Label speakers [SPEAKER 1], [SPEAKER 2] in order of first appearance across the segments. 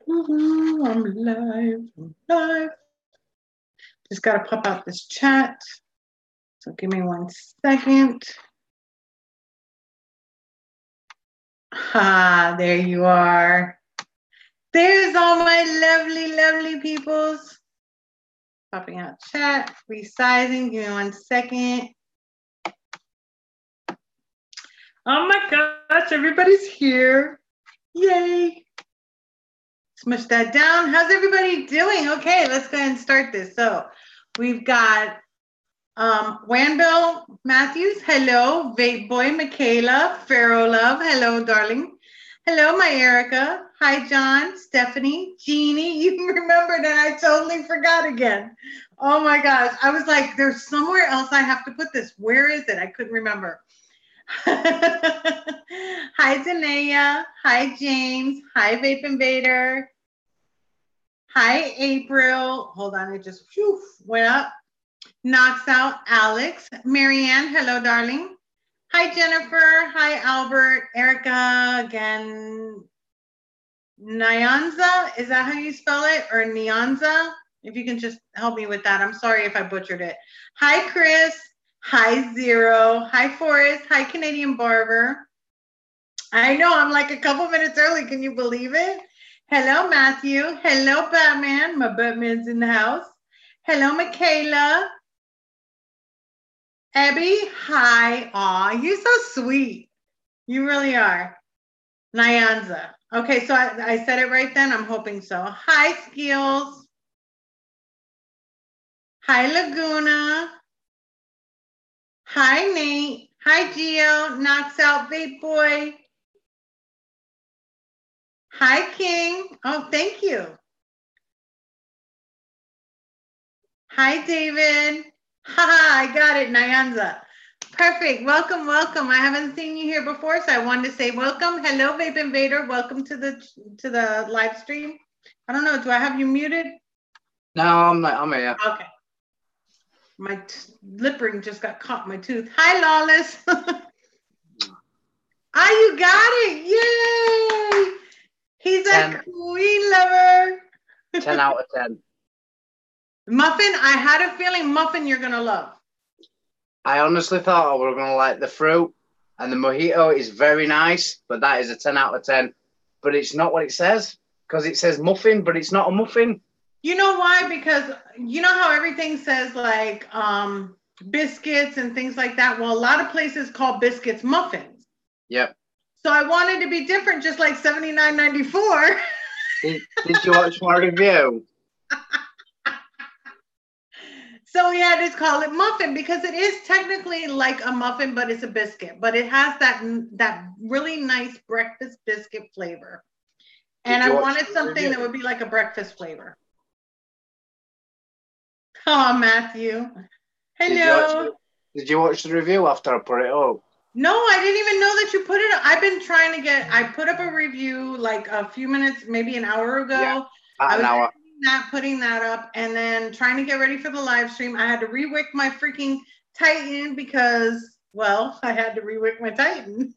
[SPEAKER 1] I'm live. I'm live. Just got to pop out this chat. So give me 1 second. There you are. There's all my lovely, lovely peoples. Popping out chat, resizing. Give me 1 second. Oh my gosh, everybody's here. Yay. Smush that down. How's everybody doing? Okay, let's go ahead and start this. So we've got Wanville Matthews. Hello. Vape Boy Michaela. Pharaoh Love. Hello, darling. Hello, my Erica. Hi, John. Stephanie. Jeannie. You remembered and I totally forgot again. Oh my gosh. I was like, there's somewhere else I have to put this. Where is it? I couldn't remember. Hi, Danae. Hi, James. Hi, Vape Invader. Hi, April. Hold on, it just went up. Knocks out Alex. Marianne, hello, darling. Hi, Jennifer. Hi, Albert. Erica again. Nyanza, is that how you spell it? Or Nyanza? If you can just help me with that. I'm sorry if I butchered it. Hi, Chris. Hi, Zero. Hi, Forrest. Hi, Canadian Barber. I know, I'm like a couple minutes early. Can you believe it? Hello, Matthew. Hello, Batman. My Batman's in the house. Hello, Michaela. Abby, hi. Aw, you're so sweet. You really are. Nyanza. Okay, so I said it right then? I'm hoping so. Hi, Skills. Hi, Laguna. Hi, Nate. Hi, Gio. Knocks out Vape Boy. Hi, King. Oh, thank you. Hi, David. Haha, I got it, Nyanza. Perfect. Welcome, welcome. I haven't seen you here before, so I wanted to say welcome. Hello, Vape Invader. Welcome to the live stream. I don't know. Do I have you muted?
[SPEAKER 2] No, I'm not. I'm here.
[SPEAKER 1] Okay. My lip ring just got caught in my tooth. Hi, Lawless. You got it. Yay. He's a queen lover.
[SPEAKER 2] 10 out of 10.
[SPEAKER 1] Muffin, I had a feeling Muffin you're going to love.
[SPEAKER 2] I honestly thought I was going to like the fruit, and the mojito is very nice, but that is a 10 out of 10. But it's not what it says, because it says muffin, but it's not a muffin.
[SPEAKER 1] You know why? Because you know how everything says like biscuits and things like that? Well, a lot of places call biscuits muffins.
[SPEAKER 2] Yep.
[SPEAKER 1] So I wanted to be different, just like $79.94.
[SPEAKER 2] Did you watch my review?
[SPEAKER 1] So we had to call it muffin because it is technically like a muffin, but it's a biscuit. But it has that really nice breakfast biscuit flavor. And I wanted something that would be like a breakfast flavor. Oh, Matthew. Hello.
[SPEAKER 2] Did you watch the review after I put it up?
[SPEAKER 1] No, I didn't even know that you put it up. I've been trying to I put up a review like a few minutes, maybe an hour ago.
[SPEAKER 2] Yeah, about an hour.
[SPEAKER 1] Putting that up and then trying to get ready for the live stream. I had to re-wick my freaking Titan because, well, I had to re-wick my Titan.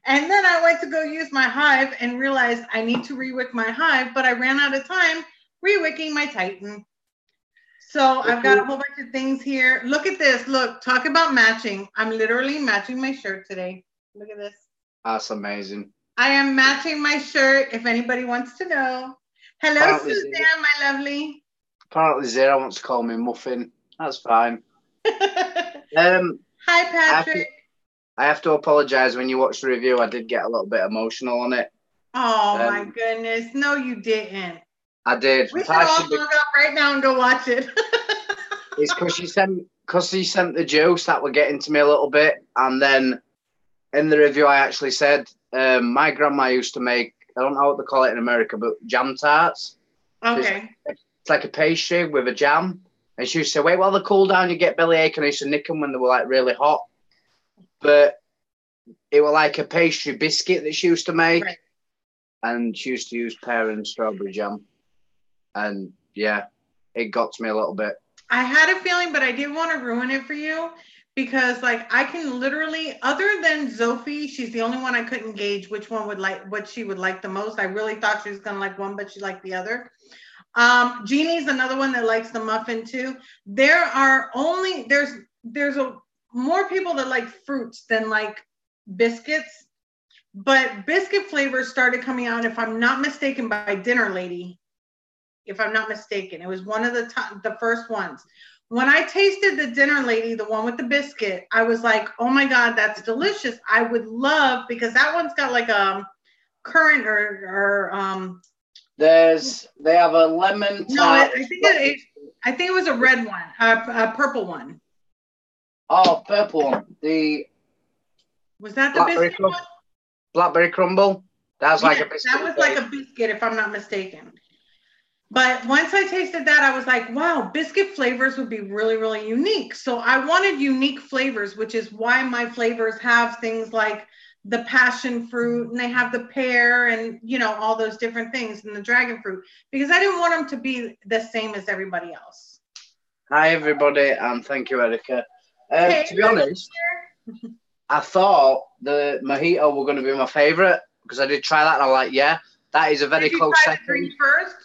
[SPEAKER 1] And then I went to go use my Hive and realized I need to re-wick my Hive, but I ran out of time re-wicking my Titan. So I've got a whole bunch of things here. Look at this. Look, talk about matching. I'm literally matching my shirt today. Look at this.
[SPEAKER 2] That's amazing.
[SPEAKER 1] I am matching my shirt if anybody wants to know. Hello, Suzanne, my lovely.
[SPEAKER 2] Apparently Zara wants to call me Muffin. That's fine.
[SPEAKER 1] Hi, Patrick.
[SPEAKER 2] I have to apologize. When you watched the review, I did get a little bit emotional on it.
[SPEAKER 1] Oh, my goodness. No, you didn't.
[SPEAKER 2] I did.
[SPEAKER 1] We should all log up right now and go watch it.
[SPEAKER 2] It's because she sent the juice that were getting to me a little bit. And then in the review, I actually said, my grandma used to make, I don't know what they call it in America, but jam tarts.
[SPEAKER 1] Okay.
[SPEAKER 2] It's like a pastry with a jam. And she used to say, wait while they cool down, you get bellyache. And I used to nick them when they were like really hot. But it was like a pastry biscuit that she used to make. Right. And she used to use pear and strawberry jam. And yeah, it got to me a little bit.
[SPEAKER 1] I had a feeling, but I didn't want to ruin it for you because like I can literally, other than Zophie, she's the only one I couldn't gauge which one would like, what she would like the most. I really thought she was gonna like one, but she liked the other. Jeannie's another one that likes the muffin too. There are only, there's a more people that like fruits than like biscuits, but biscuit flavors started coming out, if I'm not mistaken, by Dinner Lady. If I'm not mistaken, it was one of the first ones. When I tasted the Dinner Lady, the one with the biscuit, I was like, oh my God, that's delicious. I would love, because that one's got like a currant or
[SPEAKER 2] they have a lemon tart.
[SPEAKER 1] I think it was a red one, a purple one.
[SPEAKER 2] Oh, purple one.
[SPEAKER 1] Was that the biscuit one?
[SPEAKER 2] Blackberry crumble. That was like a biscuit.
[SPEAKER 1] That was like a biscuit, if I'm not mistaken. But once I tasted that, I was like, wow, biscuit flavors would be really, really unique. So I wanted unique flavors, which is why my flavors have things like the passion fruit, and they have the pear, and, you know, all those different things, and the dragon fruit, because I didn't want them to be the same as everybody else.
[SPEAKER 2] Hi, everybody, and thank you, Erica. To be honest, I thought the mojito were going to be my favorite, because I did try that, and I'm like, yeah, that is a very close second. Did you try the green first?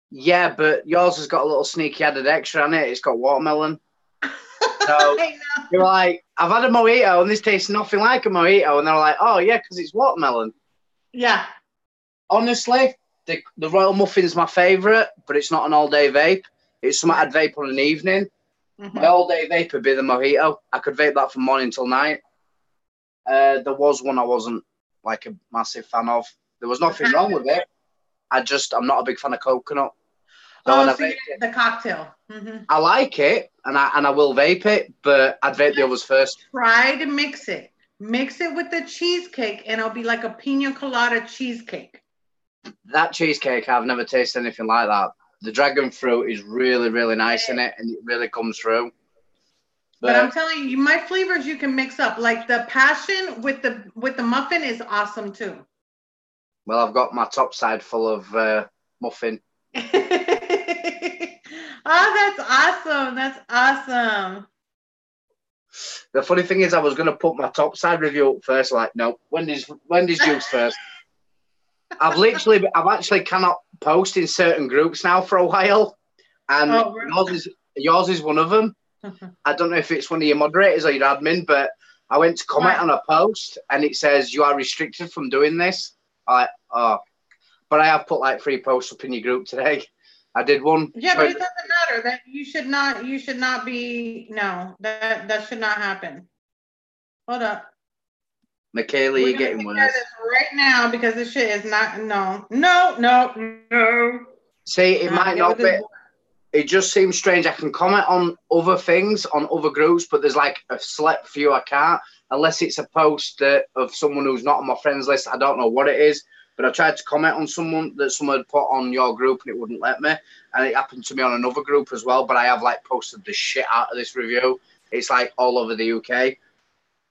[SPEAKER 2] Yeah, but yours has got a little sneaky added extra on it. It's got watermelon. So you're like, I've had a mojito and this tastes nothing like a mojito. And they're like, oh, yeah, because it's watermelon.
[SPEAKER 1] Yeah.
[SPEAKER 2] Honestly, the Royal Muffin's my favourite, but it's not an all-day vape. It's something I'd vape on an evening. Mm-hmm. My all-day vape would be the mojito. I could vape that from morning till night. There was one I wasn't like a massive fan of. There was nothing wrong with it. I'm not a big fan of coconut. So
[SPEAKER 1] the cocktail. Mm-hmm.
[SPEAKER 2] I like it, and I will vape it, but I'd vape the others first.
[SPEAKER 1] Try to mix it. Mix it with the cheesecake, and it'll be like a pina colada cheesecake.
[SPEAKER 2] That cheesecake, I've never tasted anything like that. The dragon fruit is really, really nice in it, and it really comes through.
[SPEAKER 1] But I'm telling you, my flavors you can mix up. Like the passion with the muffin is awesome too.
[SPEAKER 2] Well, I've got my top side full of muffin.
[SPEAKER 1] Oh, that's awesome. That's awesome.
[SPEAKER 2] The funny thing is, I was going to put my top side review up first. Like, no, Wendy's juice first. I've actually cannot post in certain groups now for a while. And really? yours is one of them. I don't know if it's one of your moderators or your admin, but I went to comment on a post and it says, you are restricted from doing this. But I have put like 3 posts up in your group today. I did one.
[SPEAKER 1] Yeah, but it doesn't matter. That you should not be. No, that should not happen. Hold up.
[SPEAKER 2] Michaela, you're getting worse.
[SPEAKER 1] This right now because this shit is not. No.
[SPEAKER 2] See, it might not be. It just seems strange. I can comment on other things on other groups, but there's like a select few I can't, unless it's a post of someone who's not on my friends list. I don't know what it is. But I tried to comment on someone that someone had put on your group and it wouldn't let me. And it happened to me on another group as well. But I have like posted the shit out of this review. It's like all over the UK.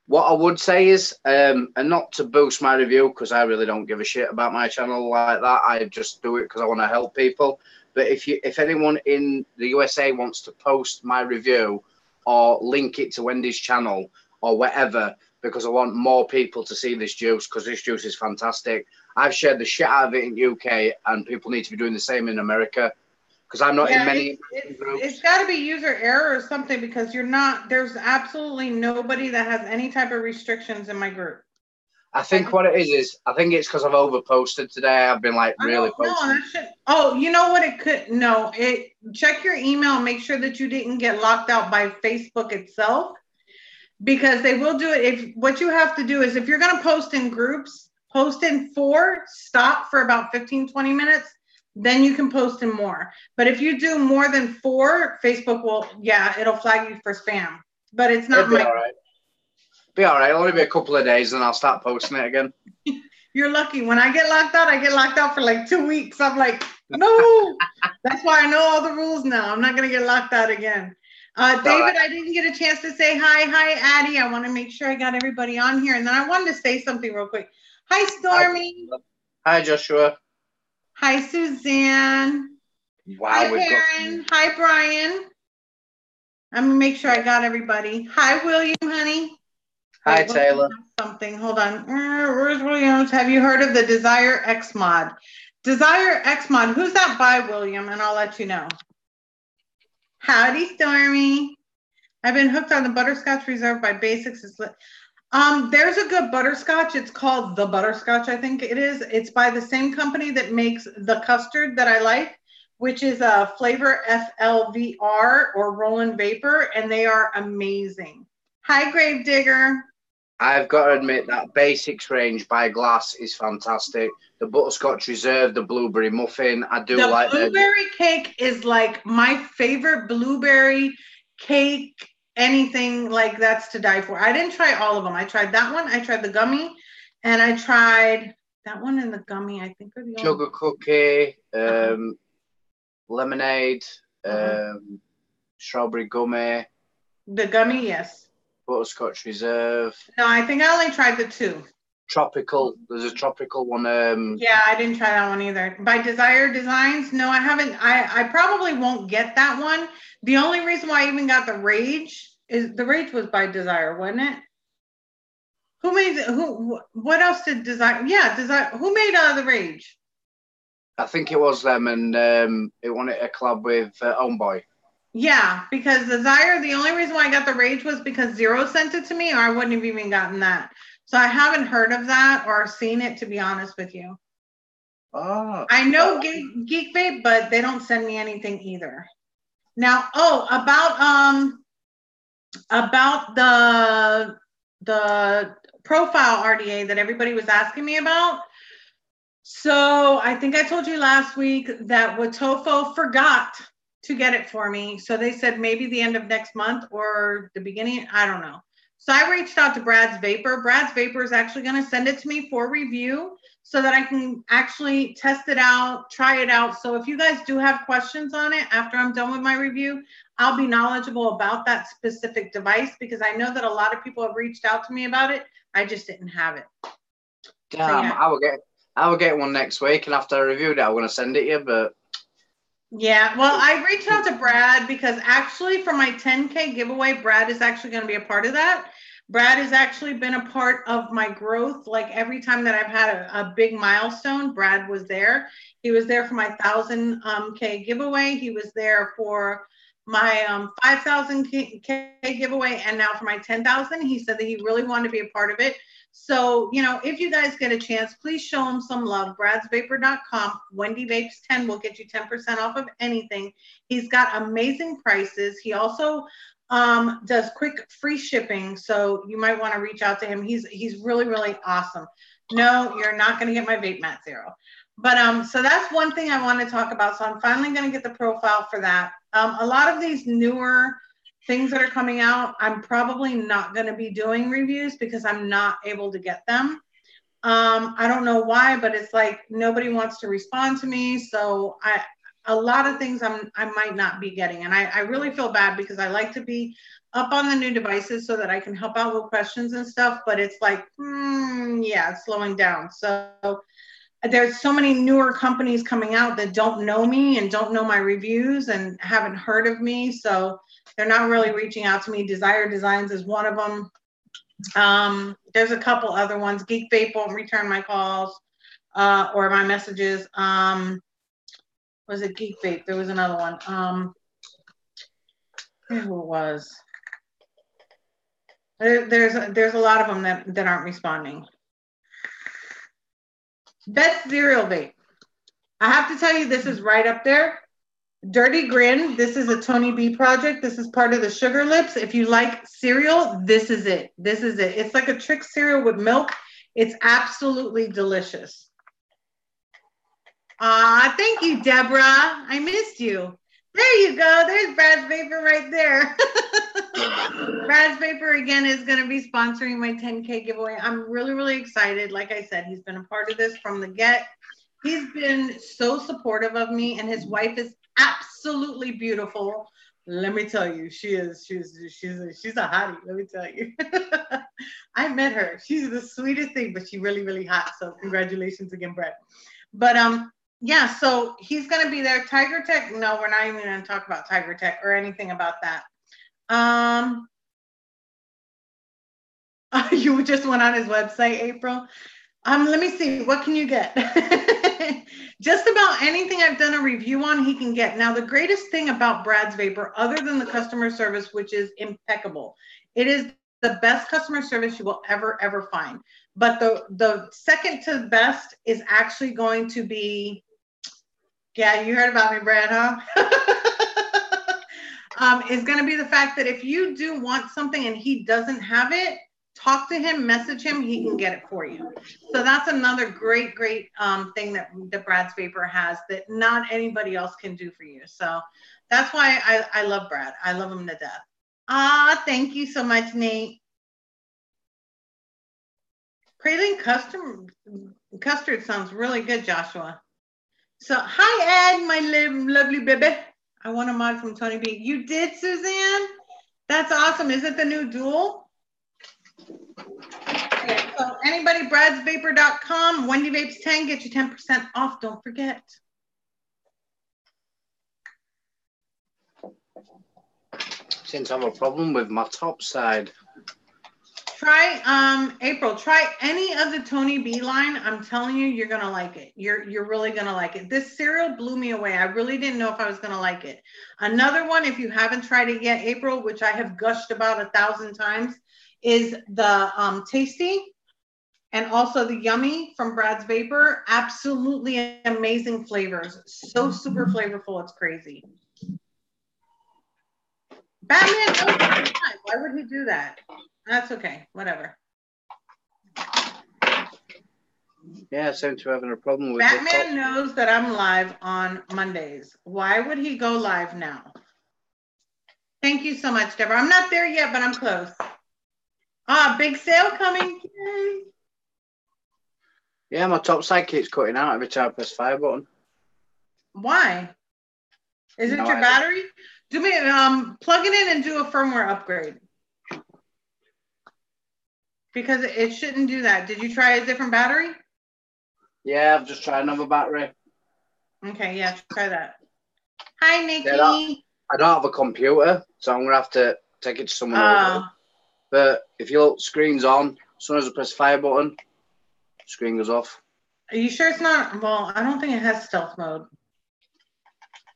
[SPEAKER 2] What I would say is, and not to boost my review, because I really don't give a shit about my channel like that. I just do it because I want to help people. But if anyone in the USA wants to post my review or link it to Wendy's channel or whatever, because I want more people to see this juice, because this juice is fantastic. I've shared the shit out of it in the UK, and people need to be doing the same in America, because I'm not in many groups.
[SPEAKER 1] It's got to be user error or something, because there's absolutely nobody that has any type of restrictions in my group.
[SPEAKER 2] I think what it is I think it's because I've overposted today. I've been like really posting.
[SPEAKER 1] You know what it could, check your email and make sure that you didn't get locked out by Facebook itself. Because they will do it. What you have to do is, if you're going to post in groups, post in 4, stop for about 15, 20 minutes, then you can post in more. But if you do more than 4, Facebook will, it'll flag you for spam. But it's not
[SPEAKER 2] all right. Be all right. It'll only be a couple of days and I'll start posting it again.
[SPEAKER 1] You're lucky. When I get locked out for like 2 weeks. I'm like, no. That's why I know all the rules now. I'm not going to get locked out again. David, I didn't get a chance to say hi. Hi, Addie. I want to make sure I got everybody on here. And then I wanted to say something real quick. Hi, Stormy.
[SPEAKER 2] Hi, Joshua.
[SPEAKER 1] Hi, Suzanne.
[SPEAKER 2] Wow.
[SPEAKER 1] Hi, Karen. Hi, Brian. I'm gonna make sure I got everybody. Hi, William, honey.
[SPEAKER 2] Hi,
[SPEAKER 1] Wait,
[SPEAKER 2] Taylor.
[SPEAKER 1] something. Hold on. Where's Williams? Have you heard of the Desire X Mod? Desire X Mod. Who's that by, William? And I'll let you know. Howdy, Stormy. I've been hooked on the Butterscotch Reserve by Basics. There's a good butterscotch. It's called the Butterscotch, I think it is. It's by the same company that makes the custard that I like, which is a Flavor FLVR or Roland Vapor, and they are amazing. Hi, Gravedigger.
[SPEAKER 2] I've got to admit that Basics range by Glass is fantastic. The Butterscotch Reserve, the Blueberry Muffin, I do like that.
[SPEAKER 1] The blueberry cake is like my favorite blueberry cake, anything like that's to die for. I didn't try all of them. I tried that one, I tried the gummy, and I tried that one and the gummy, I think are the
[SPEAKER 2] Sugar cookie, lemonade, strawberry gummy.
[SPEAKER 1] The gummy, yes.
[SPEAKER 2] Butterscotch Reserve.
[SPEAKER 1] No, I think I only tried the two.
[SPEAKER 2] Tropical. There's a tropical one.
[SPEAKER 1] Yeah, I didn't try that one either. By Desire Designs, no, I haven't. I probably won't get that one. The only reason why I even got the Rage is the Rage was by Desire, wasn't it? Who made who? What else did Desire? Yeah, Desire. Who made the Rage?
[SPEAKER 2] I think it was them, and it wanted a collab with Homeboy.
[SPEAKER 1] Yeah, because Desire. The only reason why I got the Rage was because Zero sent it to me, or I wouldn't have even gotten that. So I haven't heard of that or seen it, to be honest with you.
[SPEAKER 2] Oh,
[SPEAKER 1] I know Geek Vape, but they don't send me anything either. Now, about the profile RDA that everybody was asking me about. So I think I told you last week that Watofo forgot to get it for me. So they said maybe the end of next month or the beginning. I don't know. So I reached out to Brad's Vapor. Brad's Vapor is actually going to send it to me for review so that I can actually test it out, try it out. So if you guys do have questions on it after I'm done with my review, I'll be knowledgeable about that specific device because I know that a lot of people have reached out to me about it. I just didn't have it.
[SPEAKER 2] Damn, so, yeah. I will get one next week, and after I reviewed it, I'm going to send it you, but...
[SPEAKER 1] Yeah, well, I reached out to Brad because actually for my 10K giveaway, Brad is actually going to be a part of that. Brad has actually been a part of my growth. Like every time that I've had a big milestone, Brad was there. He was there for my 1,000K giveaway. He was there for my 5,000K giveaway, and now for my 10,000. He said that he really wanted to be a part of it. So, you know, if you guys get a chance, please show him some love. Brad'sVapor.com. Wendy Vapes 10 will get you 10% off of anything. He's got amazing prices. He also does quick free shipping. So you might want to reach out to him. He's really, really awesome. No, you're not going to get my Vape Mat Zero. But so that's one thing I want to talk about. So I'm finally going to get the profile for that. A lot of these newer things that are coming out, I'm probably not going to be doing reviews because I'm not able to get them. I don't know why, but it's like nobody wants to respond to me. So a lot of things I might not be getting. And I really feel bad because I like to be up on the new devices so that I can help out with questions and stuff. But it's like, yeah, it's slowing down. So there's so many newer companies coming out that don't know me and don't know my reviews and haven't heard of me. So they're not really reaching out to me. Desire Designs is one of them. There's a couple other ones. Geek Vape won't return my calls or my messages. Was it Geek Vape? There was another one. Who it was? There's a lot of them that aren't responding. Best cereal vape. I have to tell you, this is right up there. Dirty Grin. This is a Tony B project. This is part of the Sugar Lips. If you like cereal, this is it. This is it. It's like a trick cereal with milk. It's absolutely delicious. Thank you, Deborah. I missed you. There you go. There's Brad's Vapor right there. Brad's Vapor again is going to be sponsoring my 10K giveaway. I'm really, really excited. Like I said, he's been a part of this from the get. He's been so supportive of me, and his wife is absolutely beautiful. Let me tell you, she's a hottie. Let me tell you. I met her. She's the sweetest thing, but she's really, really hot. So congratulations again, Brad. But yeah, so he's going to be there. Tiger Tech, no, we're not even going to talk about Tiger Tech or anything about that. You just went on his website, April. Let me see. What can you get? Just about anything I've done a review on, he can get. Now, the greatest thing about Brad's Vapor, other than the customer service, which is impeccable, it is the best customer service you will ever find. But the second to best is actually going to be, yeah, you heard about me, Brad, huh? Is going to be the fact that if you do want something and he doesn't have it, talk to him, message him, he can get it for you. So that's another great thing that Brad's Vapor has that not anybody else can do for you. So that's why I love Brad. I love him to death. Thank you so much, Nate. Praline custard sounds really good, Joshua. So hi, Ed, my lovely baby. I want a mod from Tony B. You did, Suzanne? That's awesome. Is it the new dual? Okay, so anybody, bradsvapor.com, Wendy Vapes 10, get you 10% off. Don't forget.
[SPEAKER 2] Seem to have a problem with my top side.
[SPEAKER 1] Try April, try any of the Tony B line. I'm telling you, you're gonna like it. You're really gonna like it. This cereal blew me away. I really didn't know if I was gonna like it. Another one, if you haven't tried it yet, April, which I have gushed about 1,000 times, is the Tasty and also the Yummy from Brad's Vapor. Absolutely amazing flavors. So super flavorful, it's crazy. Batman, why would he do that? That's okay, whatever.
[SPEAKER 2] Yeah, I seem to be having a problem with
[SPEAKER 1] Batman knows that I'm live on Mondays. Why would he go live now? Thank you so much, Deborah. I'm not there yet, but I'm close. Big sale coming. Yay.
[SPEAKER 2] Yeah, my top side keeps cutting out every time I press fire button.
[SPEAKER 1] Why? Is it your battery? Do me plug it in and do a firmware upgrade. Because it shouldn't do that. Did you try a different battery?
[SPEAKER 2] Yeah, I've just tried another battery.
[SPEAKER 1] Okay, yeah, try that. Hi, Nikki.
[SPEAKER 2] Yeah, I don't have a computer, so I'm going to have to take it to someone else. But if you look, screen's on. As soon as I press fire button, screen goes off.
[SPEAKER 1] Are you sure it's not? Well, I don't think it has stealth mode.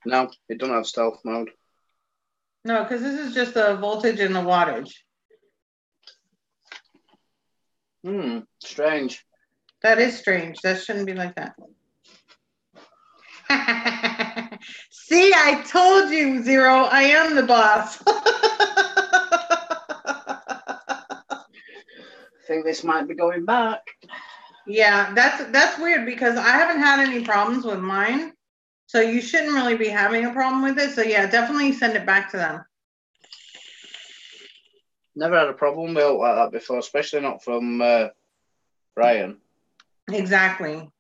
[SPEAKER 2] No, it doesn't have stealth mode.
[SPEAKER 1] No, because this is just the voltage and the wattage.
[SPEAKER 2] Strange.
[SPEAKER 1] That is strange. That shouldn't be like that. See, I told you, Zero. I am the boss.
[SPEAKER 2] I think this might be going back.
[SPEAKER 1] Yeah, that's weird because I haven't had any problems with mine. So you shouldn't really be having a problem with it. So yeah, definitely send it back to them.
[SPEAKER 2] Never had a problem with it like that before, especially not from Brian.
[SPEAKER 1] Exactly.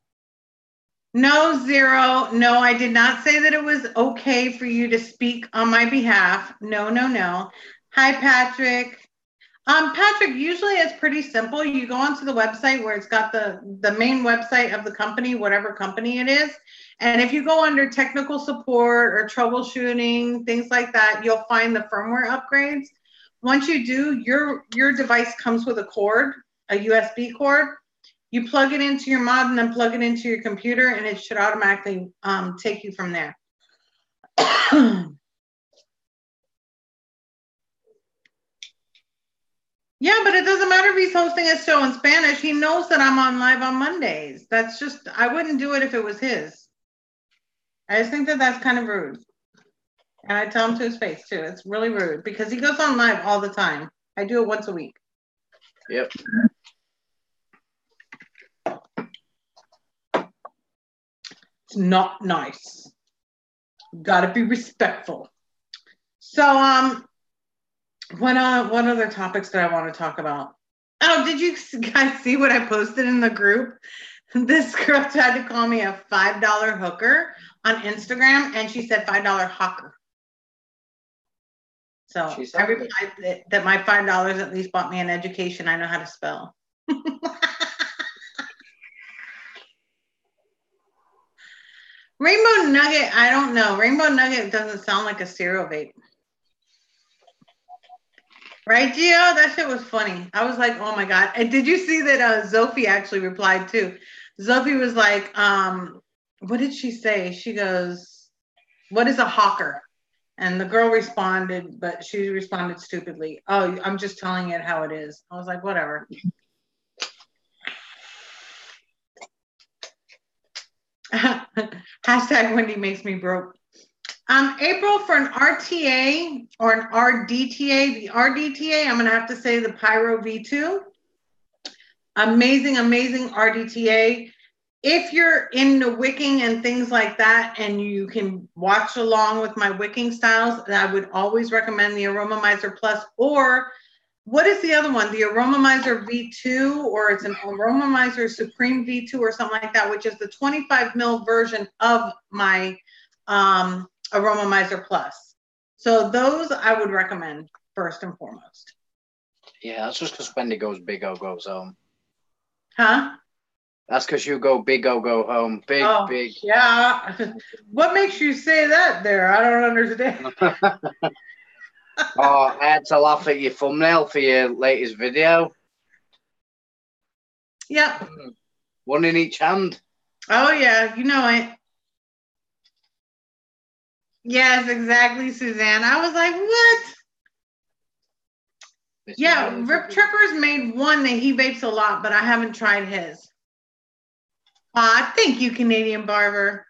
[SPEAKER 1] No, Zero. No, I did not say that it was okay for you to speak on my behalf. No, no, no. Hi, Patrick. Patrick, usually it's pretty simple. You go onto the website where it's got the main website of the company, whatever company it is. And if you go under technical support or troubleshooting, things like that, you'll find the firmware upgrades. Once you do, your device comes with a cord, a USB cord. You plug it into your mod and then plug it into your computer, and it should automatically take you from there. Yeah, but it doesn't matter if he's hosting a show in Spanish. He knows that I'm on live on Mondays. That's just, I wouldn't do it if it was his. I just think that that's kind of rude. And I tell him to his face too. It's really rude because he goes on live all the time. I do it once a week.
[SPEAKER 2] Yep.
[SPEAKER 1] It's not nice. Gotta be respectful. So, what other topics did I want to talk about? Oh, did you guys see what I posted in the group? This girl tried to call me a $5 hooker on Instagram, and she said $5 hawker. So I replied that my $5 at least bought me an education. I know how to spell. Rainbow Nugget, I don't know. Rainbow Nugget doesn't sound like a cereal vape. Right, Gio? That shit was funny. I was like, oh my God. And did you see that Sophie actually replied too? Sophie was like, what did she say? She goes, what is a hawker? And the girl responded, but she responded stupidly. Oh, I'm just telling it how it is. I was like, whatever. Hashtag Wendy makes me broke. April, for an RTA or an RDTA, the RDTA, I'm going to have to say the Pyro V2. Amazing, amazing RDTA. If you're into wicking and things like that, and you can watch along with my wicking styles, I would always recommend the Aromomizer Plus, or what is the other one? The Aromomizer V2, or it's an Aromomizer Supreme V2 or something like that, which is the 25 ml version of my Aromomizer Plus. So those I would recommend first and foremost.
[SPEAKER 2] Yeah, that's just because Wendy goes big O goes home.
[SPEAKER 1] Huh?
[SPEAKER 2] That's because you go big O go home. Big, big.
[SPEAKER 1] Yeah. What makes you say that there? I don't understand.
[SPEAKER 2] Oh, I had to laugh at your thumbnail for your latest video.
[SPEAKER 1] Yep.
[SPEAKER 2] One in each hand.
[SPEAKER 1] Oh, yeah. You know it. Yes, exactly, Suzanne. I was like, what? Yeah, Rip Trippers made one that he vapes a lot, but I haven't tried his. Thank you, Canadian Barber.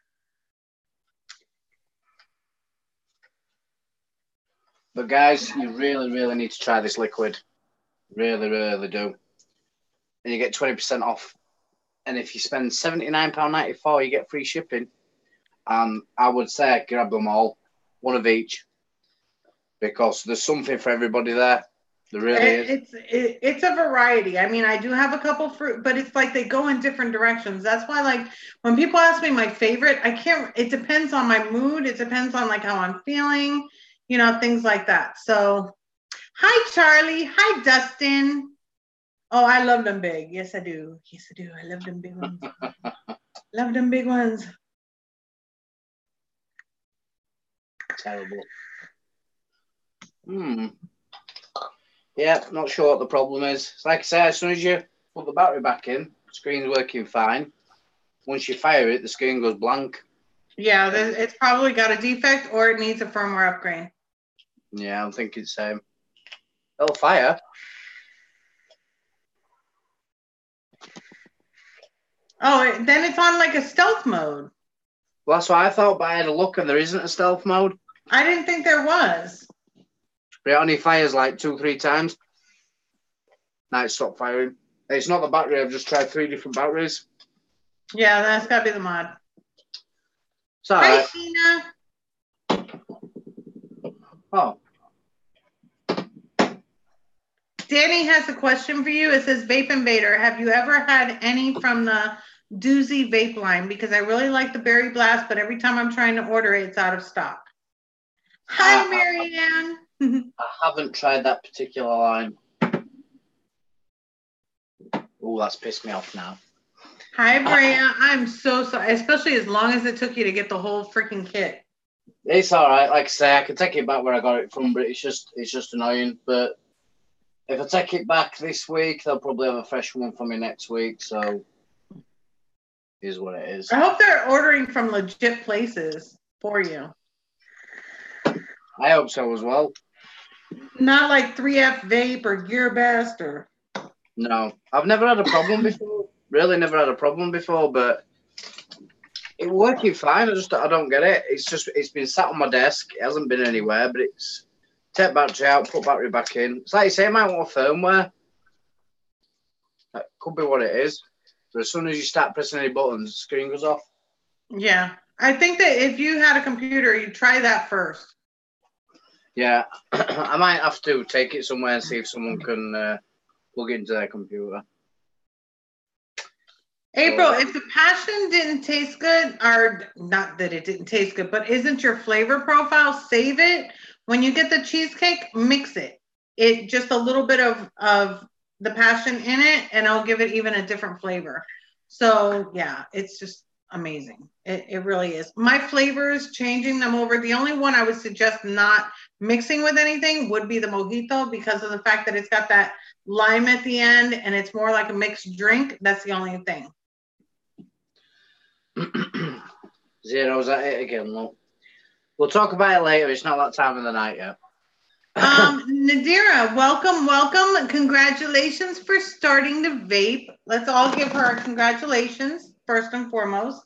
[SPEAKER 2] But guys, you really, really need to try this liquid. Really, really do. And you get 20% off. And if you spend £79.94, you get free shipping. And I would say grab them all, one of each, because there's something for everybody there. There really is.
[SPEAKER 1] It's a variety. I mean, I do have a couple fruit, but it's like they go in different directions. That's why, like, when people ask me my favorite, I can't. It depends on my mood. It depends on like how I'm feeling, you know, things like that. So, hi Charlie. Hi Dustin. Oh, I love them big. Yes, I do. Yes, I do. I love them big ones. Love them big ones.
[SPEAKER 2] Terrible. Yeah, not sure what the problem is. It's like I say, as soon as you put the battery back in, the screen's working fine. Once you fire it, the screen goes blank.
[SPEAKER 1] Yeah, it's probably got a defect or it needs a firmware upgrade.
[SPEAKER 2] Yeah, I'm thinking the same. It'll fire.
[SPEAKER 1] Oh, then it's on like a stealth mode.
[SPEAKER 2] Well, that's what I thought, but I had a look and there isn't a stealth mode.
[SPEAKER 1] I didn't think there was.
[SPEAKER 2] But it only fires like 2-3 times. Now it stopped firing. It's not the battery. I've just tried 3 different batteries.
[SPEAKER 1] Yeah, that's got to be the mod.
[SPEAKER 2] It's all right.
[SPEAKER 1] Hi, Sheena.
[SPEAKER 2] Oh.
[SPEAKER 1] Danny has a question for you. It says, Vape Invader, have you ever had any from the Doozy vape line? Because I really like the Berry Blast, but every time I'm trying to order it, it's out of stock. Hi, Marianne.
[SPEAKER 2] I haven't tried that particular line. Oh, that's pissed me off now.
[SPEAKER 1] Hi, Brea. I'm so sorry, especially as long as it took you to get the whole freaking kit.
[SPEAKER 2] It's all right. Like I say, I can take it back where I got it from, but it's just annoying. But if I take it back this week, they'll probably have a fresh one for me next week. So, is what it is.
[SPEAKER 1] I hope they're ordering from legit places for you.
[SPEAKER 2] I hope so as well.
[SPEAKER 1] Not like 3F Vape or GearBest or...
[SPEAKER 2] No, I've never had a problem before. Really never had a problem before, but it's working fine. I don't get it. It's been sat on my desk. It hasn't been anywhere, but it's take battery out, put battery back in. It's like you say, I might want a firmware. That could be what it is. But as soon as you start pressing any buttons, the screen goes off.
[SPEAKER 1] Yeah. I think that if you had a computer, you'd try that first.
[SPEAKER 2] Yeah. I might have to take it somewhere and see if someone can plug it into their computer.
[SPEAKER 1] April, if the passion didn't taste good, or not that it didn't taste good, but isn't your flavor profile, save it. When you get the cheesecake, mix it. It just a little bit of the passion in it, and it'll give it even a different flavor. So yeah, it's just amazing. It really is. My flavors, changing them over. The only one I would suggest not mixing with anything would be the mojito, because of the fact that it's got that lime at the end and it's more like a mixed drink. That's the only thing.
[SPEAKER 2] Zero's at it again, look. We'll talk about it later. It's not that time of the night yet.
[SPEAKER 1] Nadira, welcome. Congratulations for starting the vape. Let's all give her congratulations, first and foremost.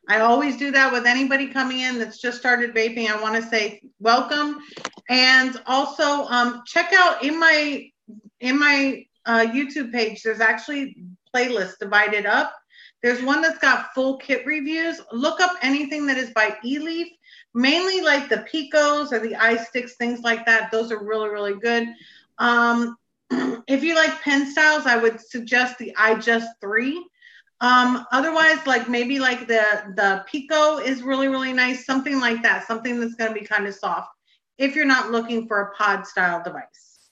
[SPEAKER 1] I always do that with anybody coming in that's just started vaping. I want to say welcome. And also check out in my YouTube page, there's actually playlists divided up. There's one that's got full kit reviews. Look up anything that is by eLeaf, mainly like the Picos or the iSticks, things like that. Those are really, really good. If you like pen styles, I would suggest the iJust 3. Otherwise, like maybe like the Pico is really, really nice. Something like that, something that's going to be kind of soft if you're not looking for a pod style device.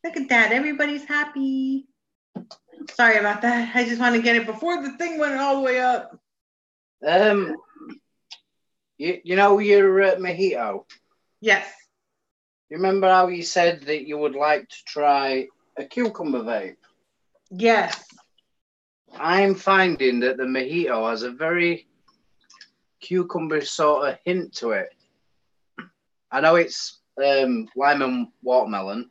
[SPEAKER 1] Look at that. Everybody's happy. Sorry about that. I just want to get it before the thing went all the way up.
[SPEAKER 2] You know your mojito?
[SPEAKER 1] Yes.
[SPEAKER 2] You remember how you said that you would like to try a cucumber vape?
[SPEAKER 1] Yes.
[SPEAKER 2] I'm finding that the mojito has a very cucumber sort of hint to it. I know it's lime and watermelon,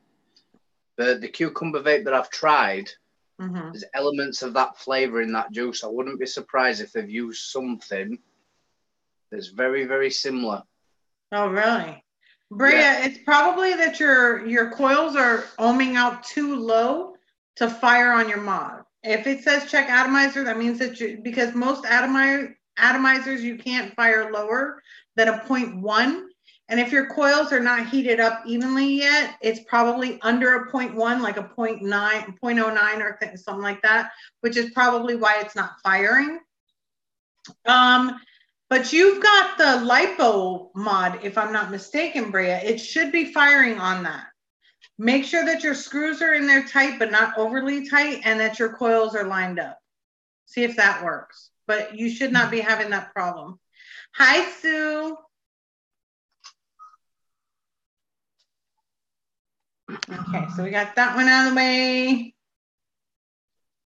[SPEAKER 2] but the cucumber vape that I've tried, there's elements of that flavor in that juice. I wouldn't be surprised if they've used something that's very, very similar.
[SPEAKER 1] Oh, really? Brea, yeah. It's probably that your coils are ohming out too low to fire on your mod. If it says check atomizer, that means that because most atomizers you can't fire lower than a 0.1. And if your coils are not heated up evenly yet, it's probably under a 0.1, like a 0.9 or something like that, which is probably why it's not firing. But you've got the lipo mod, if I'm not mistaken, Brea. It should be firing on that. Make sure that your screws are in there tight, but not overly tight, and that your coils are lined up. See if that works. But you should not be having that problem. Hi, Sue. Okay, so we got that one out of the way.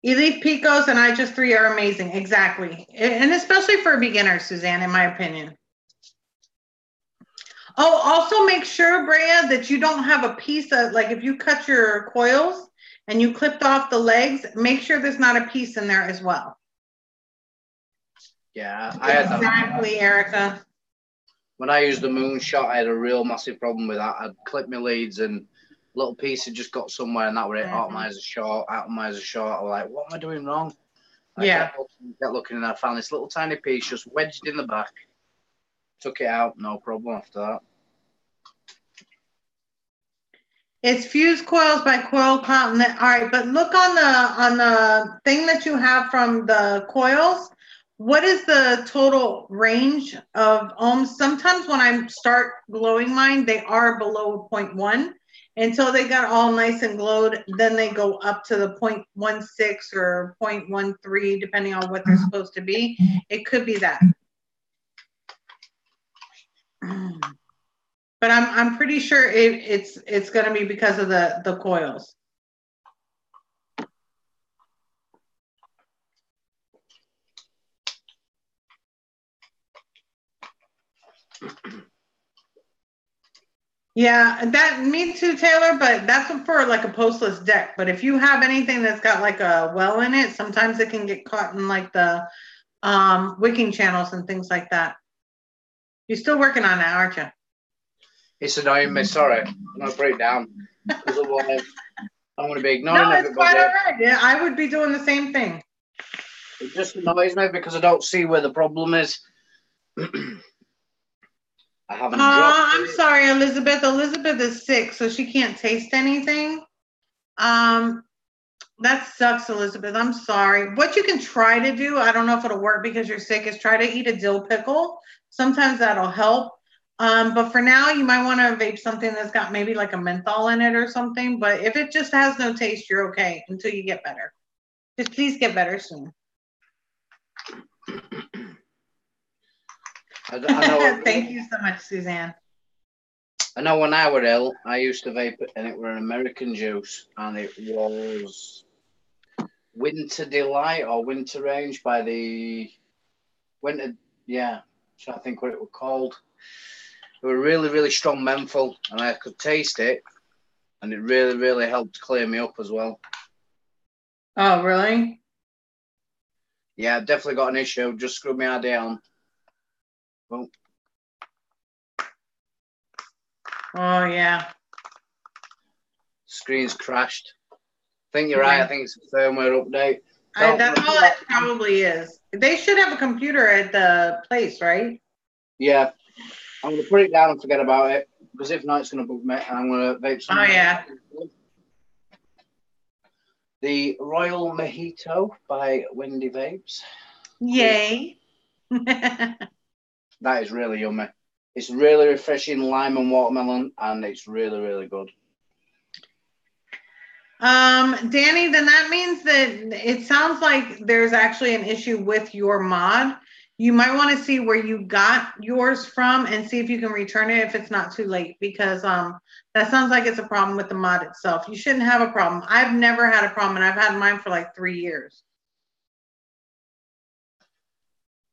[SPEAKER 1] eLeaf Picos and iJust 3 are amazing. Exactly. And especially for beginners, Suzanne, in my opinion. Oh, also make sure, Brea, that you don't have a piece of, like if you cut your coils and you clipped off the legs, make sure there's not a piece in there as well.
[SPEAKER 2] Yeah, I had that.
[SPEAKER 1] Exactly, Erica.
[SPEAKER 2] When I used the moonshot, I had a real massive problem with that. I'd clip my leads and a little piece had just got somewhere, and that were it. Atomizer short. I was like, what am I doing wrong? I kept looking, and I found this little tiny piece just wedged in the back. Took it out, no problem after that.
[SPEAKER 1] It's fused coils by Coil Cotton. All right, but look on the thing that you have from the coils. What is the total range of ohms? Sometimes when I start glowing mine, they are below 0.1 until they got all nice and glowed. Then they go up to the 0.16 or 0.13, depending on what they're supposed to be. It could be that. But I'm pretty sure it's going to be because of the coils. Yeah, me too, Taylor, but that's for like a postless deck. But if you have anything that's got like a well in it, sometimes it can get caught in like the wicking channels and things like that. You're still working on that, aren't you?
[SPEAKER 2] It's annoying me, sorry. I'm going to put it down. Because otherwise, I'm going to be ignoring
[SPEAKER 1] everybody.
[SPEAKER 2] No, it's quite
[SPEAKER 1] all right. Yeah, I would be doing the same thing.
[SPEAKER 2] It just annoys me because I don't see where the problem is. I haven't dropped
[SPEAKER 1] I'm sorry, Elizabeth. Elizabeth is sick, so she can't taste anything. That sucks, Elizabeth. I'm sorry. What you can try to do, I don't know if it'll work because you're sick, is try to eat a dill pickle. Sometimes that'll help. But for now, you might want to vape something that's got maybe like a menthol in it or something. But if it just has no taste, you're okay until you get better. Just please get better soon.
[SPEAKER 2] I know.
[SPEAKER 1] Thank you so much, Suzanne.
[SPEAKER 2] I know when I were ill, I used to vape it, and it were an American juice, and it was Winter Delight or Winter Range by the Winter. Yeah, I think what it was called. It were really, really strong menthol, and I could taste it, and it really, really helped clear me up as well.
[SPEAKER 1] Oh, really?
[SPEAKER 2] Yeah, I've definitely got an issue. Just screwed my idea on. Oh.
[SPEAKER 1] Oh, yeah.
[SPEAKER 2] Screen's crashed. I think you're right. I think it's a firmware update.
[SPEAKER 1] That's all it probably is. They should have a computer at the place, right?
[SPEAKER 2] Yeah. I'm going to put it down and forget about it, because if not, it's going to bug me, and I'm going to vape some.
[SPEAKER 1] Oh, yeah.
[SPEAKER 2] The Royal Mojito by Wendy Vapes.
[SPEAKER 1] Yay.
[SPEAKER 2] That is really yummy. It's really refreshing, lime and watermelon, and it's really, really good.
[SPEAKER 1] Danny, then that means that it sounds like there's actually an issue with your mod. You might want to see where you got yours from and see if you can return it if it's not too late, because that sounds like it's a problem with the mod itself. You shouldn't have a problem. I've never had a problem, and I've had mine for like 3 years.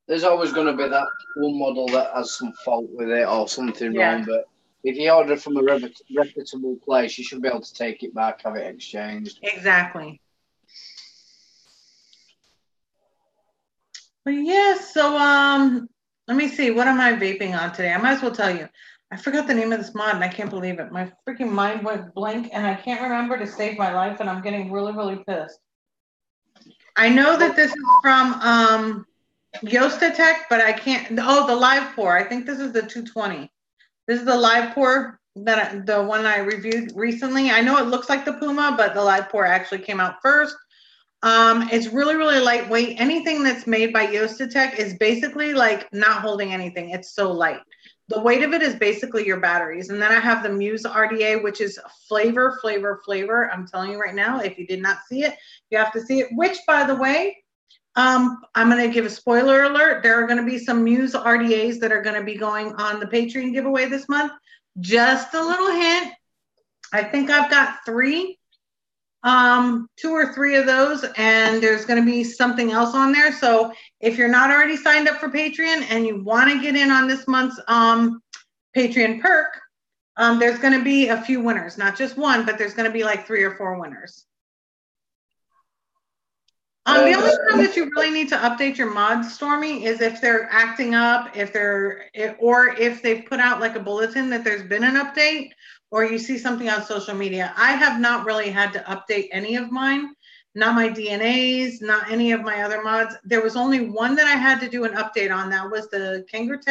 [SPEAKER 2] There's always going to be that one model that has some fault with it or something wrong, but if you order from a reputable place, you should be able to take it back, have it exchanged.
[SPEAKER 1] Exactly. But yes, so let me see. What am I vaping on today? I might as well tell you. I forgot the name of this mod, and I can't believe it. My freaking mind went blank, and I can't remember to save my life, and I'm getting really, really pissed. I know that this is from Yostatech, but I can't. Oh, the live pour. I think this is the 220. This is the live pour the one I reviewed recently. I know it looks like the Puma, but the live pour actually came out first. It's really, really lightweight. Anything that's made by Yostatech is basically like not holding anything. It's so light. The weight of it is basically your batteries. And then I have the Muse RDA, which is flavor. I'm telling you right now, if you did not see it, you have to see it, which, by the way, I'm going to give a spoiler alert. There are going to be some Muse RDAs that are going to be going on the Patreon giveaway this month. Just a little hint. I think I've got 3. 2 or 3 of those, and there's going to be something else on there. So if you're not already signed up for Patreon and you want to get in on this month's Patreon perk, there's going to be a few winners, not just one, but there's going to be like 3 or 4 winners. The only time that you really need to update your mods, Stormy, is if they're acting up, or if they've put out like a bulletin that there's been an update, or you see something on social media. I have not really had to update any of mine, not my DNAs, not any of my other mods. There was only one that I had to do an update on. That was the Kangaroo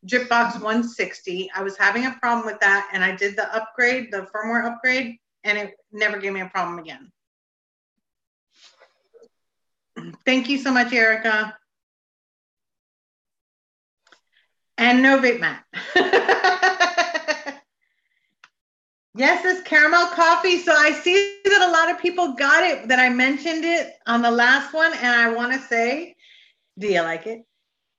[SPEAKER 1] Dripbox 160. I was having a problem with that, and I did the upgrade, the firmware upgrade, and it never gave me a problem again. Thank you so much, Erica. And no vape mat. Yes, it's caramel coffee. So I see that a lot of people got it, that I mentioned it on the last one. And I want to say, do you like it?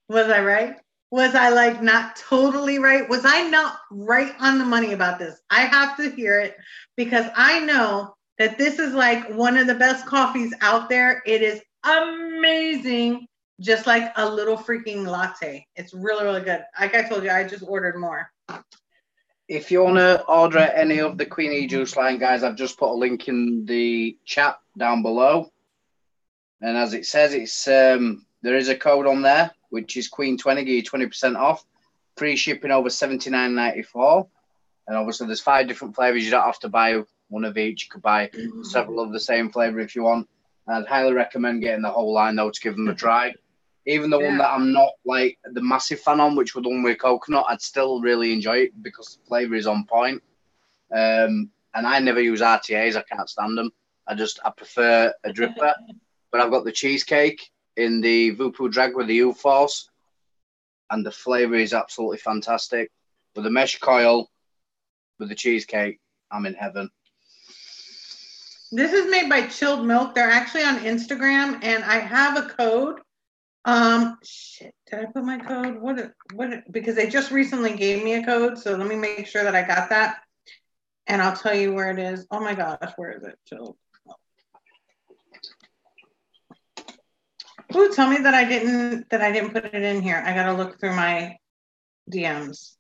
[SPEAKER 1] Was I right? Was I like not totally right? Was I not right on the money about this? I have to hear it, because I know that this is like one of the best coffees out there. It is amazing, just like a little freaking latte. It's really, really good. Like I told you, I just ordered more.
[SPEAKER 2] If you want to order any of the Queenie juice line, guys, I've just put a link in the chat down below. And as it says, it's there is a code on there, which is Queen20, give you 20% off. Free shipping over $79.94. And obviously there's 5 different flavors. You don't have to buy one of each. You could buy several of the same flavor if you want. And I'd highly recommend getting the whole line, though, to give them a try. Even the one that I'm not like the massive fan on, which was the one with coconut, I'd still really enjoy it because the flavor is on point. And I never use RTAs. I can't stand them. I prefer a dripper. But I've got the cheesecake in the Vupu Drag with the U-Force, and the flavor is absolutely fantastic. With the mesh coil, with the cheesecake, I'm in heaven.
[SPEAKER 1] This is made by Chilled Milk. They're actually on Instagram, and I have a code Shit, did I put my code? Because they just recently gave me a code, so let me make sure that I got that, and I'll tell you where it is. Oh my gosh, where is it? Ooh, tell me that I didn't put it in here. I gotta look through my DMs.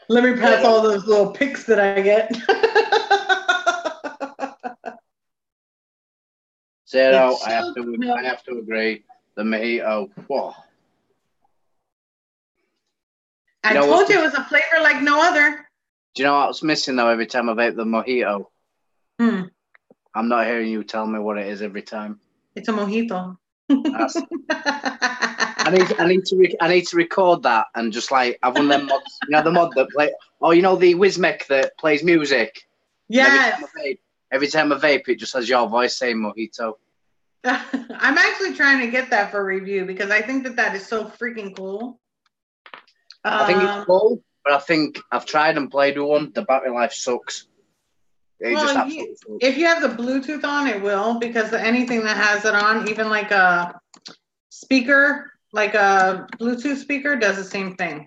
[SPEAKER 1] Let me pass all those little pics that I get.
[SPEAKER 2] Zero, I have to agree. The mojito. Whoa.
[SPEAKER 1] I told you it was a flavor like no other.
[SPEAKER 2] Do you know what's missing though every time I vape the mojito? I'm not hearing you tell me what it is every time.
[SPEAKER 1] It's a mojito.
[SPEAKER 2] I need to record that and just like have one of them mods, you know, the mod that play. Oh, you know the Wizmec that plays music.
[SPEAKER 1] Yes.
[SPEAKER 2] Every time I vape, it just has your voice saying mojito.
[SPEAKER 1] I'm actually trying to get that for review because I think that is so freaking cool.
[SPEAKER 2] I think it's cool, but I think I've tried and played with one. The battery life sucks.
[SPEAKER 1] If you have the Bluetooth on, it will, because anything that has it on, even like a speaker, like a Bluetooth speaker, does the same thing.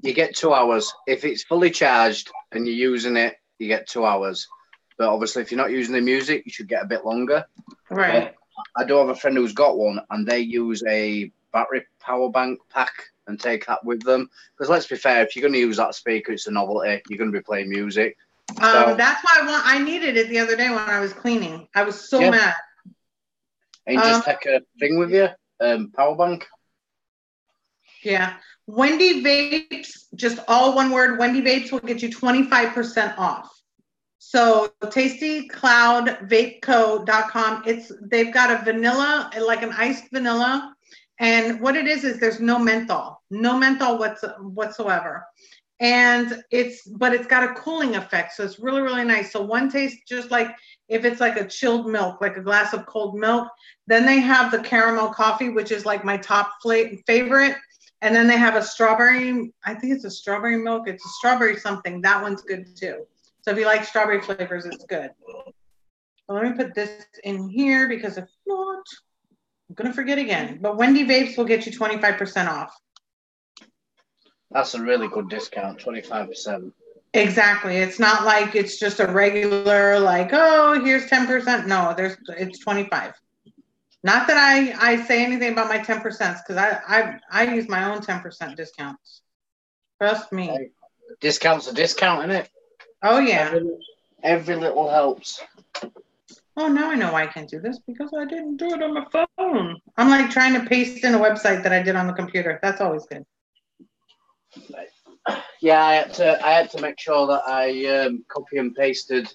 [SPEAKER 2] You get 2 hours. If it's fully charged and you're using it, you get 2 hours. But obviously, if you're not using the music, you should get a bit longer.
[SPEAKER 1] Right.
[SPEAKER 2] But I do have a friend who's got one, and they use a battery power bank pack and take that with them. Because let's be fair, if you're going to use that speaker, it's a novelty. You're going to be playing music. So,
[SPEAKER 1] that's why I needed it the other day when I was cleaning. I was so mad.
[SPEAKER 2] And just take a thing with you, power bank.
[SPEAKER 1] Yeah. Wendy Vapes, just all one word, Wendy Vapes will get you 25% off. So tastycloudvapeco.com. They've got a vanilla, like an iced vanilla. And what it is there's no menthol whatsoever. And it's got a cooling effect. So it's really, really nice. So one tastes just like if it's like a chilled milk, like a glass of cold milk. Then they have the caramel coffee, which is like my top favorite. And then they have a strawberry, I think it's a strawberry milk. It's a strawberry something. That one's good too. So if you like strawberry flavors, it's good. Well, let me put this in here because if not, I'm going to forget again. But Wendy Vapes will get you 25% off.
[SPEAKER 2] That's a really good discount, 25%.
[SPEAKER 1] Exactly. It's not like it's just a regular, like, oh, here's 10%. No, it's 25. Not that I say anything about my 10% because I use my own 10% discounts. Trust me.
[SPEAKER 2] Hey, discount's a discount, isn't it?
[SPEAKER 1] Oh, yeah.
[SPEAKER 2] Every little helps.
[SPEAKER 1] Oh, now I know why I can't do this because I didn't do it on my phone. I'm like trying to paste in a website that I did on the computer. That's always good.
[SPEAKER 2] Yeah, I had to make sure that I copy and pasted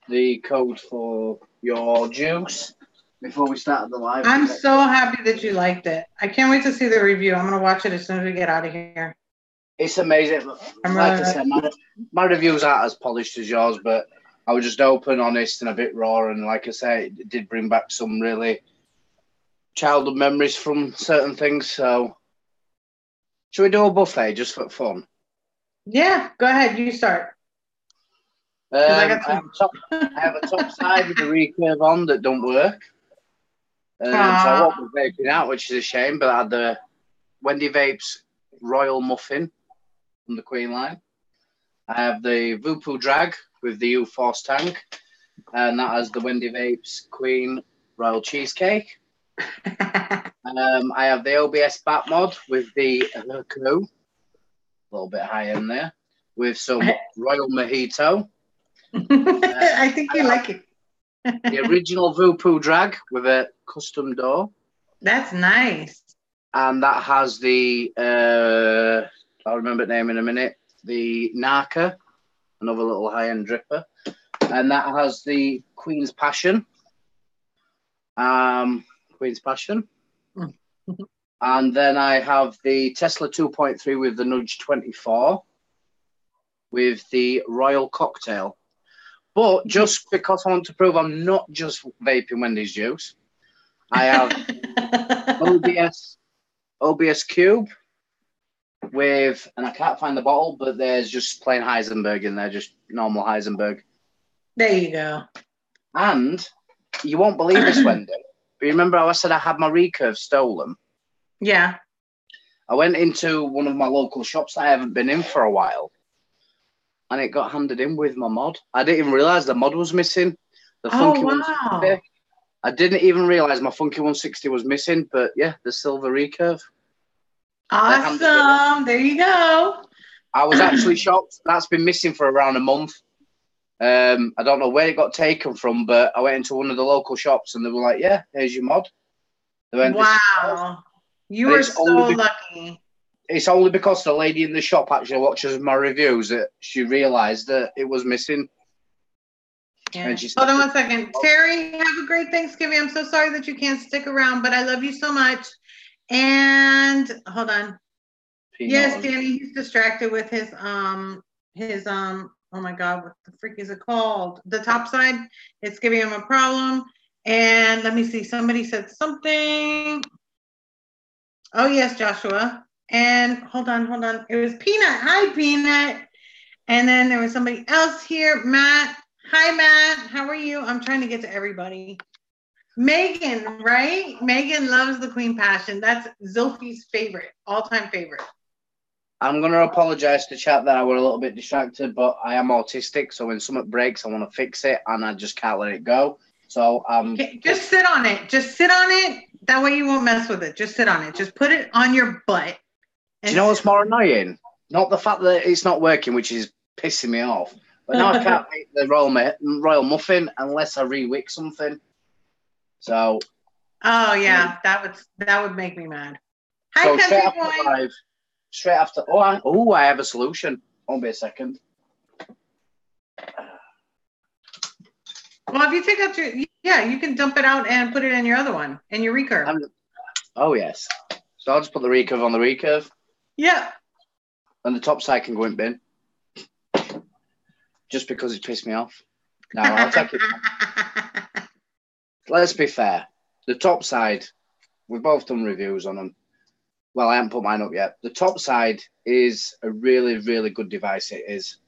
[SPEAKER 2] the code for your juice before we started the live.
[SPEAKER 1] I'm so happy that you liked it. I can't wait to see the review. I'm going to watch it as soon as we get out of here.
[SPEAKER 2] It's amazing. Like I said, my reviews aren't as polished as yours, but I was just open, honest, and a bit raw. And like I say, it did bring back some really childhood memories from certain things. So, should we do a buffet just for fun?
[SPEAKER 1] Yeah, go ahead. You start.
[SPEAKER 2] I have a top side with the recurve on that don't work. So I won't be vaping out, which is a shame, but I had the Wendy Vapes Royal Muffin from the Queen line. I have the Vupu Drag with the U-Force tank, and that has the Wendy Vapes Queen Royal Cheesecake. I have the OBS Bat Mod with the Crew, a little bit high in there, with some Royal Mojito.
[SPEAKER 1] I think you like it.
[SPEAKER 2] The original Vupu Drag with a custom door.
[SPEAKER 1] That's nice.
[SPEAKER 2] And that has the, I'll remember the name in a minute, the Narca, another little high-end dripper. And that has the Queen's Passion. Queen's Passion. And then I have the Tesla 2.3 with the Nudge 24 with the Royal Cocktail. But just because I want to prove I'm not just vaping Wendy's juice, I have OBS Cube with, and I can't find the bottle, but there's just plain Heisenberg in there, just normal Heisenberg.
[SPEAKER 1] There you go.
[SPEAKER 2] And you won't believe this, Wendy, but you remember how I said I had my recurve stolen?
[SPEAKER 1] Yeah.
[SPEAKER 2] I went into one of my local shops that I haven't been in for a while, and it got handed in with my mod. I didn't even realise the mod was missing. The Funky 160. I didn't even realise my Funky 160 was missing, but yeah, the silver recurve.
[SPEAKER 1] Awesome. There you go.
[SPEAKER 2] I was actually shocked. That's been missing for around a month. I don't know where it got taken from, but I went into one of the local shops and they were like, yeah, here's your mod. They went,
[SPEAKER 1] wow. You were so lucky.
[SPEAKER 2] It's only because the lady in the shop actually watches my reviews that she realised that it was missing.
[SPEAKER 1] Yeah. And she said, hold on one second. Terry, have a great Thanksgiving. I'm so sorry that you can't stick around, but I love you so much. And hold on. Yes, Danny, he's distracted with his oh my God, what the freak is it called? The top side. It's giving him a problem. And let me see, somebody said something. Oh yes, Joshua. And hold on. It was Peanut. Hi, Peanut. And then there was somebody else here, Matt. Hi, Matt. How are you? I'm trying to get to everybody. Megan, right? Megan loves the Queen Passion. That's Zilfi's favorite, all-time favorite.
[SPEAKER 2] I'm going to apologize to chat that I were a little bit distracted, but I am autistic, so when something breaks, I want to fix it, and I just can't let it go. So
[SPEAKER 1] just sit on it. Just sit on it. That way you won't mess with it. Just sit on it. Just put it on your butt.
[SPEAKER 2] Do you know what's more annoying? Not the fact that it's not working, which is pissing me off, but now I can't make the royal muffin unless I re-wick something. So.
[SPEAKER 1] Oh yeah, that would make me mad. Hi,
[SPEAKER 2] so straight after. Oh, I have a solution. Won't be a second.
[SPEAKER 1] Well, if you take out you can dump it out and put it in your other one, in your recurve.
[SPEAKER 2] Oh yes. So I'll just put the recurve on the recurve.
[SPEAKER 1] Yeah.
[SPEAKER 2] And the top side can go in bin. Just because it pissed me off. No, I'll take it. Let's be fair. The top side, we've both done reviews on them. Well, I haven't put mine up yet. The top side is a really, really good device. It is.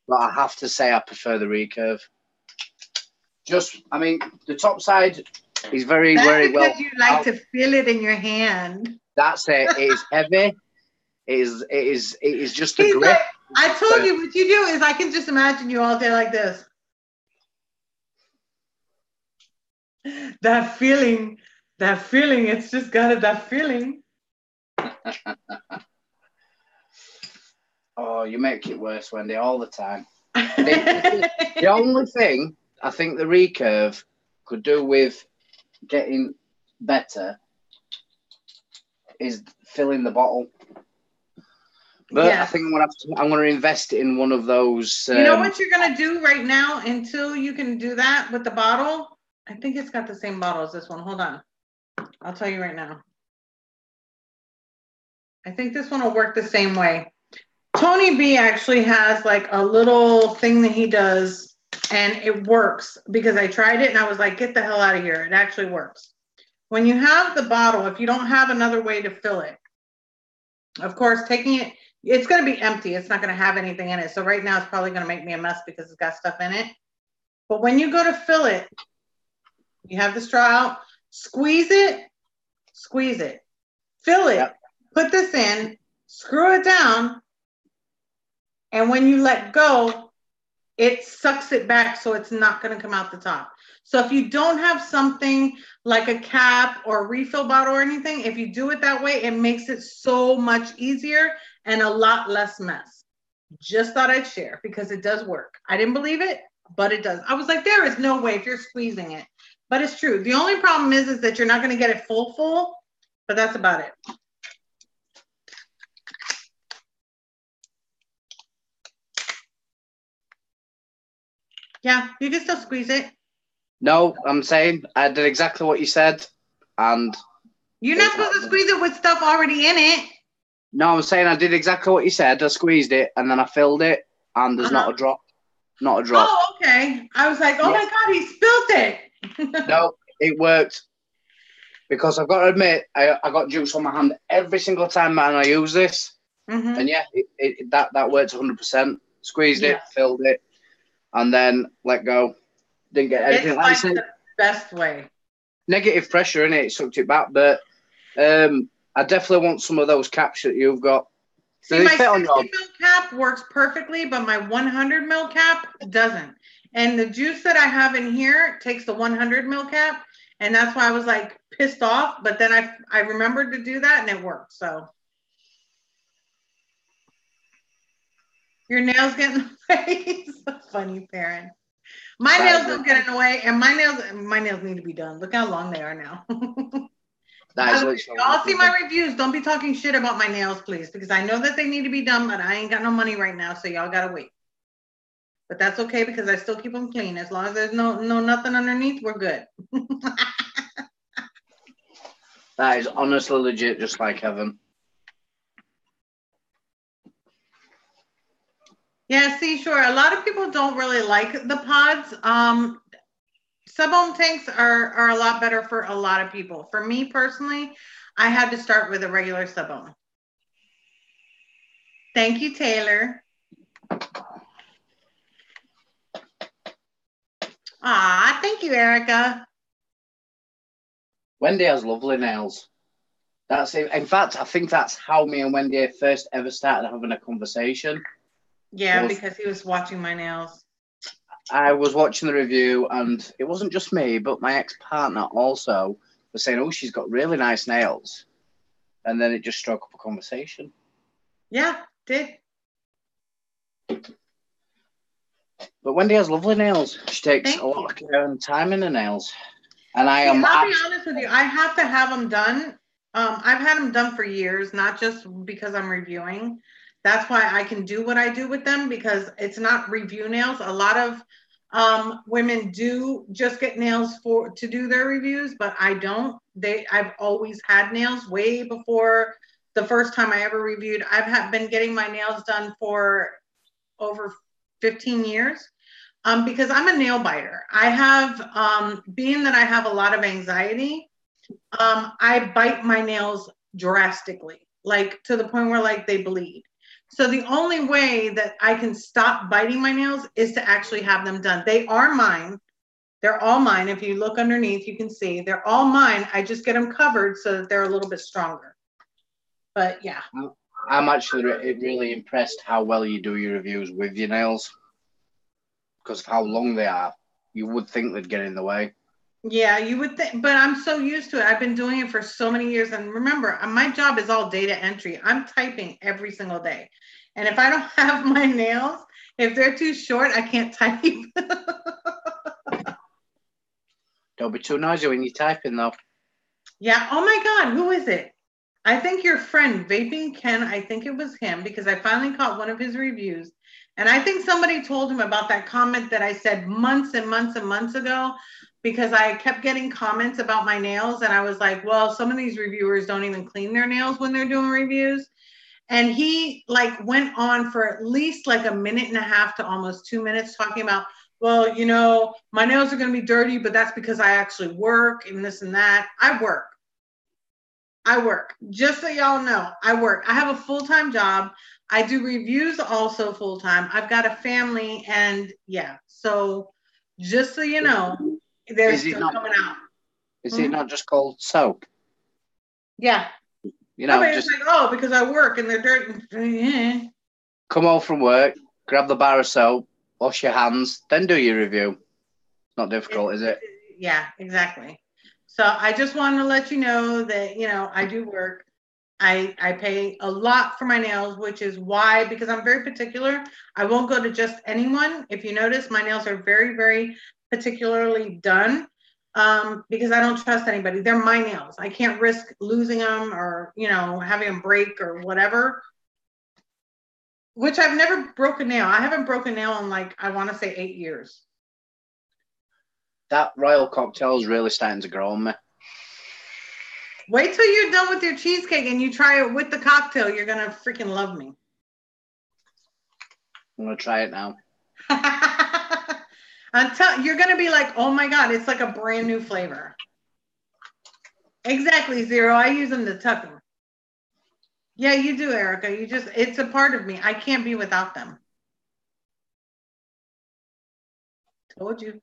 [SPEAKER 2] But I have to say I prefer the recurve. The top side is very well.
[SPEAKER 1] Because you like to feel it in your hand.
[SPEAKER 2] That's it. It is heavy. It is just a grip.
[SPEAKER 1] Like, I told you what you do is I can just imagine you all day like this. That feeling, it's just got that feeling.
[SPEAKER 2] Oh, you make it worse, Wendy, all the time. The only thing I think the recurve could do with getting better is filling the bottle. But yes. I think I'm going to invest in one of those.
[SPEAKER 1] You know what you're going to do right now until you can do that with the bottle? I think it's got the same bottle as this one. Hold on. I'll tell you right now. I think this one will work the same way. Tony B actually has like a little thing that he does and it works because I tried it and I was like, get the hell out of here. It actually works. When you have the bottle, if you don't have another way to fill it, of course, taking it, it's going to be empty. It's not going to have anything in it. So right now it's probably going to make me a mess because it's got stuff in it. But when you go to fill it, you have the straw out, squeeze it, fill it, yep. Put this in, screw it down. And when you let go, it sucks it back so it's not going to come out the top. So if you don't have something like a cap or a refill bottle or anything, if you do it that way, it makes it so much easier and a lot less mess. Just thought I'd share because it does work. I didn't believe it, but it does. I was like, there is no way if you're squeezing it. But it's true. The only problem is that you're not going to get it full, but that's about it. Yeah, you can still squeeze it.
[SPEAKER 2] No, I'm saying I did exactly what you said, and
[SPEAKER 1] you're not supposed to squeeze it with stuff already in it.
[SPEAKER 2] No, I'm saying I did exactly what you said. I squeezed it and then I filled it, and there's not a drop. Not a drop.
[SPEAKER 1] Oh, okay. I was like, oh my God, he spilled it.
[SPEAKER 2] No, it worked. Because I've got to admit, I got juice on my hand every single time man I use this. Mm-hmm. And yeah, that worked 100%. Squeezed it, filled it, and then let go. Didn't get anything.
[SPEAKER 1] It's like the best way.
[SPEAKER 2] Negative pressure in it, sucked it back, but I definitely want some of those caps that you've got.
[SPEAKER 1] See, my 60 mil cap works perfectly, but my 100 mil cap doesn't. And the juice that I have in here takes the 100 mil cap, and that's why I was like pissed off. But then I remembered to do that, and it worked. So your nails get in the way. So funny, parent. My nails don't get in the way, and my nails need to be done. Look how long they are now. Y'all see my reviews. Don't be talking shit about my nails, please, because I know that they need to be done, but I ain't got no money right now, so y'all gotta wait. But that's okay because I still keep them clean. As long as there's no nothing underneath, we're good.
[SPEAKER 2] That is honestly legit, just like heaven.
[SPEAKER 1] Yeah, see, sure. A lot of people don't really like the pods. Sub-ohm tanks are a lot better for a lot of people. For me personally, I had to start with a regular sub-ohm. Thank you, Taylor. Ah, thank you, Erica.
[SPEAKER 2] Wendy has lovely nails. That's it. In fact, I think that's how me and Wendy first ever started having a conversation.
[SPEAKER 1] Yeah, because he was watching my nails.
[SPEAKER 2] I was watching the review, and it wasn't just me, but my ex-partner also was saying, oh, she's got really nice nails. And then it just struck up a conversation.
[SPEAKER 1] Yeah, did.
[SPEAKER 2] But Wendy has lovely nails. She takes a lot of care and time in her nails. And I'll
[SPEAKER 1] be honest with you, I have to have them done. I've had them done for years, not just because I'm reviewing. That's why I can do what I do with them, because it's not review nails. A lot of women do just get nails to do their reviews, but I don't. I've always had nails way before the first time I ever reviewed. I've been getting my nails done for over 15 years. Because I'm a nail biter. I have, being that I have a lot of anxiety, I bite my nails drastically, like to the point where like they bleed. So the only way that I can stop biting my nails is to actually have them done. They are mine. They're all mine. If you look underneath, you can see they're all mine. I just get them covered so that they're a little bit stronger. But yeah.
[SPEAKER 2] I'm actually really impressed how well you do your reviews with your nails. Because of how long they are, you would think they'd get in the way.
[SPEAKER 1] Yeah, you would think, but I'm so used to it. I've been doing it for so many years. And remember, my job is all data entry. I'm typing every single day. And if I don't have my nails, if they're too short, I can't type.
[SPEAKER 2] Don't be too noisy when you're typing, though.
[SPEAKER 1] Yeah. Oh my God, who is it? I think your friend, Vaping Ken, I think it was him, because I finally caught one of his reviews. And I think somebody told him about that comment that I said months and months and months ago, because I kept getting comments about my nails. And I was like, well, some of these reviewers don't even clean their nails when they're doing reviews. And he like went on for at least like a minute and a half to almost 2 minutes talking about, well, you know, my nails are going to be dirty, but that's because I actually work and this and that. I work. Just so y'all know, I work. I have a full-time job. I do reviews also full-time. I've got a family, and yeah. So just so you know, they're still coming out.
[SPEAKER 2] Is it not just called soap?
[SPEAKER 1] Yeah.
[SPEAKER 2] You know,
[SPEAKER 1] just like, oh, because I work and they're dirty.
[SPEAKER 2] Come home from work, grab the bar of soap, wash your hands, then do your review. It's not difficult, is it?
[SPEAKER 1] Yeah, exactly. So I just wanted to let you know that, you know, I do work. I pay a lot for my nails, which is why, because I'm very particular, I won't go to just anyone. If you notice, my nails are very, very particularly done, because I don't trust anybody. They're my nails. I can't risk losing them or, you know, having them break or whatever, which I've never broken a nail. I haven't broken a nail in like, I want to say 8 years.
[SPEAKER 2] That royal cocktail is really starting to grow on me.
[SPEAKER 1] Wait till you're done with your cheesecake and you try it with the cocktail. You're going to freaking love me.
[SPEAKER 2] I'm going to try it now.
[SPEAKER 1] You're going to be like, oh my God, it's like a brand new flavor. Exactly, Zero. I use them to tuck them. Yeah, you do, Erica. It's a part of me. I can't be without them. Told you.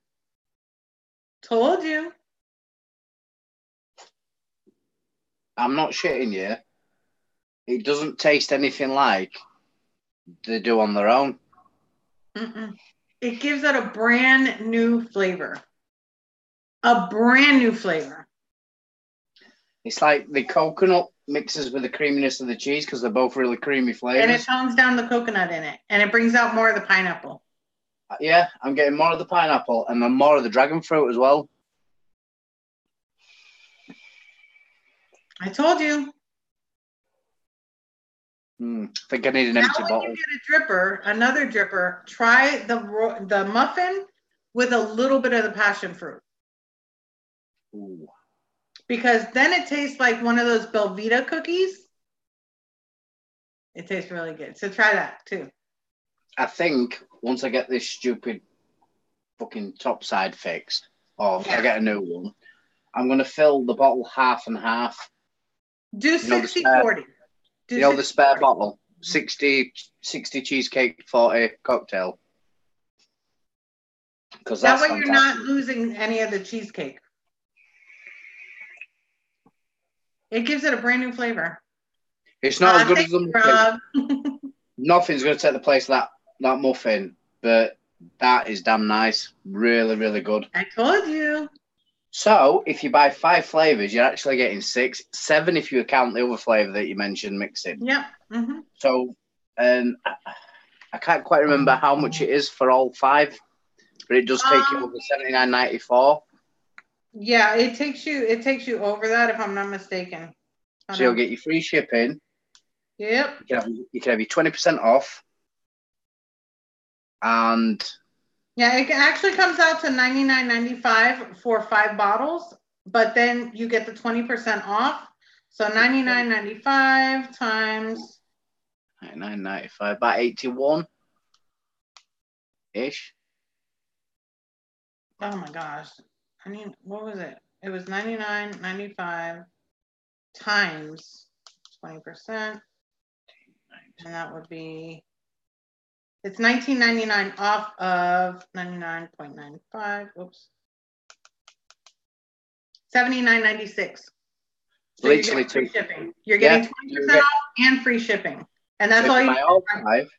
[SPEAKER 2] I'm not shitting you. It doesn't taste anything like they do on their own.
[SPEAKER 1] It gives it a brand new flavor. A brand new flavor.
[SPEAKER 2] It's like the coconut mixes with the creaminess of the cheese because they're both really creamy flavors.
[SPEAKER 1] And it tones down the coconut in it. And it brings out more of the pineapple.
[SPEAKER 2] Yeah, I'm getting more of the pineapple and then more of the dragon fruit as well.
[SPEAKER 1] I told you.
[SPEAKER 2] I think I need an empty bottle.
[SPEAKER 1] When you get a dripper, another dripper, try the muffin with a little bit of the passion fruit.
[SPEAKER 2] Ooh.
[SPEAKER 1] Because then it tastes like one of those Belvita cookies. It tastes really good. So try that too. I
[SPEAKER 2] think once I get this stupid fucking top side fixed, or if I get a new one, I'm going to fill the bottle half and half.
[SPEAKER 1] Do 60-40.
[SPEAKER 2] You know the spare bottle? 60 cheesecake, 40 cocktail. Because
[SPEAKER 1] that way fantastic. You're not losing any of the cheesecake. It gives it a brand new flavor.
[SPEAKER 2] It's not as good as the muffin. Nothing's going to take the place of that muffin, but that is damn nice. Really, really good.
[SPEAKER 1] I told you.
[SPEAKER 2] So, if you buy 5 flavors, you're actually getting 6, 7 if you account the other flavor that you mentioned mixing.
[SPEAKER 1] Yep.
[SPEAKER 2] So, I can't quite remember how much it is for all 5, but it does take you over $79.94.
[SPEAKER 1] Yeah, it takes you over that if I'm not mistaken.
[SPEAKER 2] So you'll get your free shipping.
[SPEAKER 1] Yep.
[SPEAKER 2] You can have your 20% off. And
[SPEAKER 1] yeah, it actually comes out to $99.95 for 5 bottles, but then you get the 20% off. So $99.95 times
[SPEAKER 2] $99.95, about 81 ish.
[SPEAKER 1] Oh my gosh. What was it? It was $99.95 times 20%. And that would be, it's $19.99 off of 99.95. Whoops. $79.96. So literally free shipping. You're getting 20% off and free shipping. And that's all you
[SPEAKER 2] buy. If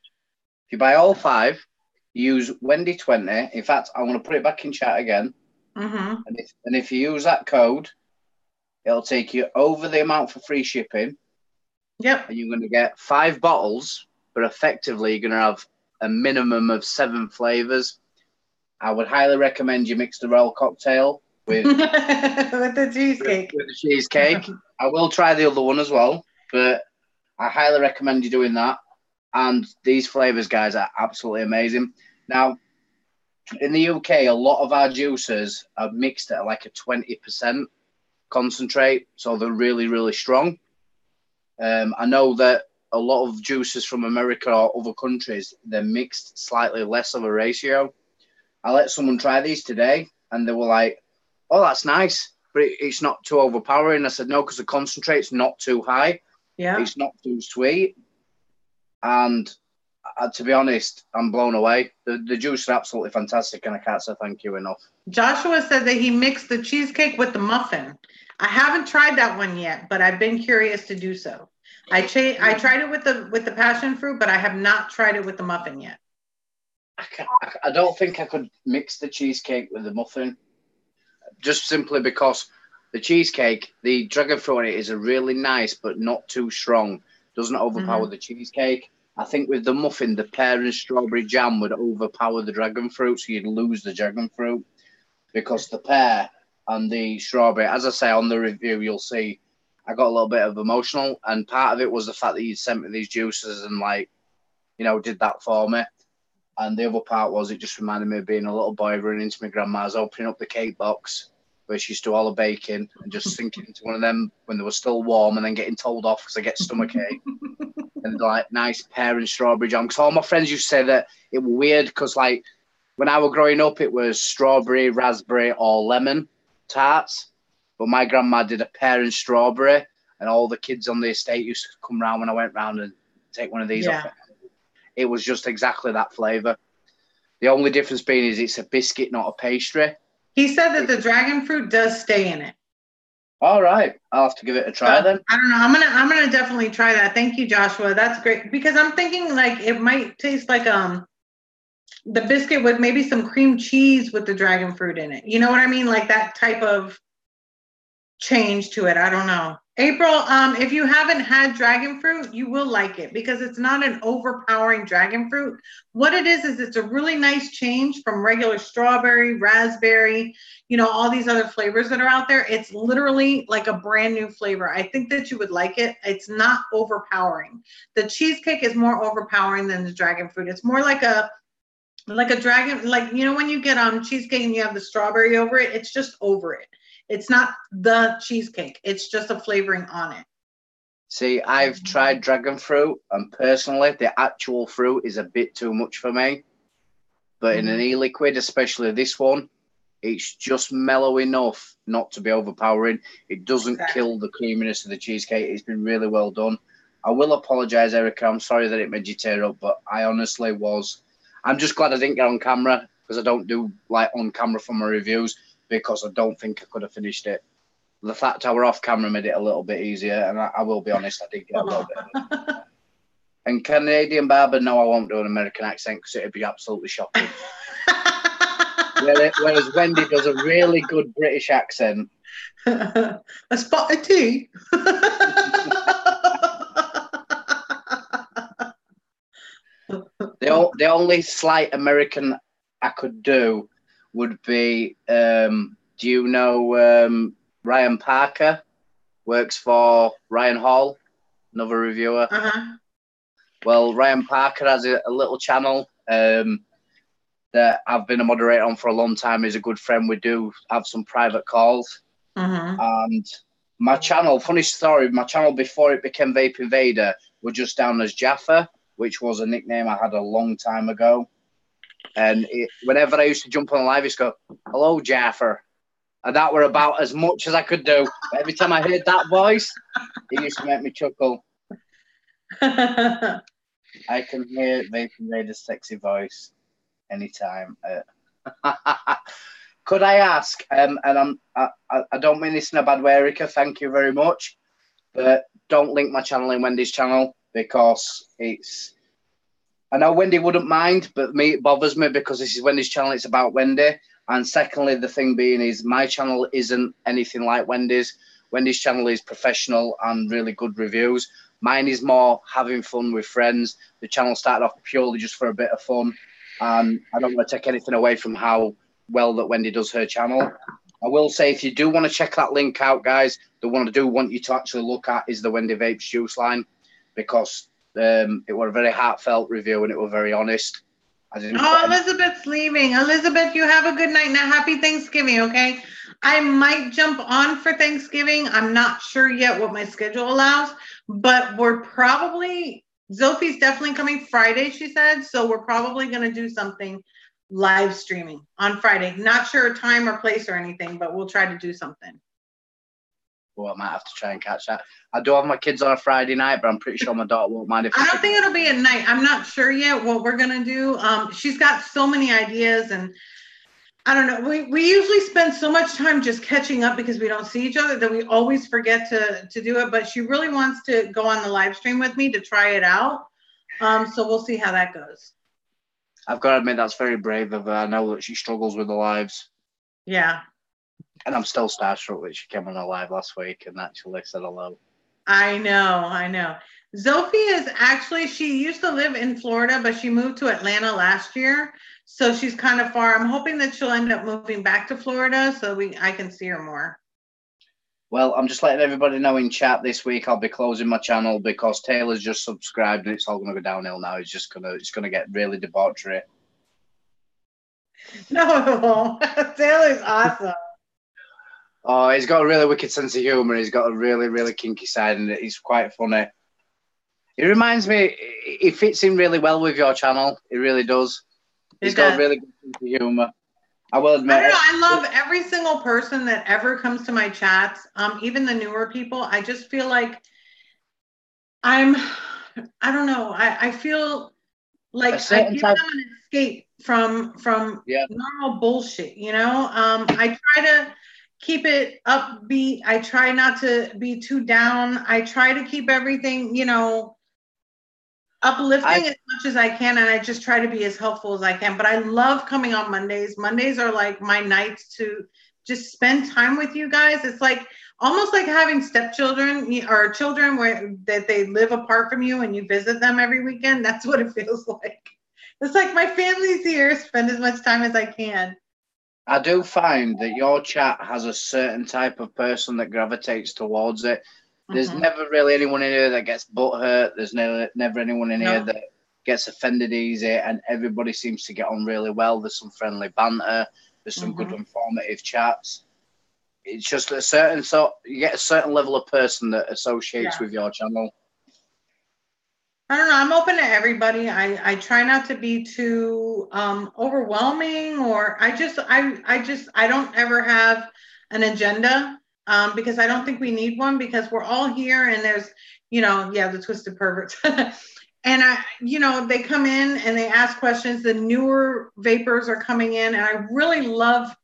[SPEAKER 2] you buy all 5, use Wendy 20. In fact, I want to put it back in chat again. And if you use that code, it'll take you over the amount for free shipping.
[SPEAKER 1] Yep.
[SPEAKER 2] And you're going to get 5 bottles, but effectively you're going to have a minimum of 7 flavors. I would highly recommend you mix the royal cocktail with
[SPEAKER 1] with the cheesecake.
[SPEAKER 2] With the cheesecake. I will try the other one as well, but I highly recommend you doing that. And these flavors, guys, are absolutely amazing. Now, in the UK, a lot of our juicers are mixed at like a 20% concentrate, so they're really, really strong. I know that a lot of juicers from America or other countries, they're mixed slightly less of a ratio. I let someone try these today, and they were like, oh, that's nice, but it's not too overpowering. I said, no, because the concentrate's not too high.
[SPEAKER 1] Yeah.
[SPEAKER 2] It's not too sweet. And to be honest, I'm blown away. The juice is absolutely fantastic, and I can't say thank you enough.
[SPEAKER 1] Joshua said that he mixed the cheesecake with the muffin. I haven't tried that one yet, but I've been curious to do so. I tried it with the passion fruit, but I have not tried it with the muffin yet.
[SPEAKER 2] I don't think I could mix the cheesecake with the muffin, just simply because the cheesecake, the dragon fruit in it is a really nice but not too strong. Doesn't overpower the cheesecake. I think with the muffin, the pear and strawberry jam would overpower the dragon fruit, so you'd lose the dragon fruit because the pear and the strawberry, as I say on the review, you'll see I got a little bit of emotional, and part of it was the fact that you sent me these juices and did that for me. And the other part was it just reminded me of being a little boy running into my grandma's, opening up the cake box where she used to do all the baking and just sinking into one of them when they were still warm and then getting told off because I get stomachache. And like nice pear and strawberry jam. Because all my friends used to say that it was weird because when I was growing up, it was strawberry, raspberry or lemon tarts. But my grandma did a pear and strawberry, and all the kids on the estate used to come round when I went round and take one of these off. It was just exactly that flavour. The only difference being is it's a biscuit, not a pastry.
[SPEAKER 1] He said that the dragon fruit does stay in it.
[SPEAKER 2] All right, I'll have to give it a try then.
[SPEAKER 1] I don't know. I'm gonna definitely try that. Thank you, Joshua. That's great because I'm thinking like it might taste like the biscuit with maybe some cream cheese with the dragon fruit in it. You know what I mean? Like that type of change to it. I don't know. April, if you haven't had dragon fruit, you will like it because it's not an overpowering dragon fruit. What it is it's a really nice change from regular strawberry, raspberry, you know, all these other flavors that are out there. It's literally like a brand new flavor. I think that you would like it. It's not overpowering. The cheesecake is more overpowering than the dragon fruit. It's more like a dragon, like, you know, when you get cheesecake and you have the strawberry over it, it's just over it. It's not the cheesecake. It's just a flavoring on it.
[SPEAKER 2] See, I've tried dragon fruit, and personally, the actual fruit is a bit too much for me. But in an e-liquid, especially this one, it's just mellow enough not to be overpowering. It doesn't kill the creaminess of the cheesecake. It's been really well done. I will apologise, Erica. I'm sorry that it made you tear up, but I honestly was. I'm just glad I didn't get on camera because I don't do like on camera for my reviews because I don't think I could have finished it. The fact I were off camera made it a little bit easier, and I will be honest, I did get a little bit. And Canadian barber, no, I won't do an American accent because it'd be absolutely shocking. Whereas Wendy does a really good British accent.
[SPEAKER 1] A spot of tea.
[SPEAKER 2] The only slight American I could do would be, do you know Ryan Parker? Works for Ryan Hall, another reviewer. Well, Ryan Parker has a little channel that I've been a moderator on for a long time. He's a good friend. We do have some private calls. And my channel, funny story, my channel before it became Vape Invader was just down as Jaffa, which was a nickname I had a long time ago. And whenever I used to jump on live, it's go, hello, Jaffa. And that were about as much as I could do. But every time I heard that voice, it used to make me chuckle. I can hear Vape Invader's sexy voice anytime. Could I ask, and I don't mean this in a bad way, Erica, thank you very much, but don't link my channel in Wendy's channel because it's, I know Wendy wouldn't mind, but me, it bothers me because this is Wendy's channel, it's about Wendy. And secondly, the thing being is my channel isn't anything like Wendy's. Wendy's channel is professional and really good reviews. Mine is more having fun with friends. The channel started off purely just for a bit of fun. And I don't want to take anything away from how well that Wendy does her channel. I will say, if you do want to check that link out, guys, the one I do want you to actually look at is the Wendy Vapes juice line because it was a very heartfelt review and it was very honest.
[SPEAKER 1] Elizabeth's leaving. Elizabeth, you have a good night. Now, happy Thanksgiving, okay? I might jump on for Thanksgiving. I'm not sure yet what my schedule allows, but we're probably, Sophie's definitely coming Friday, she said, so we're probably going to do something live streaming on Friday. Not sure a time or place or anything, but we'll try to do something.
[SPEAKER 2] Well, I might have to try and catch that. I do have my kids on a Friday night, but I'm pretty sure my daughter won't mind if
[SPEAKER 1] I don't think it'll be at night. I'm not sure yet what we're going to do. She's got so many ideas and I don't know. We usually spend so much time just catching up because we don't see each other that we always forget to do it. But she really wants to go on the live stream with me to try it out. So we'll see how that goes.
[SPEAKER 2] I've got to admit, that's very brave of her. I know that she struggles with the lives.
[SPEAKER 1] Yeah.
[SPEAKER 2] And I'm still starstruck that she came on a live last week and actually said hello.
[SPEAKER 1] I know. Sophie is actually, she used to live in Florida, but she moved to Atlanta last year. So she's kind of far. I'm hoping that she'll end up moving back to Florida so I can see her more.
[SPEAKER 2] Well, I'm just letting everybody know in chat this week I'll be closing my channel because Taylor's just subscribed and it's all going to go downhill now. It's going to get really debauchery.
[SPEAKER 1] No, it won't. Taylor's awesome.
[SPEAKER 2] Oh, he's got a really wicked sense of humour. He's got a really, really kinky side and he's quite funny. He reminds me, he fits in really well with your channel. He really does. He's got a really good sense of humour. I will admit.
[SPEAKER 1] I don't know. I love every single person that ever comes to my chats, even the newer people. I just feel like I don't know. I feel like I give them an escape from normal bullshit, you know? I try to, keep it upbeat. I try not to be too down. I try to keep everything, you know, uplifting as much as I can, and I just try to be as helpful as I can. But I love coming on Mondays. Mondays are like my nights to just spend time with you guys. It's like almost like having stepchildren or children where that they live apart from you and you visit them every weekend. That's what it feels like. It's like my family's here. Spend as much time as I can.
[SPEAKER 2] I do find that your chat has a certain type of person that gravitates towards it. There's never really anyone in here that gets butthurt. There's never anyone in here that gets offended easy, and everybody seems to get on really well. There's some friendly banter. There's some good informative chats. It's just a certain you get a certain level of person that associates with your channel.
[SPEAKER 1] I don't know. I'm open to everybody. I try not to be too overwhelming, or I don't ever have an agenda because I don't think we need one, because we're all here and there's, you know, the twisted perverts. And they come in and they ask questions. The newer vapors are coming in, and I really love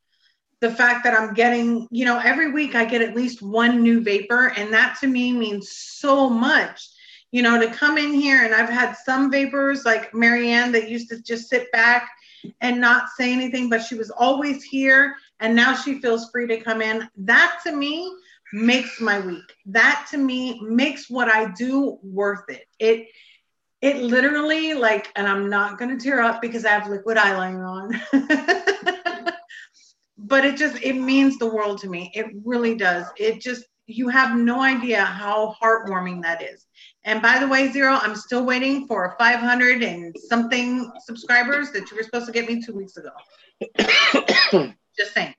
[SPEAKER 1] the fact that I'm getting, every week I get at least one new vapor, and that to me means so much. To come in here, and I've had some vapors like Marianne that used to just sit back and not say anything, but she was always here, and now she feels free to come in. That to me makes my week. That to me makes what I do worth it. It literally, like, and I'm not going to tear up because I have liquid eyeliner on, but it means the world to me. It really does. You have no idea how heartwarming that is. And by the way, Zero, I'm still waiting for 500 and something subscribers that you were supposed to get me 2 weeks ago. Just saying.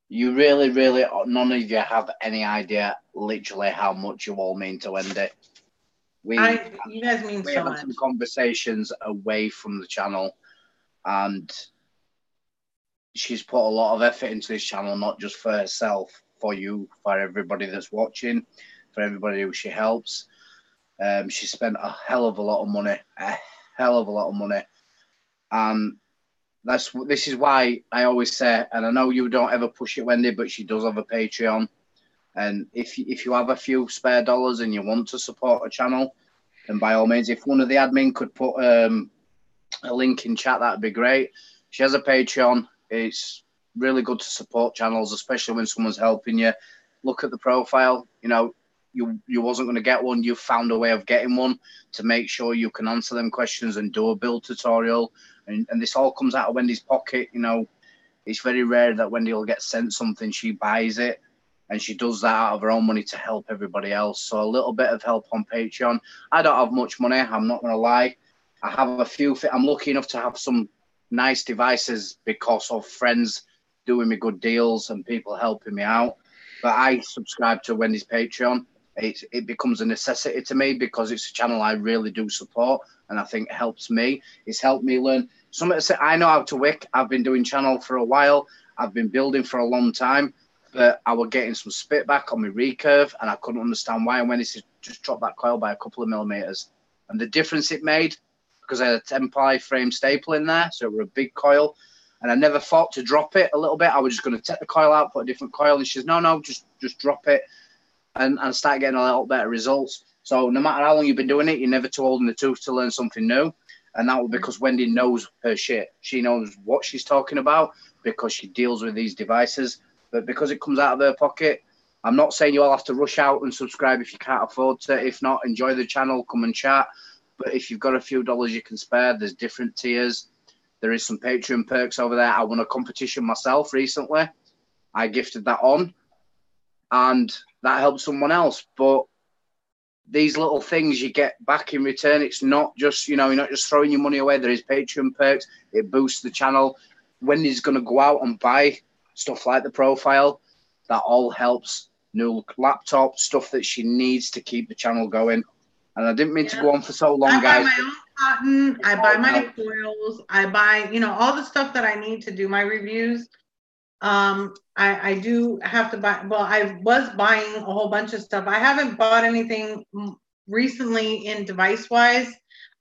[SPEAKER 2] You really, really, none of you have any idea literally how much you all mean to Wendy.
[SPEAKER 1] You guys mean so much. We
[SPEAKER 2] had some conversations away from the channel, and she's put a lot of effort into this channel, not just for herself, for you, for everybody that's watching, for everybody who she helps. She spent a hell of a lot of money, and this is why I always say, and I know you don't ever push it, Wendy, but she does have a Patreon, and if you have a few spare dollars and you want to support a channel, then by all means, if one of the admin could put a link in chat, that'd be great. She has a Patreon. It's really good to support channels, especially when someone's helping you. Look at the profile. You wasn't going to get one. You found a way of getting one to make sure you can answer them questions and do a build tutorial. And this all comes out of Wendy's pocket. It's very rare that Wendy will get sent something. She buys it, and she does that out of her own money to help everybody else. So a little bit of help on Patreon. I don't have much money. I'm not going to lie. I have a few. I'm lucky enough to have some nice devices because of friends doing me good deals and people helping me out. But I subscribe to Wendy's Patreon. It becomes a necessity to me because it's a channel I really do support, and I think it helps me. It's helped me learn. I know how to wick. I've been doing channel for a while. I've been building for a long time, but I was getting some spit back on my recurve, and I couldn't understand why. And when it's just dropped that coil by a couple of millimeters, and the difference it made, because I had a 10-ply frame staple in there, so it were a big coil, and I never thought to drop it a little bit. I was just going to take the coil out, put a different coil, and she says, no, just drop it, and start getting a little better results. So no matter how long you've been doing it, you're never too old in the tooth to learn something new, and that was because Wendy knows her shit. She knows what she's talking about because she deals with these devices, but because it comes out of her pocket, I'm not saying you all have to rush out and subscribe if you can't afford to. If not, enjoy the channel, come and chat. But if you've got a few dollars you can spare, there's different tiers. There is some Patreon perks over there. I won a competition myself recently. I gifted that on, and that helped someone else. But these little things you get back in return. It's not just, you're not just throwing your money away. There is Patreon perks. It boosts the channel. Wendy's going to go out and buy stuff like the profile. That all helps. New laptop, stuff that she needs to keep the channel going. And I didn't mean to go on for so long, guys.
[SPEAKER 1] I buy my own cotton. I buy my coils. I buy, all the stuff that I need to do my reviews. I do have to buy. Well, I was buying a whole bunch of stuff. I haven't bought anything recently in device-wise.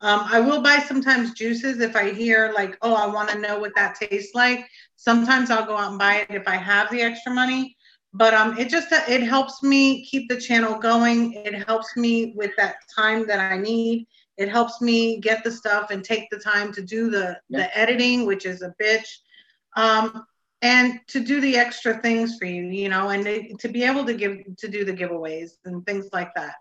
[SPEAKER 1] I will buy sometimes juices if I hear like, oh, I want to know what that tastes like. Sometimes I'll go out and buy it if I have the extra money. But it helps me keep the channel going. It helps me with that time that I need. It helps me get the stuff and take the time to do the editing, which is a bitch. And to do the extra things for you, you know, and to be able to do the giveaways and things like that.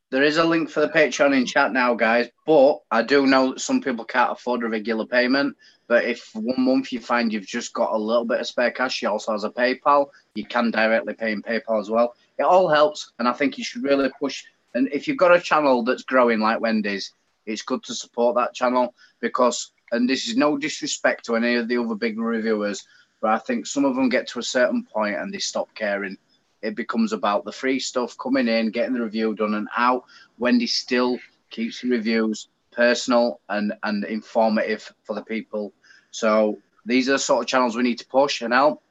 [SPEAKER 2] There is a link for the Patreon in chat now, guys, but I do know that some people can't afford a regular payment. But if 1 month you find you've just got a little bit of spare cash, she also has a PayPal. You can directly pay in PayPal as well. It all helps, and I think you should really push. And if you've got a channel that's growing like Wendy's, it's good to support that channel because, and this is no disrespect to any of the other big reviewers, but I think some of them get to a certain point and they stop caring. It becomes about the free stuff coming in, getting the review done and out. Wendy still keeps the reviews personal and informative for the people. So these are the sort of channels we need to push and help.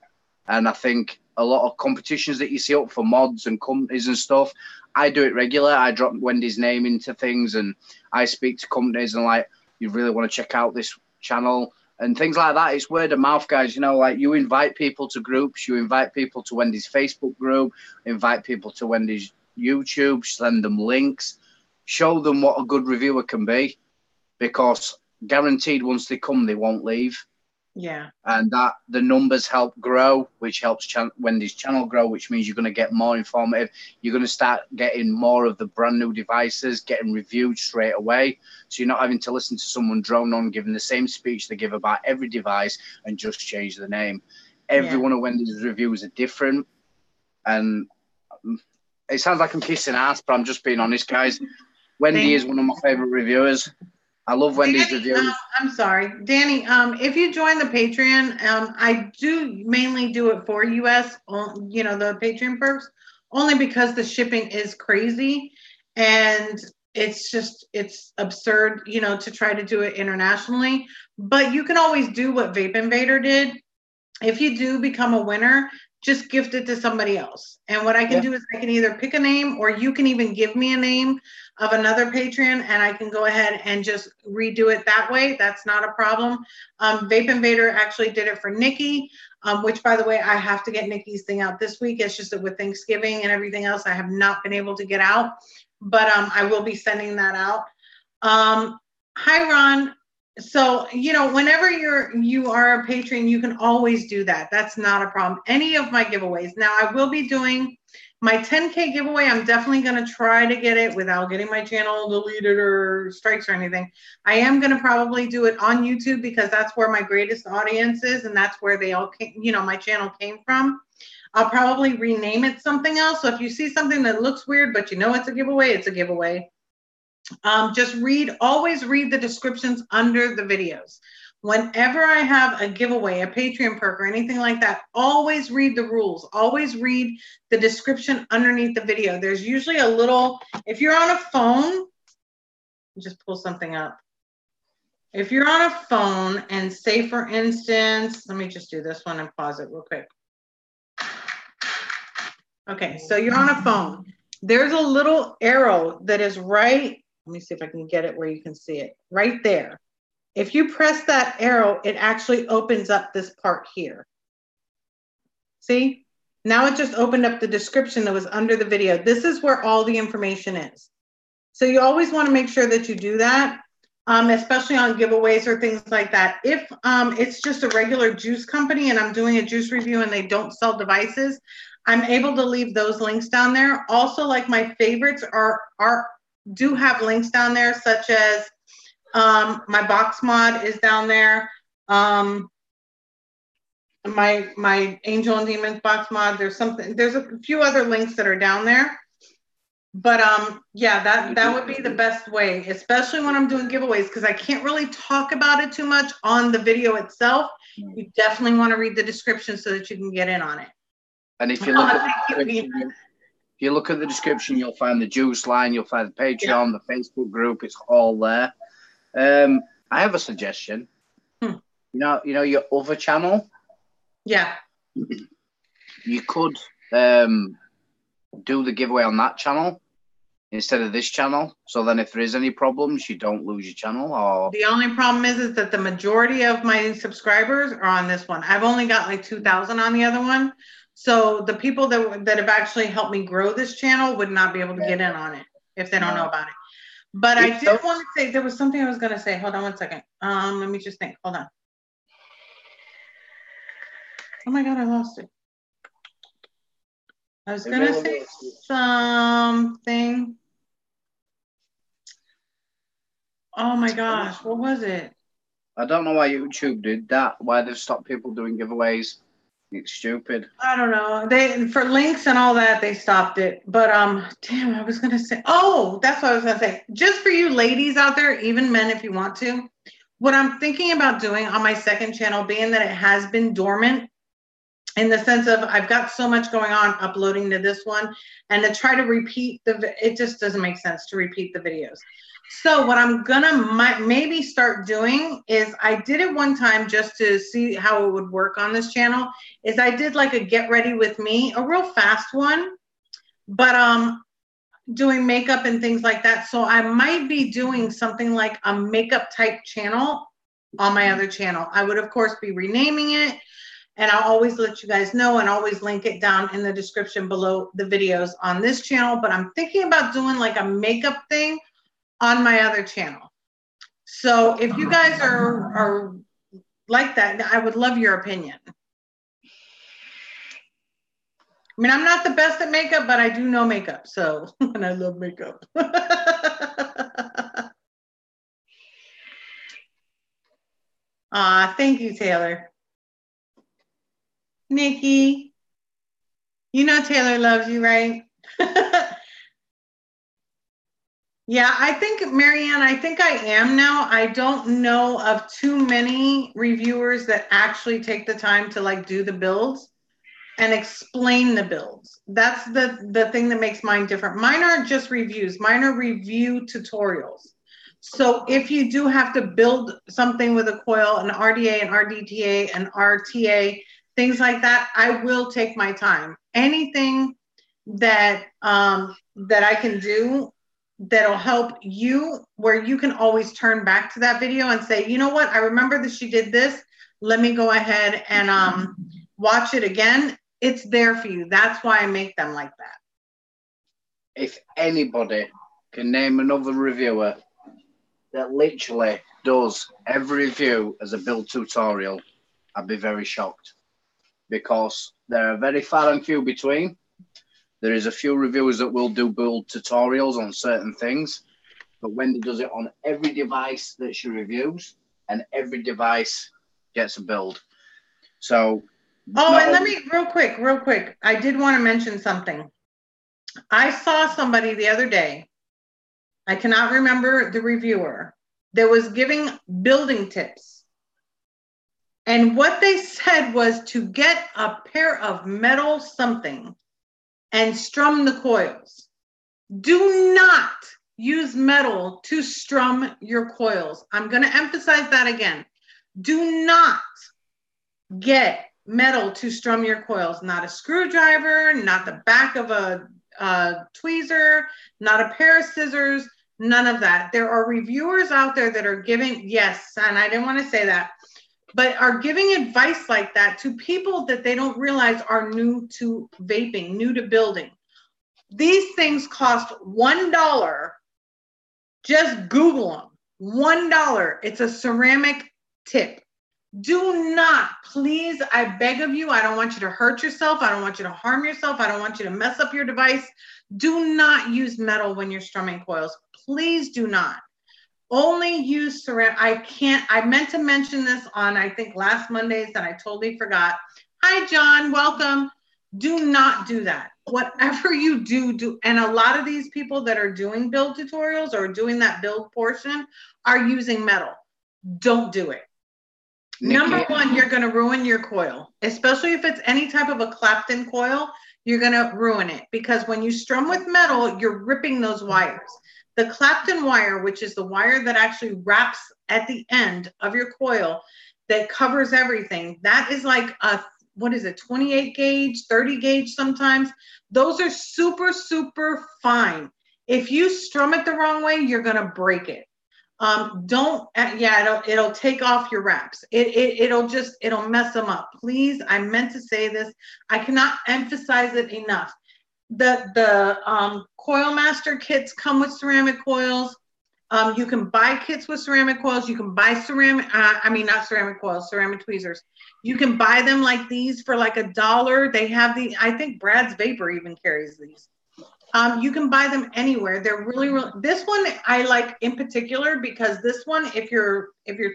[SPEAKER 2] And I think a lot of competitions that you see up for mods and companies and stuff, I do it regular. I drop Wendy's name into things and I speak to companies and like, you really want to check out this channel and things like that. It's word of mouth, guys. You know, like you invite people to groups, you invite people to Wendy's Facebook group, invite people to Wendy's YouTube, send them links, show them what a good reviewer can be, because guaranteed once they come, they won't leave.
[SPEAKER 1] Yeah.
[SPEAKER 2] And that the numbers help grow, which helps Wendy's channel grow, which means you're going to get more informative. You're going to start getting more of the brand new devices, getting reviewed straight away. So you're not having to listen to someone drone on giving the same speech they give about every device and just change the name. Every one of Wendy's reviews are different. And it sounds like I'm kissing ass, but I'm just being honest, guys. Wendy is one of my favorite reviewers. I love Wendy's reviews.
[SPEAKER 1] I'm sorry, Danny. If you join the Patreon, I do mainly do it for US. You know, the Patreon perks, only because the shipping is crazy, and it's absurd. You know, to try to do it internationally. But you can always do what Vape Invader did. If you do become a winner, just gift it to somebody else. And what I can do is I can either pick a name, or you can even give me a name of another patron and I can go ahead and just redo it that way. That's not a problem. Vape Invader actually did it for Nikki, which, by the way, I have to get Nikki's thing out this week. It's just that with Thanksgiving and everything else, I have not been able to get out, but I will be sending that out. Hi, Ron. So, you know, whenever you are a patron, you can always do that. That's not a problem. Any of my giveaways. Now, I will be doing my 10K giveaway. I'm definitely going to try to get it without getting my channel deleted or strikes or anything. I am going to probably do it on YouTube because that's where my greatest audience is, and that's where they all came, you know, my channel came from. I'll probably rename it something else. So if you see something that looks weird, but you know it's a giveaway, it's a giveaway. Just always read the descriptions under the videos. Whenever I have a giveaway, a Patreon perk or anything like that, always read the rules. Always read the description underneath the video. There's usually a little, if you're on a phone, just pull something up. If you're on a phone and say, for instance, let me just do this one and pause it real quick. Okay, so you're on a phone. There's a little arrow that is right. Let me see if I can get it where you can see it. Right there. If you press that arrow, it actually opens up this part here. See? Now it just opened up the description that was under the video. This is where all the information is. So you always want to make sure that you do that, especially on giveaways or things like that. If it's just a regular juice company and I'm doing a juice review and they don't sell devices, I'm able to leave those links down there. Also, like my favorites do have links down there, such as my box mod is down there. My Angel and Demons box mod. There's a few other links that are down there. But yeah, that would be the best way, especially when I'm doing giveaways, because I can't really talk about it too much on the video itself. You definitely want to read the description so that you can get in on it.
[SPEAKER 2] And if you look at the description, you'll find the juice line, you'll find the Patreon, the Facebook group. It's all there. I have a suggestion. You know your other channel.
[SPEAKER 1] Yeah.
[SPEAKER 2] You could do the giveaway on that channel, instead of this channel? So then if there is any problems, you don't lose your channel? Or
[SPEAKER 1] the only problem is that the majority of my subscribers are on this one. I've only got like 2,000 on the other one. So the people that have actually helped me grow this channel would not be able to get in on it if they don't know about it. But I did want to say, there was something I was going to say. Hold on one second. Let me just think. Hold on. Oh my God, I lost it. I was going to say something. Oh my gosh, what was it?
[SPEAKER 2] I don't know why YouTube did that, why they've stopped people doing giveaways. It's stupid.
[SPEAKER 1] I don't know. They, for links and all that, they stopped it. But damn, I was gonna say, oh, that's what I was gonna say. Just for you ladies out there, even men if you want to, what I'm thinking about doing on my second channel, being that it has been dormant, in the sense of I've got so much going on uploading to this one, and to try to repeat it just doesn't make sense to repeat the videos. So what I'm gonna maybe start doing is, I did it one time just to see how it would work on this channel, is I did like a get ready with me, a real fast one, but doing makeup and things like that. So I might be doing something like a makeup type channel on my other channel. I would of course be renaming it, and I'll always let you guys know and always link it down in the description below the videos on this channel. But I'm thinking about doing like a makeup thing on my other channel. So if you guys are like that, I would love your opinion. I mean, I'm not the best at makeup, but I do know makeup. So, and I love makeup. Thank you, Taylor. Nikki, you know Taylor loves you, right? Yeah, I think, Marianne, I think I am now. I don't know of too many reviewers that actually take the time to like do the builds and explain the builds. That's the thing that makes mine different. Mine aren't just reviews. Mine are review tutorials. So if you do have to build something with a coil, an RDA, an RDTA, an RTA, things like that, I will take my time. Anything that that I can do that'll help you, where you can always turn back to that video and say, you know what, I remember that she did this. Let me go ahead and watch it again. It's there for you. That's why I make them like that.
[SPEAKER 2] If anybody can name another reviewer that literally does every review as a build tutorial, I'd be very shocked, because there are very far and few between. There is a few reviewers that will do build tutorials on certain things, but Wendy does it on every device that she reviews, and every device gets a build. So,
[SPEAKER 1] oh, and let me real quick. I did want to mention something. I saw somebody the other day, I cannot remember the reviewer, that was giving building tips. And what they said was to get a pair of metal something and strum the coils. Do not use metal to strum your coils. I'm going to emphasize that again. Do not get metal to strum your coils. Not a screwdriver, not the back of a tweezer, not a pair of scissors, none of that. There are reviewers out there that are giving, yes, and I didn't want to say that, but are giving advice like that to people that they don't realize are new to vaping, new to building. These things cost $1. Just Google them. $1. It's a ceramic tip. Do not, please, I beg of you, I don't want you to hurt yourself. I don't want you to harm yourself. I don't want you to mess up your device. Do not use metal when you're strumming coils. Please do not. Only use ceramic. I meant to mention this on, I think, last Monday's, and I totally forgot. Hi, John, welcome. Do not do that. Whatever you do, and a lot of these people that are doing build tutorials or doing that build portion are using metal. Don't do it. Nikki. Number one, you're going to ruin your coil, especially if it's any type of a Clapton coil. You're going to ruin it, because when you strum with metal, you're ripping those wires. The Clapton wire, which is the wire that actually wraps at the end of your coil that covers everything, that is like a, what is it, 28 gauge, 30 gauge sometimes. Those are super, super fine. If you strum it the wrong way, you're going to break it. Don't, yeah, it'll take off your wraps. It'll mess them up. Please, I meant to say this. I cannot emphasize it enough. The Coil Master kits come with ceramic coils. You can buy kits with ceramic coils. You can buy not ceramic coils, ceramic tweezers. You can buy them like these for like $1. They have I think Brad's Vapor even carries these. You can buy them anywhere. They're really, really, this one I like in particular because this one, if your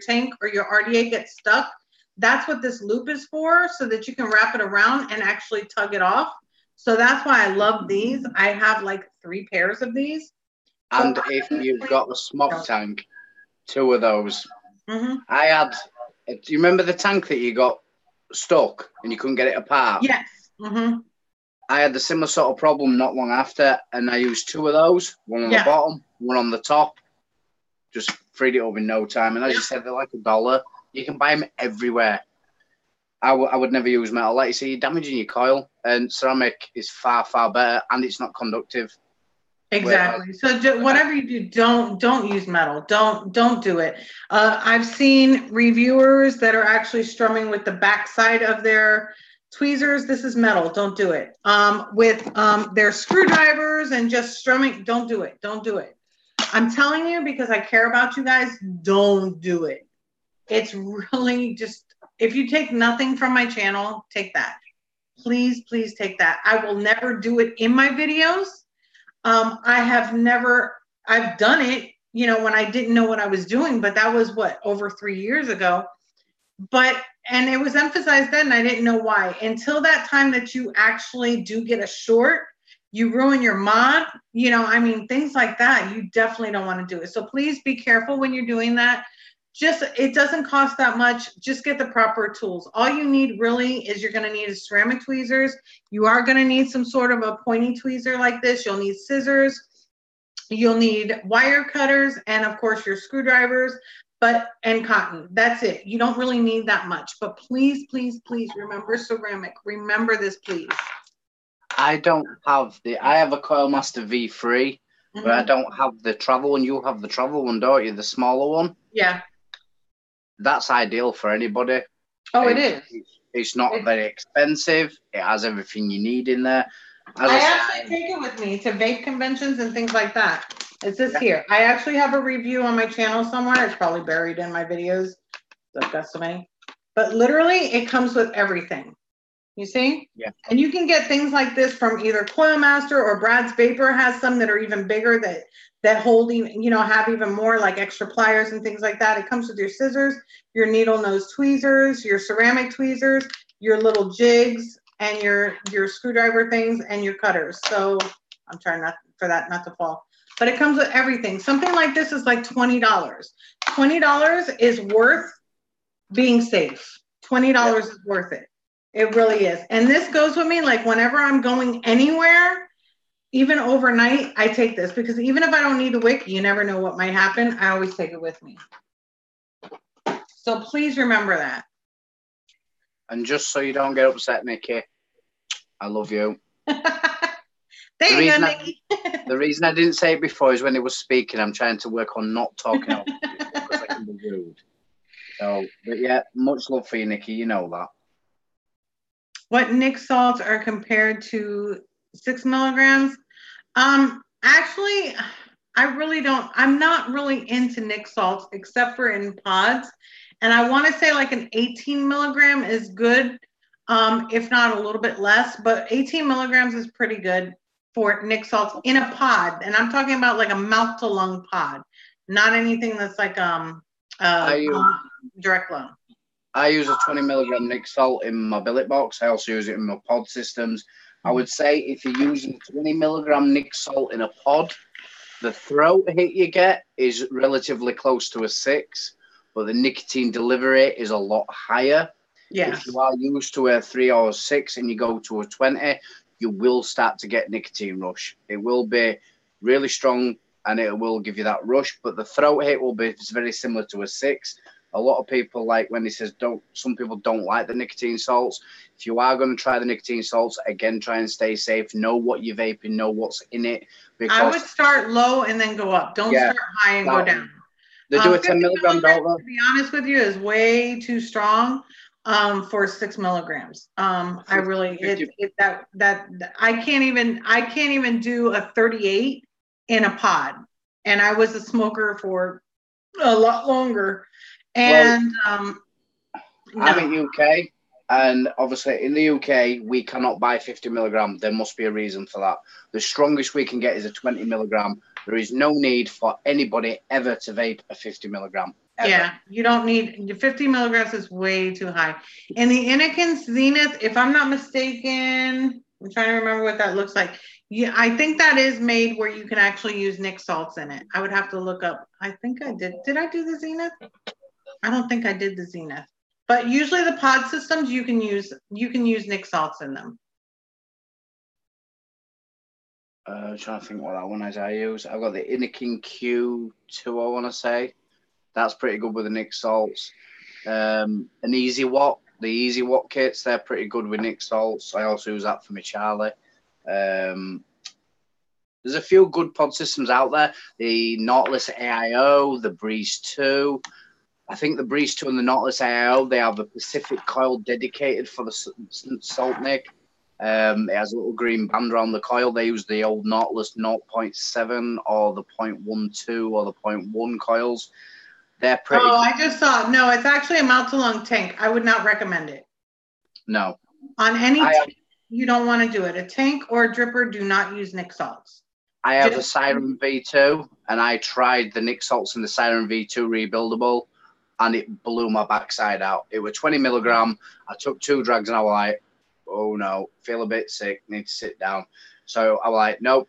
[SPEAKER 1] tank or your RDA gets stuck, that's what this loop is for, so that you can wrap it around and actually tug it off. So that's why I love these. I have like 3 pairs of these.
[SPEAKER 2] And so if you've got the smoke tank, 2 of those. Mm-hmm. I had, do you remember the tank that you got stuck and you couldn't get it apart?
[SPEAKER 1] Yes. Mm-hmm.
[SPEAKER 2] I had the similar sort of problem not long after, and I used 2 of those, one on the bottom, one on the top. Just freed it up in no time. And as you said, they're like $1. You can buy them everywhere. I would never use metal. Like you say, you're damaging your coil, and ceramic is far, far better, and it's not conductive.
[SPEAKER 1] Exactly. So whatever you do, don't use metal. Don't do it. I've seen reviewers that are actually strumming with the backside of their tweezers. This is metal. Don't do it. With their screwdrivers and just strumming, don't do it. Don't do it. I'm telling you because I care about you guys. Don't do it. It's really just, if you take nothing from my channel, take that. Please, please take that. I will never do it in my videos. I've done it, you know, when I didn't know what I was doing, but that was over 3 years ago. And it was emphasized then, I didn't know why. Until that time that you actually do get a short, you ruin your mod, you know, I mean, things like that, you definitely don't want to do it. So please be careful when you're doing that. It doesn't cost that much. Just get the proper tools. All you need really is you're going to need ceramic tweezers. You are going to need some sort of a pointy tweezer like this. You'll need scissors. You'll need wire cutters, and of course your screwdrivers, and cotton. That's it. You don't really need that much. But please, please, please remember ceramic. Remember this, please.
[SPEAKER 2] I have a Coil Master V3, but I don't have the travel one. You have the travel one, don't you? The smaller one?
[SPEAKER 1] Yeah.
[SPEAKER 2] That's ideal for anybody.
[SPEAKER 1] Oh, it is.
[SPEAKER 2] It's not very expensive. It has everything you need in there.
[SPEAKER 1] I actually take it with me to vape conventions and things like that. It's this here. I actually have a review on my channel somewhere. It's probably buried in my videos. I've got so many. But literally, it comes with everything. You see?
[SPEAKER 2] Yeah.
[SPEAKER 1] And you can get things like this from either Coil Master or Brad's Vapor has some that are even bigger that hold even, you know, have even more like extra pliers and things like that. It comes with your scissors, your needle nose tweezers, your ceramic tweezers, your little jigs, and your screwdriver things and your cutters. So I'm trying not to fall. But it comes with everything. Something like this is like $20. $20 is worth being safe. $20 is worth it. It really is. And this goes with me like whenever I'm going anywhere, even overnight, I take this because even if I don't need the wick, you never know what might happen. I always take it with me. So please remember that.
[SPEAKER 2] And just so you don't get upset, Nikki, I love you.
[SPEAKER 1] There you go, Nikki.
[SPEAKER 2] The reason I didn't say it before is when it was speaking, I'm trying to work on not talking over you because I can be rude. So, but yeah, much love for you, Nikki. You know that.
[SPEAKER 1] What Nick salts are compared to 6 milligrams? Actually, I'm not really into Nick salts except for in pods. And I want to say like an 18 milligram is good, if not a little bit less, but 18 milligrams is pretty good for Nick salts in a pod. And I'm talking about like a mouth to lung pod, not anything that's like direct lung.
[SPEAKER 2] I use a 20 milligram Nick salt in my billet box. I also use it in my pod systems. I would say if you're using 20 milligram Nick salt in a pod, the throat hit you get is relatively close to a 6, but the nicotine delivery is a lot higher.
[SPEAKER 1] Yes.
[SPEAKER 2] If you are used to a 3 or 6 and you go to a 20, you will start to get nicotine rush. It will be really strong and it will give you that rush, but the throat hit will be very similar to a 6. A lot of people, like when he says some people don't like the nicotine salts. If you are going to try the nicotine salts, again, try and stay safe. Know what you're vaping, know what's in it. Because
[SPEAKER 1] I would start low and then go up. Don't start high and go down.
[SPEAKER 2] They do a
[SPEAKER 1] 50
[SPEAKER 2] 10 milligram, don't
[SPEAKER 1] milligrams, to be honest with you, is way too strong for 6 milligrams. I really, I can't even do a 38 in a pod. And I was a smoker for a lot longer. And
[SPEAKER 2] I'm in UK, and obviously in the UK we cannot buy 50 milligram. There must be a reason for that. The strongest we can get is a 20 milligram. There is no need for anybody ever to vape a 50 milligram. Ever.
[SPEAKER 1] Yeah, you don't need 50 milligrams is way too high. And the Nicotine Zenith, if I'm not mistaken, I'm trying to remember what that looks like. Yeah, I think that is made where you can actually use nic salts in it. I would have to look up. I think I did. Did I do the Zenith? I don't think I did the Zenith. But usually the pod systems you can use nic salts in them.
[SPEAKER 2] I'm trying to think what that one is I use. I've got the Nicotine Q2, I want to say. That's pretty good with the nic salts. An Easy Watt, the Easy Watt kits, they're pretty good with nic salts. I also use that for my Charlie. There's a few good pod systems out there. The Nautilus AIO, the Breeze 2. I think the Breeze 2 and the Nautilus AIO, they have a specific coil dedicated for the salt nic. It has a little green band around the coil. They use the old Nautilus 0.7 or the 0.12 or the 0.1 coils. They're pretty good.
[SPEAKER 1] I just saw. No, it's actually a mouth-to-lung tank. I would not recommend it.
[SPEAKER 2] No.
[SPEAKER 1] On any tank, you don't want to do it. A tank or a dripper, do not use nic salts.
[SPEAKER 2] I have a Siren V2, and I tried the nic salts in the Siren V2 rebuildable, and it blew my backside out. It was 20 milligram. I took 2 drags, and I was like, oh no, feel a bit sick, need to sit down. So I was like, nope.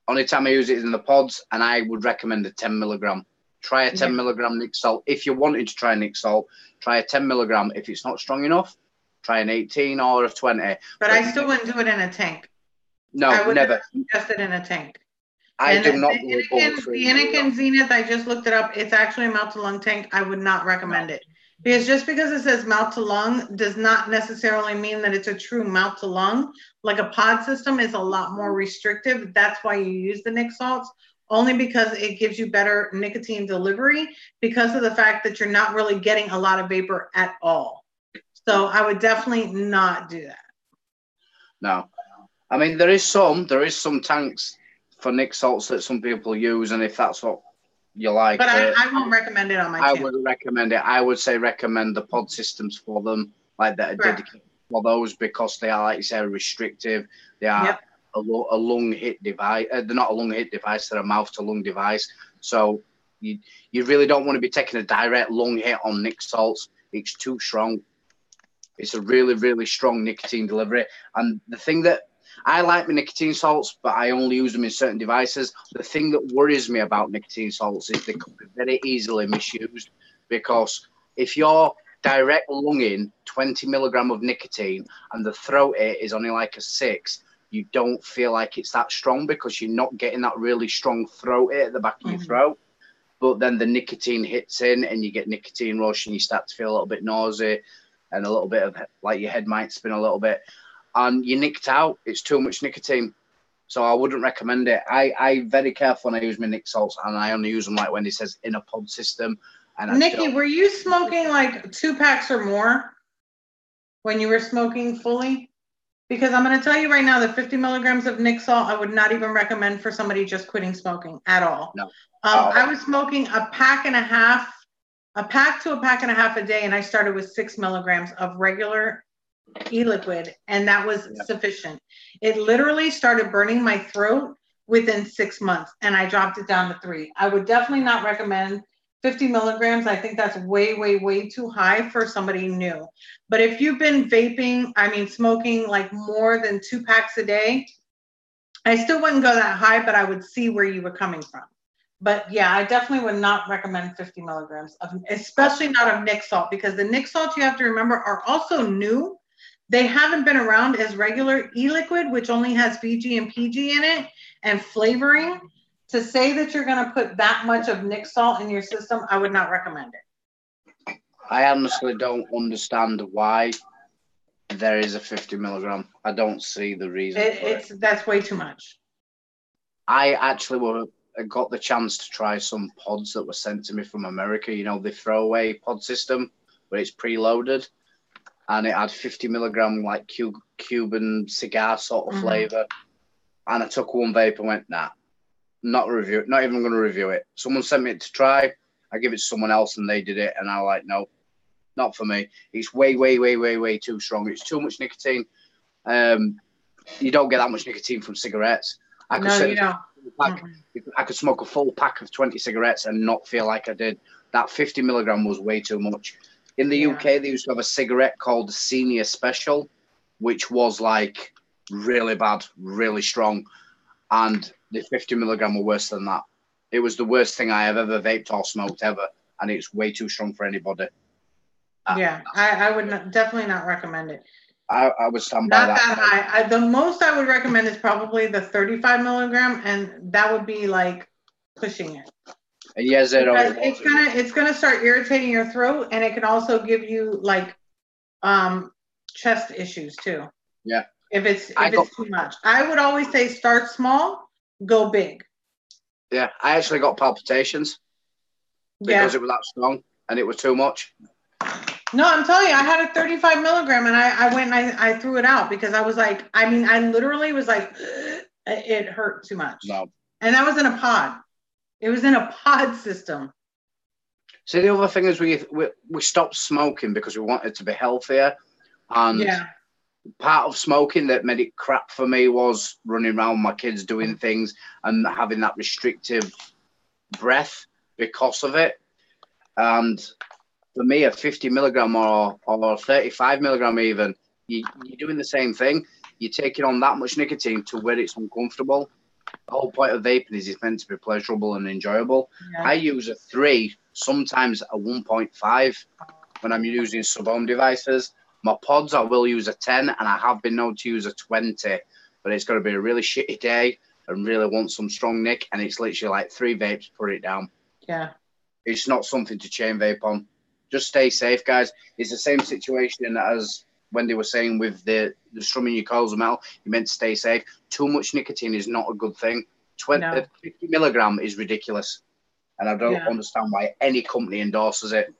[SPEAKER 2] Only time I use it is in the pods, and I would recommend a 10 milligram. Try a 10 milligram nic salt. If you're wanting to try nic salt, try a 10 milligram. If it's not strong enough, try an 18 or a 20.
[SPEAKER 1] But I still wouldn't do it in a tank.
[SPEAKER 2] No, I would
[SPEAKER 1] never suggest it in a tank.
[SPEAKER 2] I do not.
[SPEAKER 1] The Nicotine Zenith, I just looked it up. It's actually a mouth-to-lung tank. I would not recommend it. Because just because it says mouth-to-lung does not necessarily mean that it's a true mouth-to-lung. Like a pod system is a lot more restrictive. That's why you use the nic salts. Only because it gives you better nicotine delivery because of the fact that you're not really getting a lot of vapor at all. So I would definitely not do that.
[SPEAKER 2] No. I mean, there is some tanks for nic salts that some people use, and if that's what you like.
[SPEAKER 1] But I won't recommend it on my channel.
[SPEAKER 2] I wouldn't recommend it. I would say recommend the pod systems for them, like that are dedicated for those, because they are, like you say, restrictive. They are a lung hit device. They're not a lung hit device, they're a mouth to lung device. So you really don't want to be taking a direct lung hit on nic salts. It's too strong. It's a really, really strong nicotine delivery. And the thing that I like my nicotine salts, but I only use them in certain devices. The thing that worries me about nicotine salts is they could be very easily misused, because if you're direct lunging 20 milligram of nicotine and the throat hit is only like a 6, you don't feel like it's that strong because you're not getting that really strong throat hit at the back of your throat. But then the nicotine hits in and you get nicotine rush and you start to feel a little bit nausea and a little bit of, like, your head might spin a little bit. And you're nicked out. It's too much nicotine. So I wouldn't recommend it. I'm very careful when I use my nic salts, and I only use them like when it says in a pod system. And
[SPEAKER 1] Nikki, were you smoking like 2 packs or more when you were smoking fully? Because I'm going to tell you right now that 50 milligrams of nic salt, I would not even recommend for somebody just quitting smoking at all.
[SPEAKER 2] No.
[SPEAKER 1] I was smoking a pack to a pack and a half a day, and I started with 6 milligrams of regular e-liquid, and that was sufficient. It literally started burning my throat within 6 months, and I dropped it down to 3. I would definitely not recommend 50 milligrams. I think that's way, way, way too high for somebody new. But if you've been smoking like more than 2 packs a day, I still wouldn't go that high, but I would see where you were coming from. But yeah, I definitely would not recommend 50 milligrams, especially not of nic salt, because the nic salts, you have to remember, are also new. They haven't been around as regular e-liquid, which only has VG and PG in it and flavoring. To say that you're going to put that much of nic salt in your system, I would not recommend it.
[SPEAKER 2] I honestly don't understand why there is a 50 milligram. I don't see the reason for it.
[SPEAKER 1] That's way too much.
[SPEAKER 2] I actually got the chance to try some pods that were sent to me from America. You know, the throwaway pod system where it's preloaded, and it had 50 milligram like Cuban cigar sort of flavor. And I took one vape and went, nah, not even going to review it. Someone sent me it to try. I give it to someone else and they did it, and I was like, no, not for me. It's way, way, way, way, way too strong. It's too much nicotine. You don't get that much nicotine from cigarettes. I could smoke a full pack of 20 cigarettes and not feel like I did. That 50 milligram was way too much. In the UK, they used to have a cigarette called the Senior Special, which was like really bad, really strong. And the 50 milligram were worse than that. It was the worst thing I have ever vaped or smoked ever. And it's way too strong for anybody.
[SPEAKER 1] Yeah, I would definitely not recommend it.
[SPEAKER 2] I would stand by that.
[SPEAKER 1] Not that high. The most I would recommend is probably the 35 milligram, and that would be like pushing it.
[SPEAKER 2] Yes,
[SPEAKER 1] it's gonna start irritating your throat, and it can also give you like chest issues too.
[SPEAKER 2] Yeah.
[SPEAKER 1] If it's too much, I would always say start small, go big.
[SPEAKER 2] Yeah, I actually got palpitations because it was that strong and it was too much.
[SPEAKER 1] No, I'm telling you, I had a 35 milligram and I went and I threw it out because I was like, I literally was like, it hurt too much.
[SPEAKER 2] No.
[SPEAKER 1] And that was in a pod. It was in a pod system.
[SPEAKER 2] See, the other thing is we stopped smoking because we wanted to be healthier. And part of smoking that made it crap for me was running around with my kids doing things and having that restrictive breath because of it. And for me, a 50 milligram or 35 milligram even, you're doing the same thing. You're taking on that much nicotine to where it's uncomfortable. The whole point of vaping is it's meant to be pleasurable and enjoyable. Yeah. I use a 3, sometimes a 1.5 when I'm using sub-home devices. My pods, I will use a 10, and I have been known to use a 20, but it's got to be a really shitty day and really want some strong nick, and it's literally like 3 vapes, put it down.
[SPEAKER 1] Yeah.
[SPEAKER 2] It's not something to chain vape on. Just stay safe, guys. It's the same situation as when they were saying with the strumming your coils of metal, you meant to stay safe. Too much nicotine is not a good thing. 50 milligram is ridiculous. And I don't understand why any company endorses it.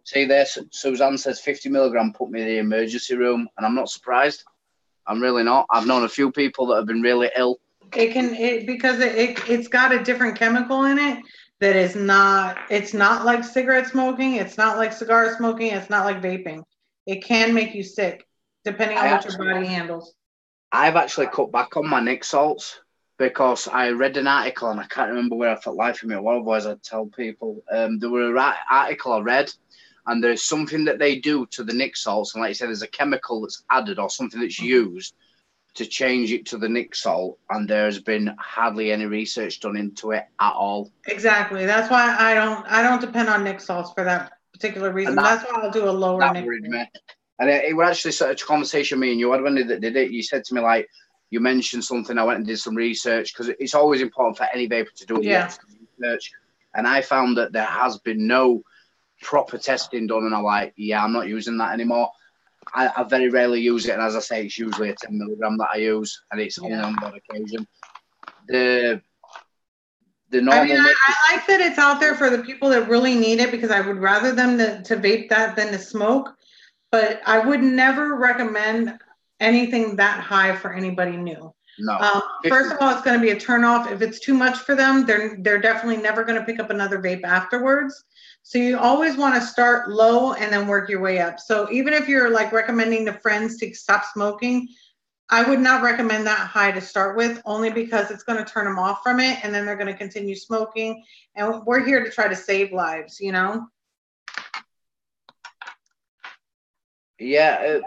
[SPEAKER 2] See there, Suzanne says 50 milligram put me in the emergency room, and I'm not surprised. I'm really not. I've known a few people that have been really ill.
[SPEAKER 1] Because it's got a different chemical in it that is not, it's not like cigarette smoking, it's not like cigar smoking, it's not like vaping. It can make you sick depending on what your body handles. I've
[SPEAKER 2] actually cut back on my nic salts because I read an article, and I can't remember where I felt life for me, or otherwise I'd tell people. There were an article I read, and there's something that they do to the nic salts, and like you said, there's a chemical that's added or something that's used to change it to the nic salt, and there's been hardly any research done into it at all.
[SPEAKER 1] Exactly. That's why I don't depend on nic salts for that particular reason. That's why I'll do a lower nic.
[SPEAKER 2] And it was actually sort of conversation me and you had when that did it. You said to me, like, you mentioned something, I went and did some research, because it's always important for any vapor to do research. And I found that there has been no proper testing done, and I'm like, I'm not using that anymore. I very rarely use it, and as I say, it's usually a 10 milligram that I use, and it's only on that occasion. The normal.
[SPEAKER 1] I like that it's out there for the people that really need it, because I would rather them to vape that than to smoke. But I would never recommend anything that high for anybody new.
[SPEAKER 2] No.
[SPEAKER 1] First of all, it's going to be a turnoff. If it's too much for them, they're definitely never going to pick up another vape afterwards. So you always want to start low and then work your way up. So even if you're like recommending to friends to stop smoking, I would not recommend that high to start with, only because it's going to turn them off from it, and then they're going to continue smoking. And we're here to try to save lives, you know?
[SPEAKER 2] Yeah,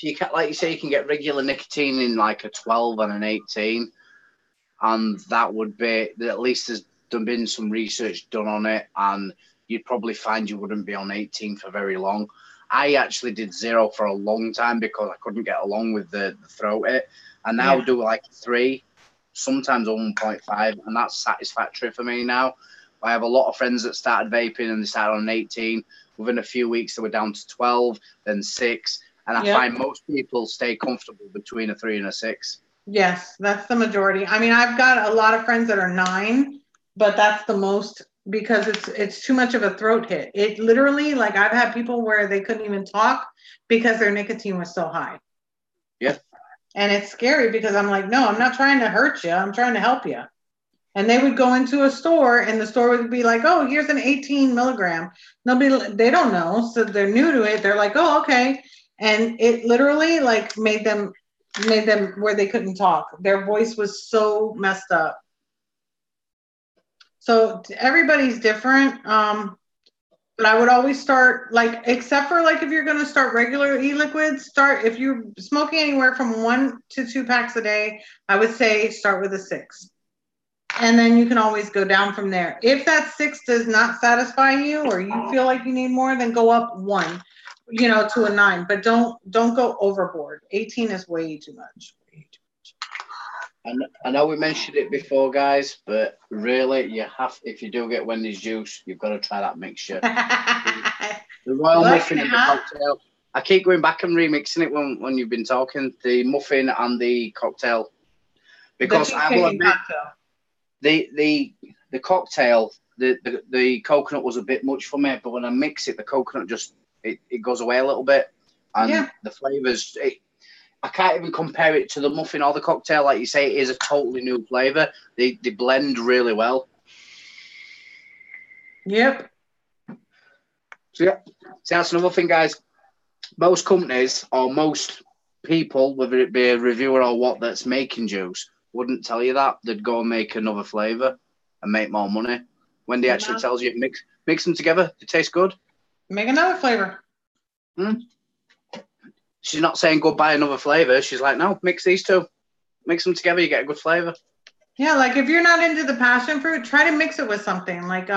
[SPEAKER 2] you can, like you say, you can get regular nicotine in like a 12 and an 18, and that would be, at least there's been some research done on it, and you'd probably find you wouldn't be on 18 for very long. I actually did 0 for a long time because I couldn't get along with the throat it, and now do like 3, sometimes a 1.5, and that's satisfactory for me now. I have a lot of friends that started vaping and they started on 18. Within a few weeks, they were down to 12, then 6. And I find most people stay comfortable between a 3 and a 6.
[SPEAKER 1] Yes, that's the majority. I mean, I've got a lot of friends that are 9, but that's the most because it's too much of a throat hit. It literally, like I've had people where they couldn't even talk because their nicotine was so high.
[SPEAKER 2] Yeah.
[SPEAKER 1] And it's scary because I'm like, no, I'm not trying to hurt you. I'm trying to help you. And they would go into a store and the store would be like, oh, here's an 18 milligram. They don't know. So they're new to it. They're like, oh, okay. And it literally like made them where they couldn't talk. Their voice was so messed up. So everybody's different. But I would always start like, except for like, if you're going to start regular e-liquids, if you're smoking anywhere from 1 to 2 packs a day, I would say start with a 6. And then you can always go down from there. If that 6 does not satisfy you or you feel like you need more, then go up 1, to a 9. But don't go overboard. 18 is way too much.
[SPEAKER 2] And I know we mentioned it before, guys, but really, if you do get Wendy's juice, you've got to try that mixture. The royal muffin and the cocktail. I keep going back and remixing it when you've been talking. The muffin and the cocktail. Because I will admit, the cocktail, the coconut was a bit much for me, but when I mix it, the coconut just it goes away a little bit, and the flavors. I can't even compare it to the muffin or the cocktail. Like you say, it is a totally new flavor. They blend really well.
[SPEAKER 1] Yep.
[SPEAKER 2] So that's another thing, guys. Most companies or most people, whether it be a reviewer or what, that's making juice, wouldn't tell you that. They'd go and make another flavor and make more money. When they actually tells you mix them together, they taste good.
[SPEAKER 1] Make another flavor.
[SPEAKER 2] She's not saying go buy another flavor. She's like, no, mix these two. Mix them together, you get a good flavor.
[SPEAKER 1] Yeah, like if you're not into the passion fruit, try to mix it with something. Like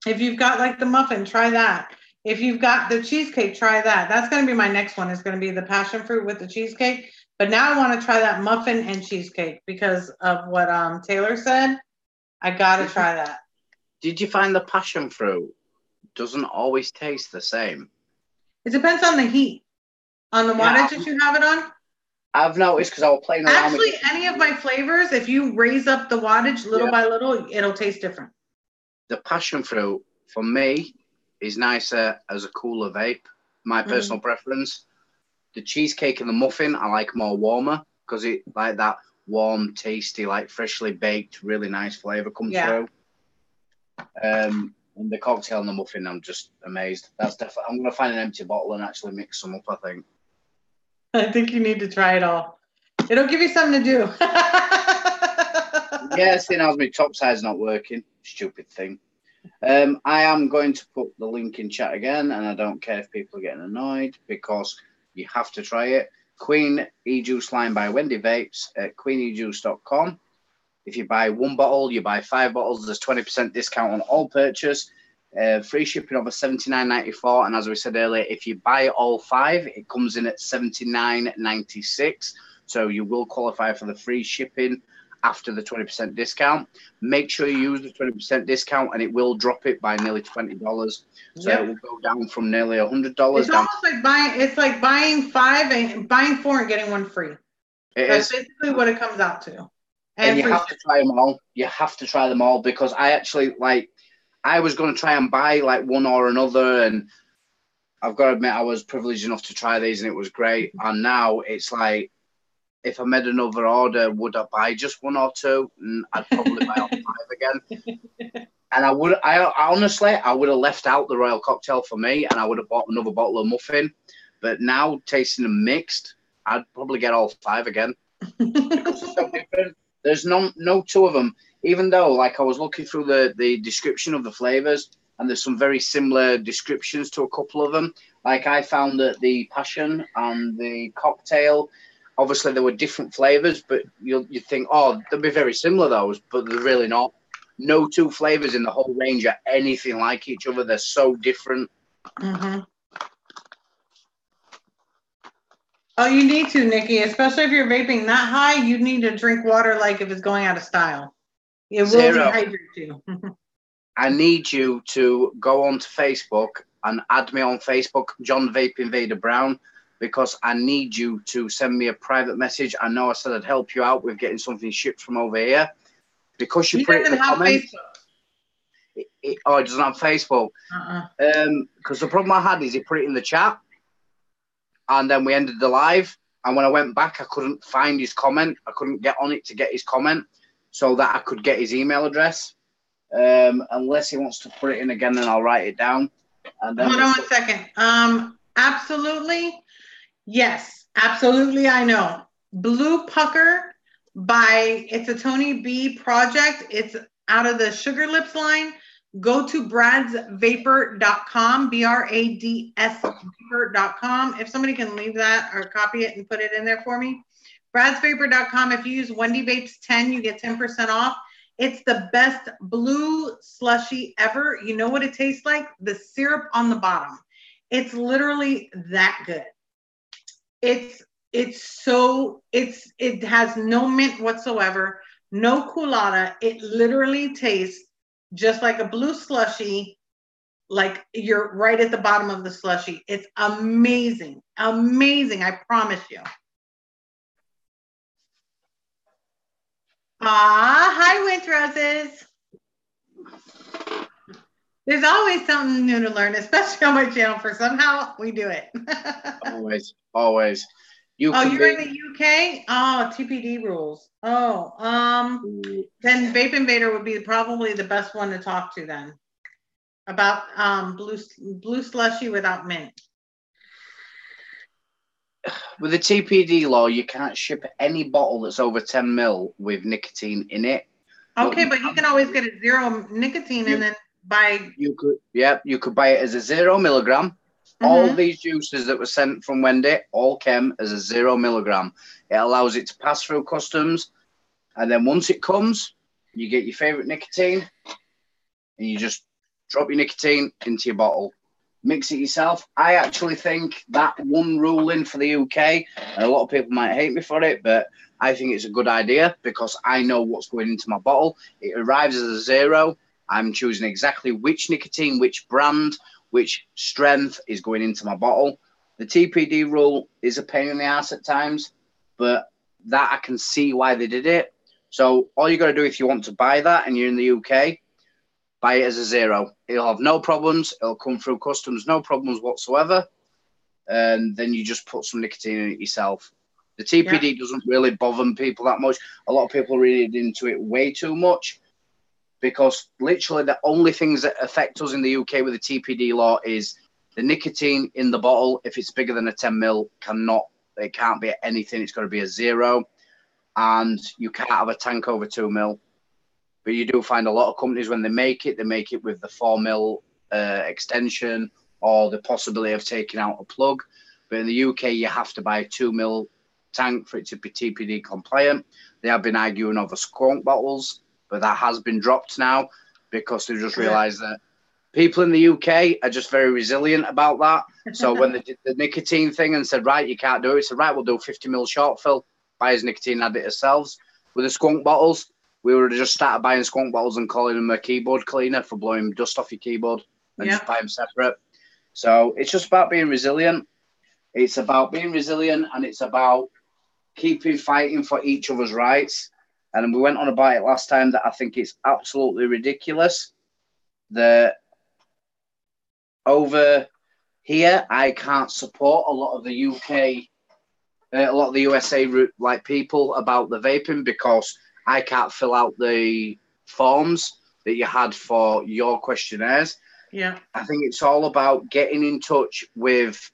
[SPEAKER 1] if you've got like the muffin, try that. If you've got the cheesecake, try that. That's going to be my next one, is going to be the passion fruit with the cheesecake. But now I want to try that muffin and cheesecake because of what Taylor said. I got to try that.
[SPEAKER 2] Did you find the passion fruit doesn't always taste the same?
[SPEAKER 1] It depends on the heat. On the wattage that you have it on?
[SPEAKER 2] I've noticed because I was playing around.
[SPEAKER 1] Actually, any of my flavors, if you raise up the wattage little by little, it'll taste different.
[SPEAKER 2] The passion fruit, for me, is nicer as a cooler vape. My personal preference. The cheesecake and the muffin, I like more warmer because it like that warm, tasty, like freshly baked, really nice flavor comes through. And the cocktail and the muffin, I'm just amazed. That's definitely. I'm going to find an empty bottle and actually mix some up, I think.
[SPEAKER 1] I think you need to try it all. It'll give you something to do.
[SPEAKER 2] Seeing as my top side's not working. Stupid thing. I am going to put the link in chat again, and I don't care if people are getting annoyed because you have to try it. Queen E-Juice line by Wendy Vapes at queenejuice.com. If you buy 1 bottle, you buy 5 bottles, there's 20% discount on all purchase. Free shipping over $79.94, and as we said earlier, if you buy all 5, it comes in at $79.96. So you will qualify for the free shipping after the 20% discount. Make sure you use the 20% discount, and it will drop it by nearly $20. So it will go down from nearly $100.
[SPEAKER 1] It's almost like buying 5 and buying 4 and getting 1 free. That's basically what it comes out to.
[SPEAKER 2] And you have to try them all. You have to try them all because I actually I was going to try and buy like one or another, and I've got to admit I was privileged enough to try these, and it was great. And now it's like, if I made another order, would I buy just 1 or 2? And I'd probably buy all 5 again. And I honestly, I would have left out the royal cocktail for me, and I would have bought another bottle of muffin. But now tasting them mixed, I'd probably get all 5 again because it's so different. There's no 2 of them. Even though, like, I was looking through the description of the flavors, and there's some very similar descriptions to a couple of them. Like, I found that the passion and the cocktail, obviously there were different flavors, but you'd think, oh, they'll be very similar, those, but they're really not. No 2 flavors in the whole range are anything like each other. They're so different.
[SPEAKER 1] Oh, you need to, Nikki, especially if you're vaping that high, you need to drink water like if it's going out of style. It will dehydrate you.
[SPEAKER 2] I need you to go onto Facebook and add me on Facebook, John Vape Invader Brown, because I need you to send me a private message. I know I said I'd help you out with getting something shipped from over here. Because you put it in the comments. It doesn't have Facebook. Because the problem I had is he put it in the chat, and then we ended the live. And when I went back, I couldn't find his comment. I couldn't get on it to get his comment so that I could get his email address. Unless he wants to put it in again, then I'll write it down. And then
[SPEAKER 1] hold on 1 second. Absolutely. Yes, absolutely. I know. Blue Pucker it's a Tony B project. It's out of the Sugar Lips line. Go to bradsvapor.com, BRADS vapor.com. If somebody can leave that or copy it and put it in there for me. bradsvapor.com. If you use Wendy Vapes 10, you get 10% off. It's the best blue slushy ever. You know what it tastes like? The syrup on the bottom. It's literally that good. It has no mint whatsoever, no coolada. It literally tastes just like a blue slushy, like you're right at the bottom of the slushy. It's amazing. Amazing, I promise you. Hi, Winter Roses. There's always something new to learn, especially on my channel, for somehow we do it.
[SPEAKER 2] Always.
[SPEAKER 1] You're in the UK? Oh, TPD rules. Oh, then Vape Invader would be probably the best one to talk to then about blue slushy without mint.
[SPEAKER 2] With the TPD law, you can't ship any bottle that's over 10 ml with nicotine in it.
[SPEAKER 1] Okay, but you can always get a 0 nicotine and then buy.
[SPEAKER 2] You could buy it as a 0 milligram. All these juices that were sent from Wendy all came as a 0 milligram. It allows it to pass through customs, and then once it comes, you get your favorite nicotine, and you just drop your nicotine into your bottle. Mix it yourself. I actually think that one ruling for the UK, and a lot of people might hate me for it, but I think it's a good idea because I know what's going into my bottle. It arrives as a 0. I'm choosing exactly which nicotine, which brand, which strength is going into my bottle. The TPD rule is a pain in the ass at times, but that I can see why they did it. So all you got to do if you want to buy that and you're in the UK, buy it as a 0. It'll have no problems. It'll come through customs, no problems whatsoever. And then you just put some nicotine in it yourself. The TPD doesn't really bother people that much. A lot of people read into it way too much because literally the only things that affect us in the UK with the TPD law is the nicotine in the bottle. If it's bigger than a 10 ml, it can't be anything. It's got to be a 0. And you can't have a tank over 2 ml. But you do find a lot of companies when they make it with the 4 ml extension or the possibility of taking out a plug. But in the UK, you have to buy a 2 ml tank for it to be TPD compliant. They have been arguing over squonk bottles, but that has been dropped now because they've just realised that people in the UK are just very resilient about that. So when they did the nicotine thing and said, right, you can't do it, said, right, we'll do 50 ml short fill, buy his nicotine, add it ourselves. With the squonk bottles, we would have just started buying squonk bottles and calling them a keyboard cleaner for blowing dust off your keyboard and just buy them separate. So it's just about being resilient. It's about being resilient and it's about keeping fighting for each other's rights. And we went on about it last time that I think it's absolutely ridiculous that over here I can't support a lot of the UK, a lot of the USA like people about the vaping because I can't fill out the forms that you had for your questionnaires.
[SPEAKER 1] Yeah.
[SPEAKER 2] I think it's all about getting in touch with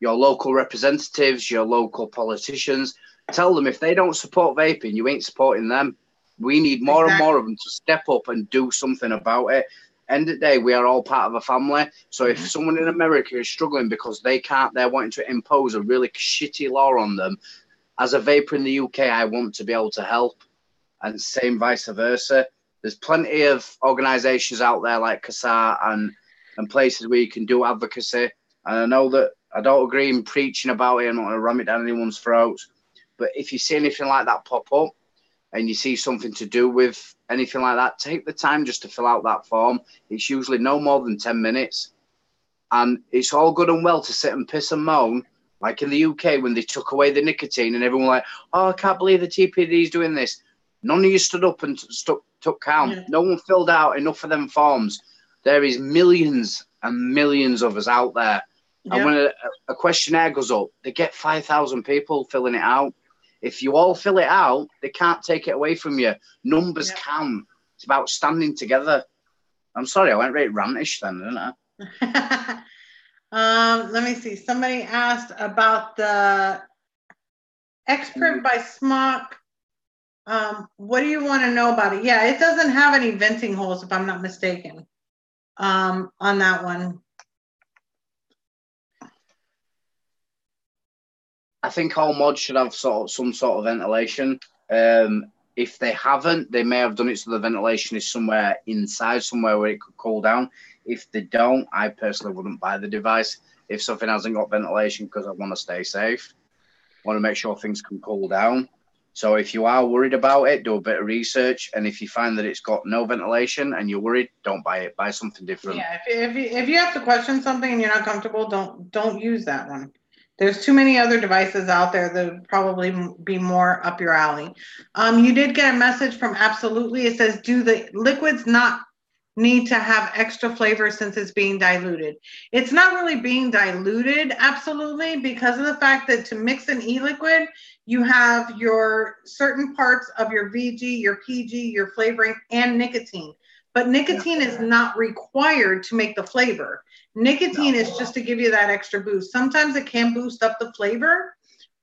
[SPEAKER 2] your local representatives, your local politicians. Tell them if they don't support vaping, you ain't supporting them. We need more and more of them to step up and do something about it. End of the day, we are all part of a family. So if someone in America is struggling because they're wanting to impose a really shitty law on them, as a vapor in the UK, I want to be able to help. And same vice versa. There's plenty of organisations out there like CASAR and places where you can do advocacy. And I know that I don't agree in preaching about it. I'm not going to ram it down anyone's throats. But if you see anything like that pop up and you see something to do with anything like that, take the time just to fill out that form. It's usually no more than 10 minutes. And it's all good and well to sit and piss and moan, like in the UK when they took away the nicotine and everyone was like, oh, I can't believe the TPD is doing this. None of you stood up and took count. Yeah. No one filled out enough of them forms. There is millions and millions of us out there. Yep. And when a questionnaire goes up, they get 5,000 people filling it out. If you all fill it out, they can't take it away from you. Numbers can. It's about standing together. I'm sorry, I went right rantish then, didn't I?
[SPEAKER 1] Let me see. Somebody asked about the Expert by Smock. What do you want to know about it? Yeah, it doesn't have any venting holes, if I'm not mistaken, on that one.
[SPEAKER 2] I think all mods should have some sort of ventilation. If they haven't, they may have done it so the ventilation is somewhere inside, somewhere where it could cool down. If they don't, I personally wouldn't buy the device if something hasn't got ventilation, because I want to stay safe. I want to make sure things can cool down. So if you are worried about it, do a bit of research. And if you find that it's got no ventilation and you're worried, don't buy it. Buy something different.
[SPEAKER 1] Yeah, if you have to question something and you're not comfortable, don't use that one. There's too many other devices out there that would probably be more up your alley. You did get a message from Absolutely. It says, do the liquids not need to have extra flavor since it's being diluted? It's not really being diluted, Absolutely, because of the fact that to mix an e-liquid, you have your certain parts of your VG, your PG, your flavoring, and nicotine. But nicotine is not required to make the flavor. Nicotine is just to give you that extra boost. Sometimes it can boost up the flavor,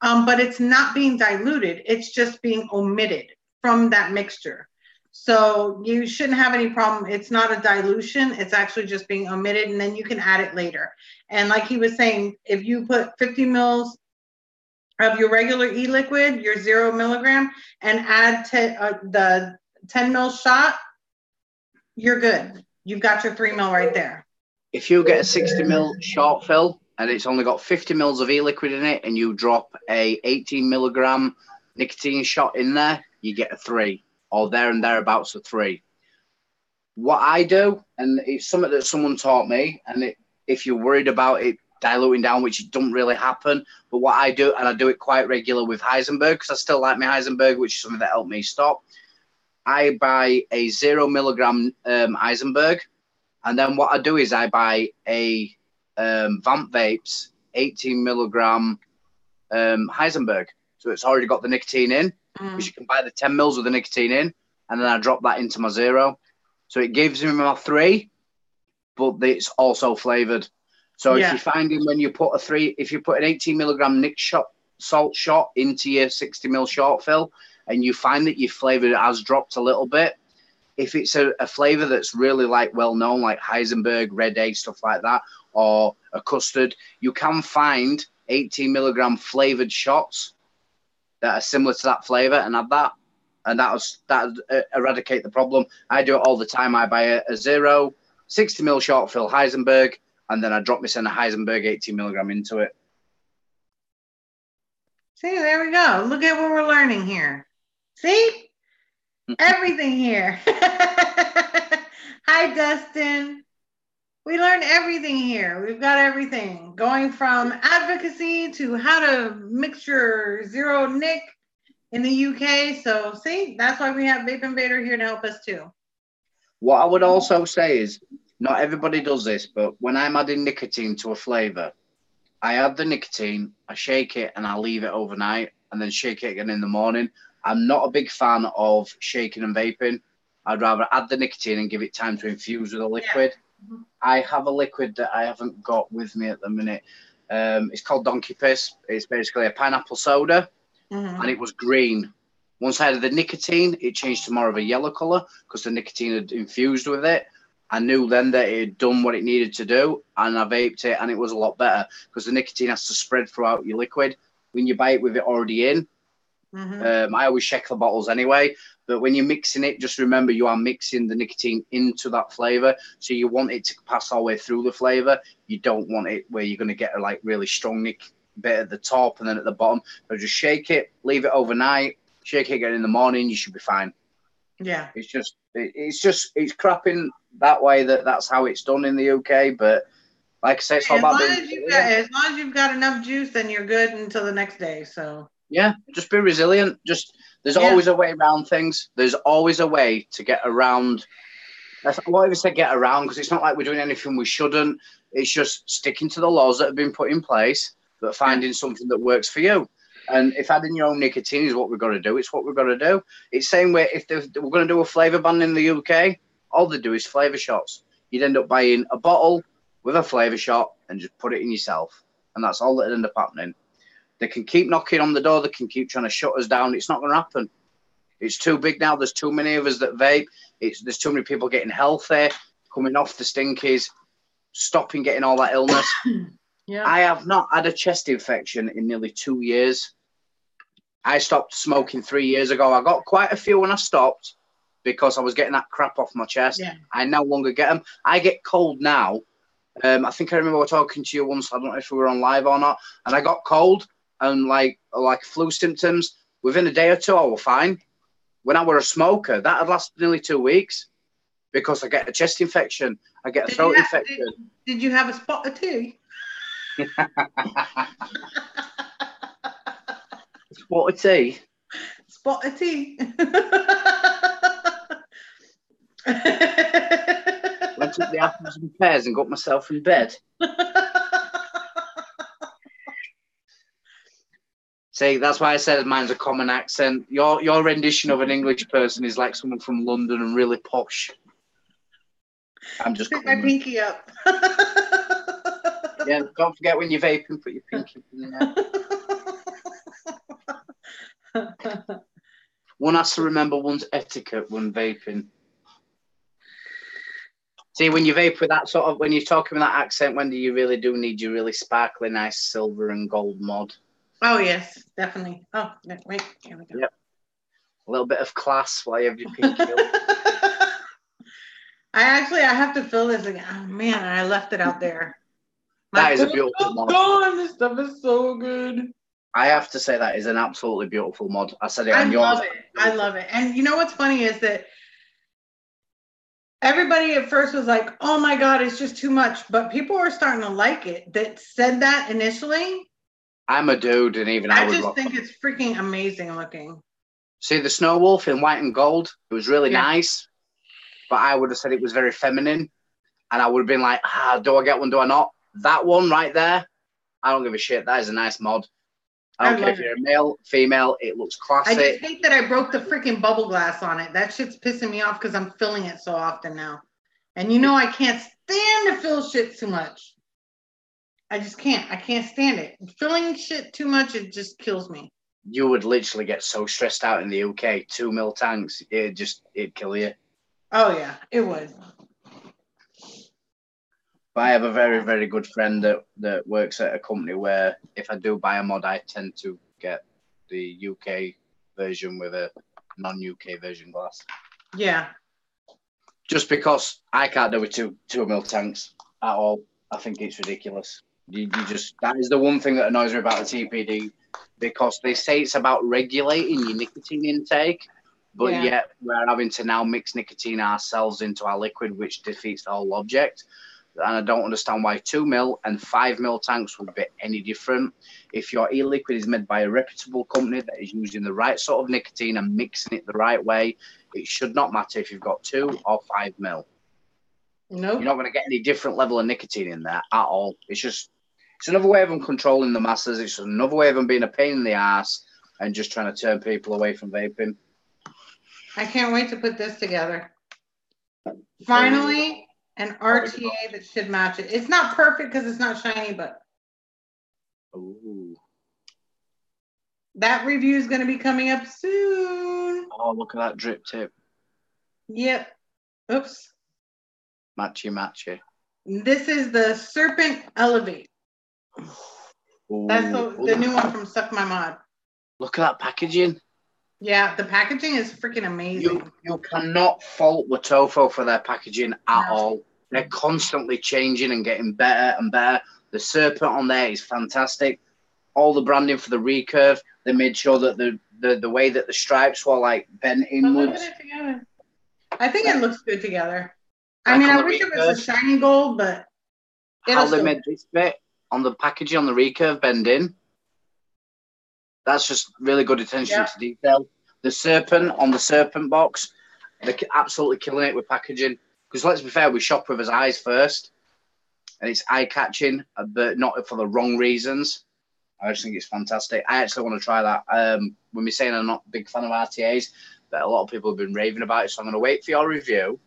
[SPEAKER 1] but it's not being diluted. It's just being omitted from that mixture. So you shouldn't have any problem. It's not a dilution. It's actually just being omitted, and then you can add it later. And like he was saying, if you put 50 mils of your regular e-liquid, your 0 milligram, and add the 10 mil shot, you're good. You've got your 3 mil right there.
[SPEAKER 2] If you get a 60 mil short fill and it's only got 50 mils of e-liquid in it, and you drop a 18 milligram nicotine shot in there, you get a 3, or there and thereabouts a 3. What I do, and it's something that someone taught me, and if you're worried about it diluting down, which it doesn't really happen, but what I do, and I do it quite regular with Heisenberg, because I still like my Heisenberg, which is something that helped me stop. I buy a 0 milligram Heisenberg, and then what I do is I buy a Vape's 18 milligram Heisenberg. So it's already got the nicotine in, because you can buy the 10 mils with the nicotine in, and then I drop that into my 0. So it gives me my 3, but it's also flavored. So if you're finding when you put if you put an 18 milligram nic salt shot into your 60 mil short fill, and you find that your flavor has dropped a little bit, if it's a flavor that's really like well known, like Heisenberg, Red A, stuff like that, or a custard, you can find 18 milligram flavored shots that are similar to that flavor and add that, and that eradicate the problem. I do it all the time. I buy a 0 60 mil short fill Heisenberg, and then I drop this in a Heisenberg 18 milligram into it.
[SPEAKER 1] See, there we go. Look at what we're learning here. See? Everything here. Hi, Dustin. We learned everything here. We've got everything. Going from advocacy to how to mix your 0 nic in the UK. So, see, that's why we have Vape Invader here to help us too.
[SPEAKER 2] What I would also say is, not everybody does this, but when I'm adding nicotine to a flavor, I add the nicotine, I shake it, and I leave it overnight, and then shake it again in the morning. I'm not a big fan of shaking and vaping. I'd rather add the nicotine and give it time to infuse with a liquid. Yeah. I have a liquid that I haven't got with me at the minute. It's called Donkey Piss. It's basically a pineapple soda, and it was green. Once I added the nicotine, it changed to more of a yellow color because the nicotine had infused with it. I knew then that it had done what it needed to do, and I vaped it, and it was a lot better because the nicotine has to spread throughout your liquid. When you buy it with it already in, I always check the bottles anyway, but when you're mixing it, just remember you are mixing the nicotine into that flavor. So you want it to pass all the way through the flavor. You don't want it where you're going to get a like really strong nic bit at the top and then at the bottom. So just shake it, leave it overnight, shake it again in the morning, you should be fine.
[SPEAKER 1] Yeah.
[SPEAKER 2] It's crap in that way that's how it's done in the UK. But like I say, it's all about being resilient.
[SPEAKER 1] As long as you've got enough juice, then you're good until the next day. So
[SPEAKER 2] yeah, just be resilient. There's always a way around things. There's always a way to get around. I won't even say get around, because it's not like we're doing anything we shouldn't. It's just sticking to the laws that have been put in place, but finding something that works for you. And if adding your own nicotine is what we've got to do, it's what we've got to do. It's the same way if we're going to do a flavour ban in the UK, all they do is flavour shots. You'd end up buying a bottle with a flavour shot and just put it in yourself. And that's all that'd end up happening. They can keep knocking on the door. They can keep trying to shut us down. It's not going to happen. It's too big now. There's too many of us that vape. There's too many people getting healthy, coming off the stinkies, stopping getting all that illness. Yeah. I have not had a chest infection in nearly 2 years. I stopped smoking 3 years ago. I got quite a few when I stopped because I was getting that crap off my chest. Yeah. I no longer get them. I get cold now. I think I remember talking to you once. I don't know if we were on live or not. And I got cold and like flu symptoms. Within a day or two, I was fine. When I were a smoker, that had lasted nearly 2 weeks because I get a chest infection. I get a throat infection.
[SPEAKER 1] Did you have a spot of tea?
[SPEAKER 2] Spot of tea?
[SPEAKER 1] Spot of tea.
[SPEAKER 2] I took the apples and pears and got myself in bed. See, that's why I said mine's a common accent. Your rendition of an English person is like someone from London and really posh. I'm just
[SPEAKER 1] put my pinky up.
[SPEAKER 2] Yeah, don't forget when you're vaping, put your pinky up in there. One has to remember one's etiquette when vaping. See, when you vape with that sort of, when you're talking with that accent, when do you really do need your really sparkly, nice silver and gold mod?
[SPEAKER 1] Oh, yes, definitely. Oh, wait, here we go.
[SPEAKER 2] Yep. A little bit of class while you have your pinky up.
[SPEAKER 1] I have to fill this again. Oh, man, I left it out there.
[SPEAKER 2] That is a beautiful mod.
[SPEAKER 1] Oh, this stuff is so good.
[SPEAKER 2] I have to say that is an absolutely beautiful mod. I said it
[SPEAKER 1] on yours.
[SPEAKER 2] I
[SPEAKER 1] love it. And you know what's funny is that everybody at first was like, oh my God, it's just too much. But people are starting to like it that said that initially.
[SPEAKER 2] I'm a dude, and even I
[SPEAKER 1] just think it's freaking amazing looking.
[SPEAKER 2] See, the Snow Wolf in white and gold, it was really nice. But I would have said it was very feminine. And I would have been like, do I get one, do I not? That one right there, I don't give a shit. That is a nice mod. I don't care if you're a male, female, it looks classic.
[SPEAKER 1] I just hate that I broke the freaking bubble glass on it. That shit's pissing me off because I'm filling it so often now. And you know I can't stand to fill shit too much. I just can't. I can't stand it. Filling shit too much, it just kills me.
[SPEAKER 2] You would literally get so stressed out in the UK. 2 mil tanks, it'd kill you.
[SPEAKER 1] Oh, yeah, it would.
[SPEAKER 2] But I have a very, very good friend that works at a company where if I do buy a mod, I tend to get the UK version with a non-UK version glass.
[SPEAKER 1] Yeah.
[SPEAKER 2] Just because I can't do with 2 mil tanks at all. I think it's ridiculous. That is the one thing that annoys me about the TPD, because they say it's about regulating your nicotine intake, but yet we're having to now mix nicotine ourselves into our liquid, which defeats the whole object. And I don't understand why 2 mil and 5 mil tanks would be any different. If your e-liquid is made by a reputable company that is using the right sort of nicotine and mixing it the right way, it should not matter if you've got 2 or 5 mil.
[SPEAKER 1] Nope.
[SPEAKER 2] You're not going to get any different level of nicotine in there at all. It's another way of them controlling the masses. It's another way of them being a pain in the ass and just trying to turn people away from vaping.
[SPEAKER 1] I can't wait to put this together. Finally, an RTA that should match it. It's not perfect because it's not shiny, but that review is going to be coming up soon.
[SPEAKER 2] Oh, look at that drip tip.
[SPEAKER 1] Yep. Oops.
[SPEAKER 2] Matchy.
[SPEAKER 1] This is the Serpent Elevate. Ooh. That's the new one from Suck My Mod.
[SPEAKER 2] Look at that packaging.
[SPEAKER 1] Yeah, the packaging is freaking amazing.
[SPEAKER 2] You cannot fault Watofo for their packaging at all. They're constantly changing and getting better and better. The Serpent on there is fantastic. All the branding for the recurve, they made sure that the the way that the stripes were like bent inwards.
[SPEAKER 1] Look at it together. I think it looks good together.
[SPEAKER 2] Like
[SPEAKER 1] I mean, I wish it was a shiny gold, but
[SPEAKER 2] how they made this bit on the packaging on the recurve bending. That's just really good attention to detail. The serpent on the serpent box, they're absolutely killing it with packaging. Because let's be fair, we shop with his eyes first, and it's eye-catching, but not for the wrong reasons. I just think it's fantastic. I actually want to try that. When we're saying I'm not a big fan of RTAs, but a lot of people have been raving about it, so I'm going to wait for your review.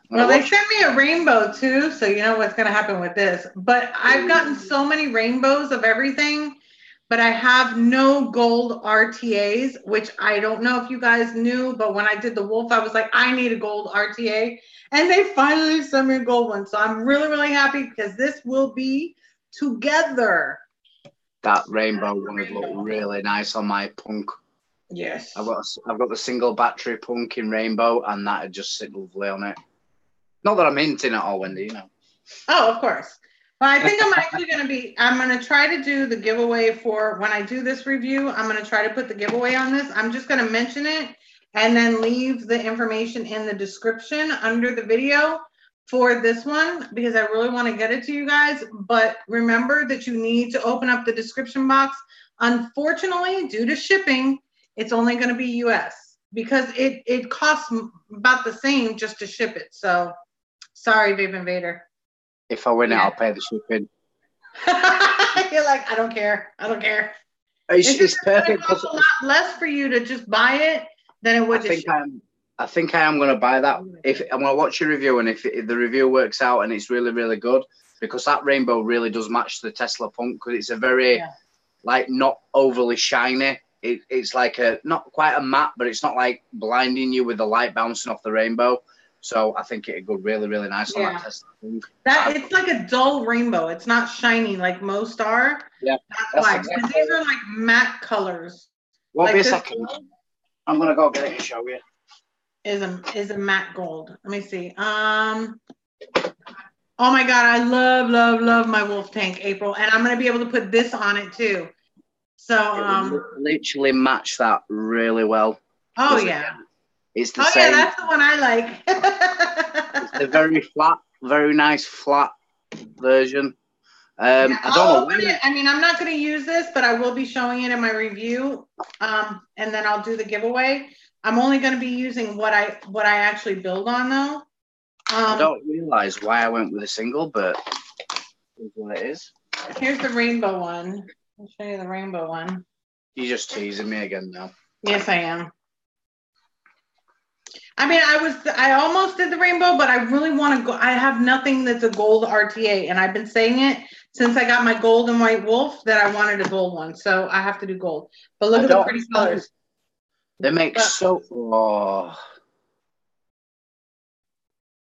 [SPEAKER 1] Well, they sent me a rainbow too, so you know what's going to happen with this. But I've gotten so many rainbows of everything, but I have no gold RTAs, which I don't know if you guys knew, but when I did the wolf, I was like, I need a gold RTA. And they finally sent me a gold one. So I'm really, really happy because this will be together.
[SPEAKER 2] That rainbow one would look really nice on my punk.
[SPEAKER 1] Yes.
[SPEAKER 2] I've got the single battery punk in rainbow, and that would just sit lovely on it. Not that I'm hinting at all, Wendy, you know.
[SPEAKER 1] Oh, of course. But I think I'm actually I'm going to try to do the giveaway for when I do this review. I'm going to try to put the giveaway on this. I'm just going to mention it and then leave the information in the description under the video for this one because I really want to get it to you guys. But remember that you need to open up the description box. Unfortunately, due to shipping, it's only going to be US because it costs about the same just to ship it. So sorry, Vape Invader.
[SPEAKER 2] If I win it, I'll pay the shipping.
[SPEAKER 1] You're like, I don't care. I don't care.
[SPEAKER 2] It's perfect.
[SPEAKER 1] It's a lot less for you to just buy it than it would.
[SPEAKER 2] I think I am going to buy that. If I'm going to watch your review, and if the review works out and it's really, really good, because that rainbow really does match the Tesla Punk because it's a very like not overly shiny. It's like not quite a matte, but it's not like blinding you with the light bouncing off the rainbow. So I think it'd go really, really nice on that Tesla Punk.
[SPEAKER 1] It's like a dull rainbow. It's not shiny like most are.
[SPEAKER 2] Yeah,
[SPEAKER 1] that's why. Exactly. These are like matte colors.
[SPEAKER 2] Won't be a second. I'm gonna go get it and show you.
[SPEAKER 1] Is a matte gold. Let me see. Oh my God, I love my wolf tank, April, and I'm gonna be able to put this on it too. So
[SPEAKER 2] literally match that really well.
[SPEAKER 1] Oh yeah.
[SPEAKER 2] It's the same.
[SPEAKER 1] Yeah, that's the one I like.
[SPEAKER 2] It's a very flat, very nice flat version. I don't know.
[SPEAKER 1] I mean, I'm not going to use this, but I will be showing it in my review, and then I'll do the giveaway. I'm only going to be using what I actually build on, though.
[SPEAKER 2] I don't realize why I went with a single, but here's what it is.
[SPEAKER 1] Here's the rainbow one. I'll show you the rainbow one.
[SPEAKER 2] You're just teasing me again now.
[SPEAKER 1] Yes, I am. I mean, I almost did the rainbow, but I really want to go. I have nothing that's a gold RTA, and I've been saying it since I got my gold and white wolf that I wanted a gold one. So I have to do gold. But look at the pretty colors.
[SPEAKER 2] They make so. Oh,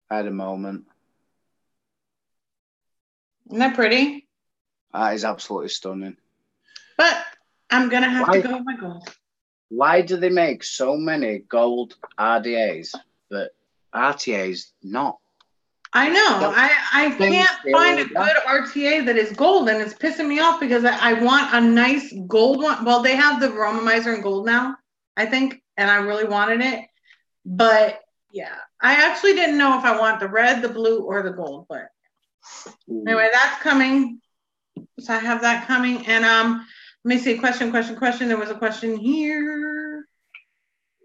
[SPEAKER 2] I had a moment.
[SPEAKER 1] Isn't that pretty?
[SPEAKER 2] That is absolutely stunning.
[SPEAKER 1] But I'm gonna have to go with my gold.
[SPEAKER 2] Why do they make so many gold RDAs, but RTAs not?
[SPEAKER 1] I know. I can't find a good RTA that is gold, and it's pissing me off because I want a nice gold one. Well, they have the Romomizer in gold now, I think, and I really wanted it. But yeah, I actually didn't know if I want the red, the blue, or the gold. But anyway, that's coming. So I have that coming, and let me see. Question. There was a question here.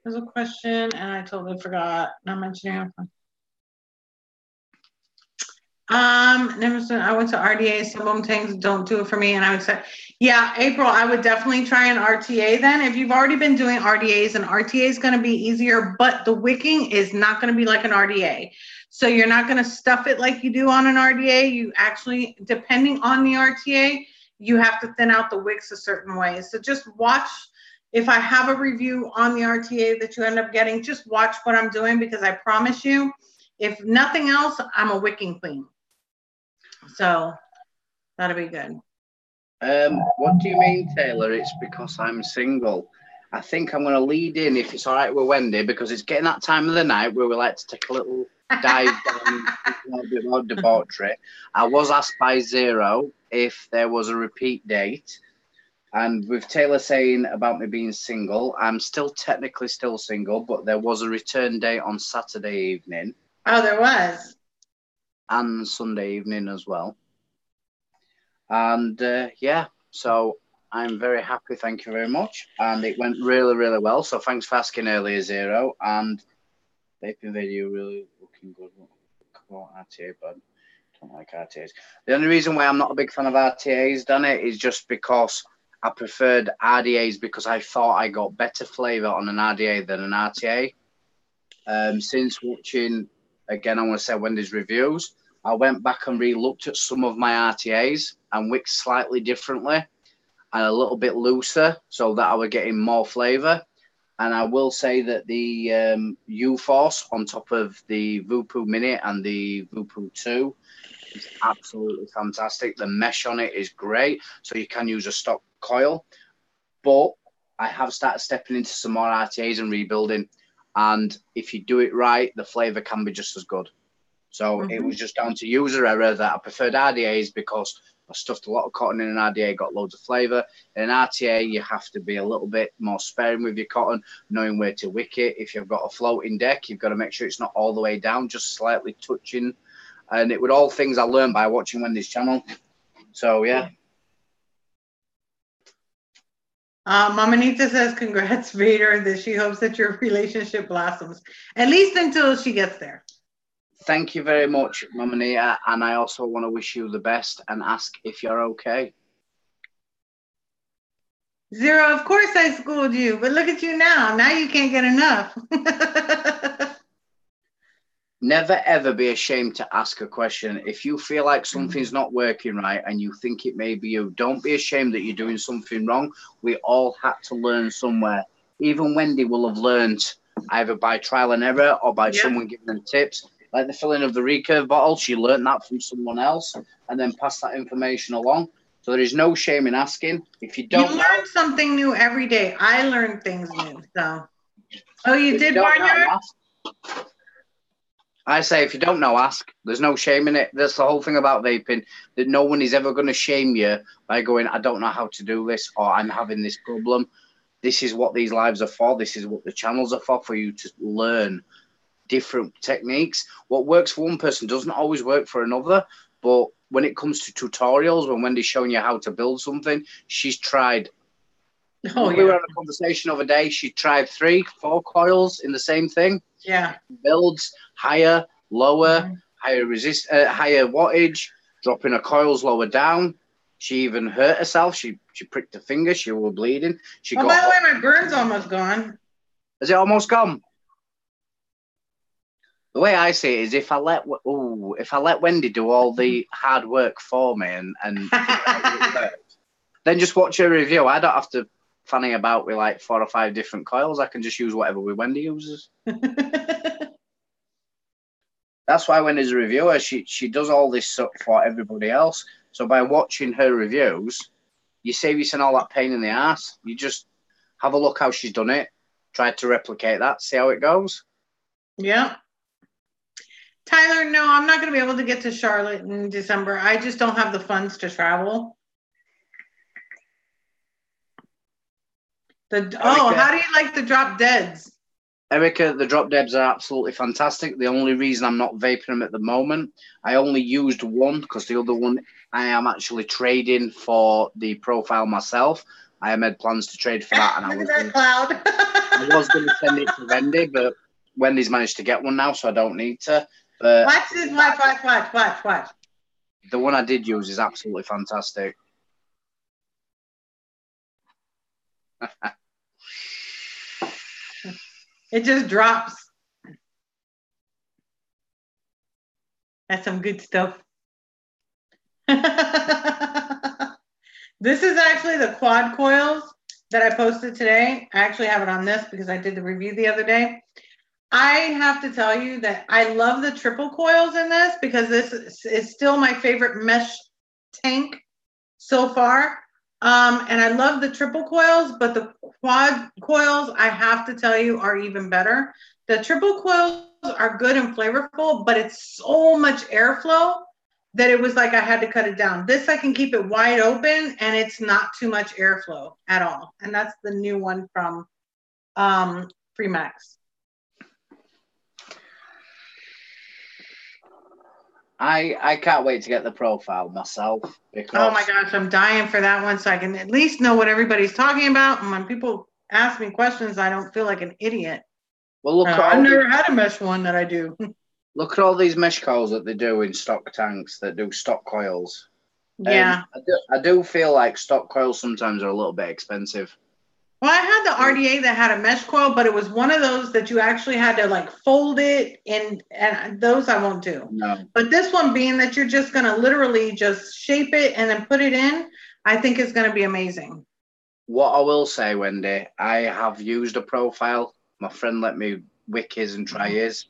[SPEAKER 1] There's a question, and I totally forgot. Not mentioning it. I went to RDA. Some of them things don't do it for me, and I would say, yeah, April, I would definitely try an RTA then. If you've already been doing RDAs, an RTA is going to be easier, but the wicking is not going to be like an RDA. So you're not going to stuff it like you do on an RDA. You actually, depending on the RTA, you have to thin out the wicks a certain way. So just watch. If I have a review on the RTA that you end up getting, just watch what I'm doing because I promise you, if nothing else, I'm a wicking queen. So that'll be good.
[SPEAKER 2] What do you mean, Taylor? It's because I'm single. I think I'm going to lead in, if it's all right with Wendy, because it's getting that time of the night where we like to take a little dive down a little bit more debauchery. I was asked by Zero if there was a repeat date. And with Taylor saying about me being single, I'm still technically still single, but there was a return date on Saturday evening.
[SPEAKER 1] Oh, there was.
[SPEAKER 2] And Sunday evening as well. And yeah, so I'm very happy. Thank you very much. And it went really, really well. So thanks for asking earlier, Zero. And vaping video really looking good. Come on, RTA, but I don't like RTAs. The only reason why I'm not a big fan of RTAs, Danny, is just because I preferred RDAs because I thought I got better flavour on an RDA than an RTA. Since watching, again, I want to say Wendy's reviews, I went back and re-looked at some of my RTAs and wicked slightly differently and a little bit looser so that I was getting more flavour. And I will say that the U-Force on top of the Vupu Mini and the Vupu 2 is absolutely fantastic. The mesh on it is great, so you can use a stock coil. But I have started stepping into some more RTAs and rebuilding. And if you do it right, the flavour can be just as good. So it was just down to user error that I preferred RDAs because I stuffed a lot of cotton in an RDA, got loads of flavour. In an RTA, you have to be a little bit more sparing with your cotton, knowing where to wick it. If you've got a floating deck, you've got to make sure it's not all the way down, just slightly touching. And it were all things I learned by watching Wendy's channel. So, yeah.
[SPEAKER 1] Mama Nita says, congrats, Vader, that she hopes that your relationship blossoms, at least until she gets there.
[SPEAKER 2] Thank you very much, Mama Nita. And I also want to wish you the best and ask if you're okay.
[SPEAKER 1] Zero, of course I schooled you, but look at you now. Now you can't get enough.
[SPEAKER 2] Never, ever be ashamed to ask a question. If you feel like something's not working right and you think it may be you, don't be ashamed that you're doing something wrong. We all had to learn somewhere. Even Wendy will have learned either by trial and error or by someone giving them tips. Like the filling of the recurve bottle, she learned that from someone else and then passed that information along. So there is no shame in asking. If you don't
[SPEAKER 1] learn something new every day. I learn things new. So, oh, you did, Barnyard?
[SPEAKER 2] I say, if you don't know, ask. There's no shame in it. That's the whole thing about vaping, that no one is ever going to shame you by going, I don't know how to do this, or I'm having this problem. This is what these lives are for. This is what the channels are for you to learn different techniques. What works for one person doesn't always work for another. But when it comes to tutorials, when Wendy's showing you how to build something, she's tried. We were having a conversation the other day. She tried 3-4 coils in the same thing.
[SPEAKER 1] Yeah.
[SPEAKER 2] Builds higher, lower, higher wattage, dropping her coils lower down. She even hurt herself. She pricked her finger. She was bleeding.
[SPEAKER 1] By the way, my burn's almost gone.
[SPEAKER 2] Is it almost gone? The way I see it is if I let Wendy do all the hard work for me and then just watch her review. I don't have to fanny about with like 4 or 5 different coils. I can just use whatever Wendy uses. That's why Wendy's a reviewer. She does all this stuff for everybody else. So by watching her reviews, you save yourself all that pain in the ass. You just have a look how she's done it. Try to replicate that. See how it goes.
[SPEAKER 1] Yeah. Tyler, no, I'm not going to be able to get to Charlotte in December. I just don't have the funds to travel. How do you like the drop deads?
[SPEAKER 2] Erica, the drop deads are absolutely fantastic. The only reason I'm not vaping them at the moment, I only used one because the other one I am actually trading for the profile myself. I made plans to trade for that. And I was going to send it to Wendy, but Wendy's managed to get one now, so I don't need to. But
[SPEAKER 1] watch this, watch.
[SPEAKER 2] The one I did use is absolutely fantastic.
[SPEAKER 1] It just drops. That's some good stuff. This is actually the quad coils that I posted today. I actually have it on this because I did the review the other day. I have to tell you that I love the triple coils in this because this is still my favorite mesh tank so far. And I love the triple coils, but the quad coils, I have to tell you, are even better. The triple coils are good and flavorful, but it's so much airflow that it was like I had to cut it down. This, I can keep it wide open and it's not too much airflow at all. And that's the new one from Freemax.
[SPEAKER 2] I can't wait to get the profile myself. Because
[SPEAKER 1] oh my gosh, I'm dying for that one so I can at least know what everybody's talking about. And when people ask me questions, I don't feel like an idiot.
[SPEAKER 2] Well, look,
[SPEAKER 1] I've never had a mesh one that I do.
[SPEAKER 2] Look at all these mesh coils that they do in stock tanks that do stock coils.
[SPEAKER 1] Yeah.
[SPEAKER 2] I do feel like stock coils sometimes are a little bit expensive.
[SPEAKER 1] Well, I had the RDA that had a mesh coil, but it was one of those that you actually had to like fold it, and those I won't do.
[SPEAKER 2] No.
[SPEAKER 1] But this one, being that you're just going to literally just shape it and then put it in, I think is going to be amazing.
[SPEAKER 2] What I will say, Wendy, I have used a profile. My friend let me wick his and try his.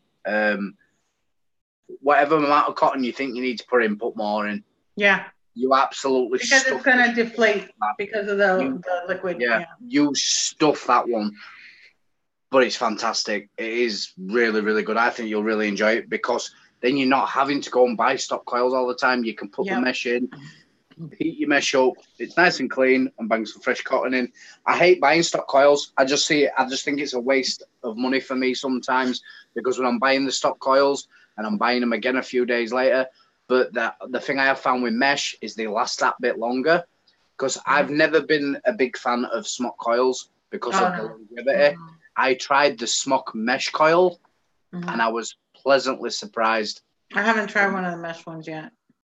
[SPEAKER 2] Whatever amount of cotton you think you need to put in, put more in.
[SPEAKER 1] Yeah.
[SPEAKER 2] You absolutely
[SPEAKER 1] because it's going to deflate because of the liquid.
[SPEAKER 2] Yeah, you stuff that one, but it's fantastic. It is really, really good. I think you'll really enjoy it because then you're not having to go and buy stock coils all the time. You can put the mesh in, heat your mesh up. It's nice and clean, and bang some fresh cotton in. I hate buying stock coils. I just think it's a waste of money for me sometimes because when I'm buying the stock coils and I'm buying them again a few days later. But the thing I have found with mesh is they last that bit longer because I've never been a big fan of smock coils because of the longevity. I tried the smock mesh coil and I was pleasantly surprised.
[SPEAKER 1] I haven't tried one of the mesh ones yet.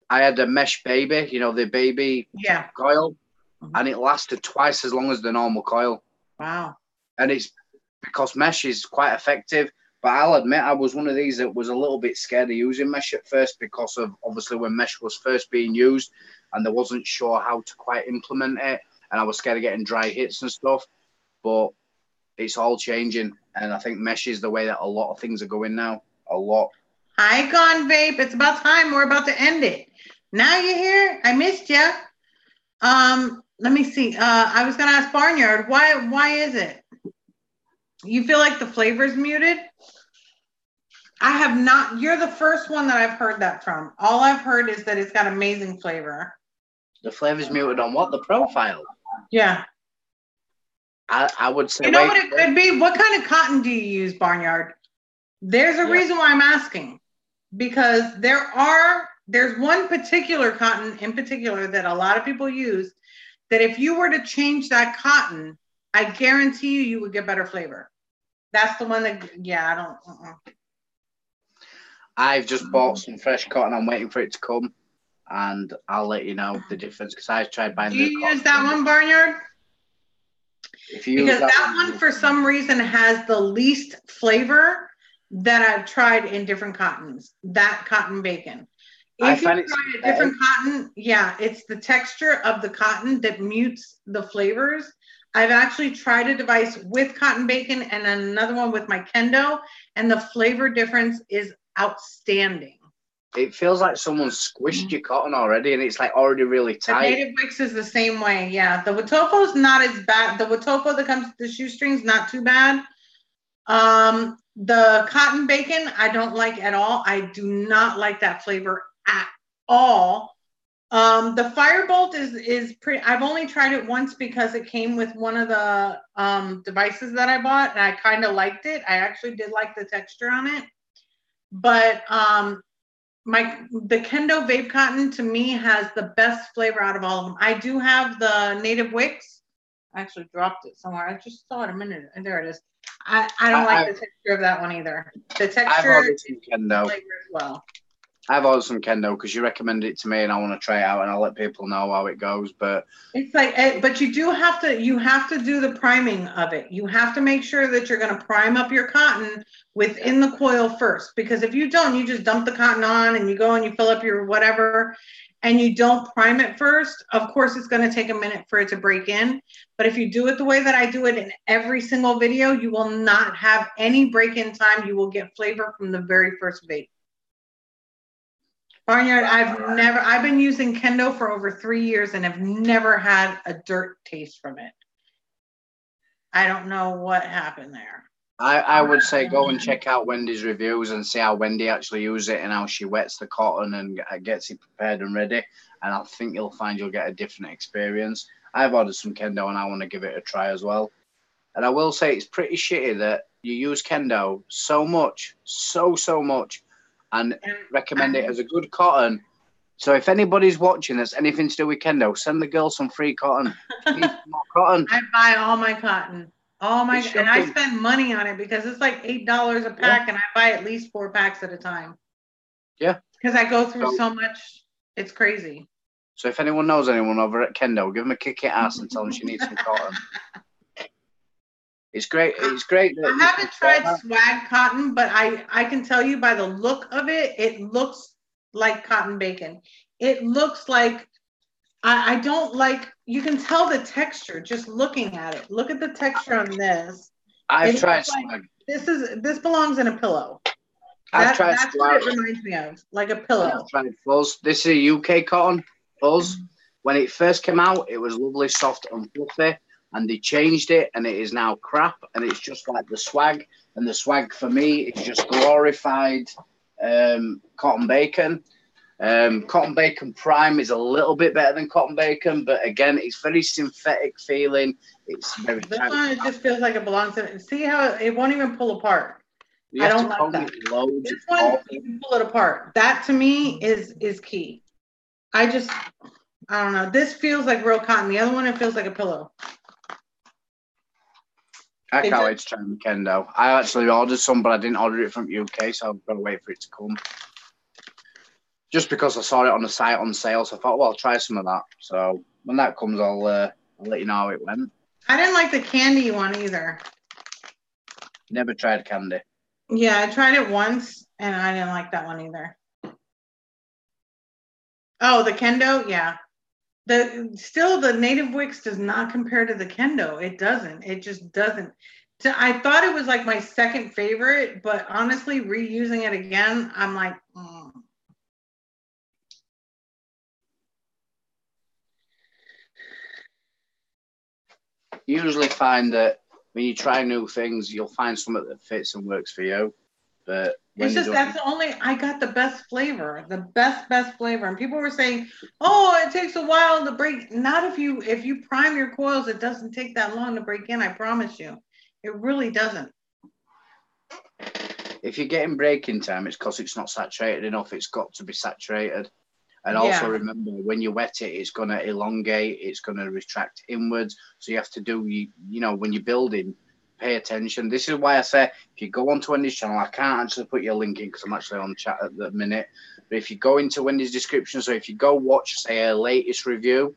[SPEAKER 2] I had a mesh baby, you know, the baby coil, and it lasted twice as long as the normal coil.
[SPEAKER 1] Wow.
[SPEAKER 2] And it's because mesh is quite effective. But I'll admit I was one of these that was a little bit scared of using mesh at first because of obviously when mesh was first being used and I wasn't sure how to quite implement it and I was scared of getting dry hits and stuff. But it's all changing and I think mesh is the way that a lot of things are going now. A lot.
[SPEAKER 1] Hi, Gone Vape. It's about time. We're about to end it. Now you're here. I missed you. Let me see. I was going to ask Barnyard, why is it? You feel like the flavor's muted? I have not. You're the first one that I've heard that from. All I've heard is that it's got amazing flavor.
[SPEAKER 2] The flavor's muted on what? The profile?
[SPEAKER 1] Yeah.
[SPEAKER 2] I would say.
[SPEAKER 1] You know what it could be? What kind of cotton do you use, Barnyard? There's a reason why I'm asking. Because there's one particular cotton in particular that a lot of people use that if you were to change that cotton, I guarantee you would get better flavor. That's the one that, I don't.
[SPEAKER 2] I've just bought some fresh cotton. I'm waiting for it to come, and I'll let you know the difference because I tried buying. Do
[SPEAKER 1] you use that one, Barnyard? Because that one, for some reason, has the least flavor that I've tried in different cottons. That cotton bacon. If you try a different cotton, it's the texture of the cotton that mutes the flavors. I've actually tried a device with cotton bacon and then another one with my Kendo, and the flavor difference is outstanding.
[SPEAKER 2] It feels like someone squished your cotton already, and it's like already really tight.
[SPEAKER 1] The Native Wicks is the same way. Yeah, the Watopo's not as bad. The Watopo that comes with the shoestrings, not too bad. The cotton bacon, I don't like at all. I do not like that flavor at all. The Firebolt is pretty. I've only tried it once because it came with one of the devices that I bought, and I kind of liked it. I actually did like the texture on it. But the Kendo Vape Cotton to me has the best flavor out of all of them. I do have the Native Wicks. I actually dropped it somewhere. I just saw it a minute. And there it is. I don't like the texture of that one either. The texture is flavor as well.
[SPEAKER 2] I've ordered some Kendo because you recommended it to me and I want to try it out and I'll let people know how it goes. But
[SPEAKER 1] it's like, but you have to do the priming of it. You have to make sure that you're going to prime up your cotton within the coil first, because if you don't, you just dump the cotton on and you go and you fill up your whatever and you don't prime it first. Of course, it's going to take a minute for it to break in. But if you do it the way that I do it in every single video, you will not have any break-in time. You will get flavor from the very first vape. Barnyard, I've been using Kendo for over 3 years and have never had a dirt taste from it. I don't know what happened there.
[SPEAKER 2] I would say go and check out Wendy's reviews and see how Wendy actually uses it and how she wets the cotton and gets it prepared and ready. And I think you'll find you'll get a different experience. I've ordered some Kendo and I want to give it a try as well. And I will say it's pretty shitty that you use Kendo so much, so much, and recommend it as a good cotton. So if anybody's watching that's anything to do with Kendo, send the girl some free cotton. She needs more cotton.
[SPEAKER 1] I buy all my cotton. And I spend money on it because it's like $8 a pack, and I buy at least 4 packs at a time.
[SPEAKER 2] Yeah.
[SPEAKER 1] Because I go through so much. It's crazy.
[SPEAKER 2] So if anyone knows anyone over at Kendo, give them a kick at ass and tell them she needs some cotton. It's great. It's great.
[SPEAKER 1] I haven't tried swag cotton, but I can tell you by the look of it, it looks like cotton bacon. It looks like, I don't like, you can tell the texture just looking at it. Look at the texture on this.
[SPEAKER 2] I've tried swag.
[SPEAKER 1] This belongs in a pillow.
[SPEAKER 2] I've tried
[SPEAKER 1] that's
[SPEAKER 2] swag.
[SPEAKER 1] what it reminds me of, like a pillow.
[SPEAKER 2] I've tried fuzz. This is a UK cotton, fuzz. When it first came out, it was lovely, soft and fluffy, and they changed it, and it is now crap, and it's just like the swag. And the swag for me is just glorified cotton bacon. Cotton bacon prime is a little bit better than cotton bacon, but again, it's very synthetic feeling. It's very.
[SPEAKER 1] This one, it just feels like it belongs in it. See how it won't even pull apart.
[SPEAKER 2] I don't like that.
[SPEAKER 1] This one, you can pull it apart. That to me is key. I don't know. This feels like real cotton. The other one, it feels like a pillow.
[SPEAKER 2] I can't wait to try the Kendo. I actually ordered some, but I didn't order it from UK, so I've got to wait for it to come. Just because I saw it on the site on sale, so I thought, well, I'll try some of that. So when that comes, I'll let you know how it went.
[SPEAKER 1] I didn't like the candy one either.
[SPEAKER 2] Never tried candy.
[SPEAKER 1] Yeah, I tried it once, and I didn't like that one either. Oh, the Kendo, yeah. Still, the native wicks does not compare to the Kendo. It doesn't. It just doesn't. I thought it was like my second favorite, but honestly, reusing it again, I'm like,
[SPEAKER 2] Usually find that when you try new things, you'll find something that fits and works for you. But
[SPEAKER 1] it's just that's the only I got the best flavor, the best flavor. And people were saying, "Oh, it takes a while to break." Not if you prime your coils, it doesn't take that long to break in. I promise you, it really doesn't.
[SPEAKER 2] If you're getting breaking time, it's because it's not saturated enough. It's got to be saturated. And also remember, when you wet it, it's going to elongate. It's going to retract inwards. So you have to do, when you're building, pay attention. This is why I say, if you go onto Wendy's channel, I can't actually put your link in because I'm actually on chat at the minute. But if you go into Wendy's description, so if you go watch, say, her latest review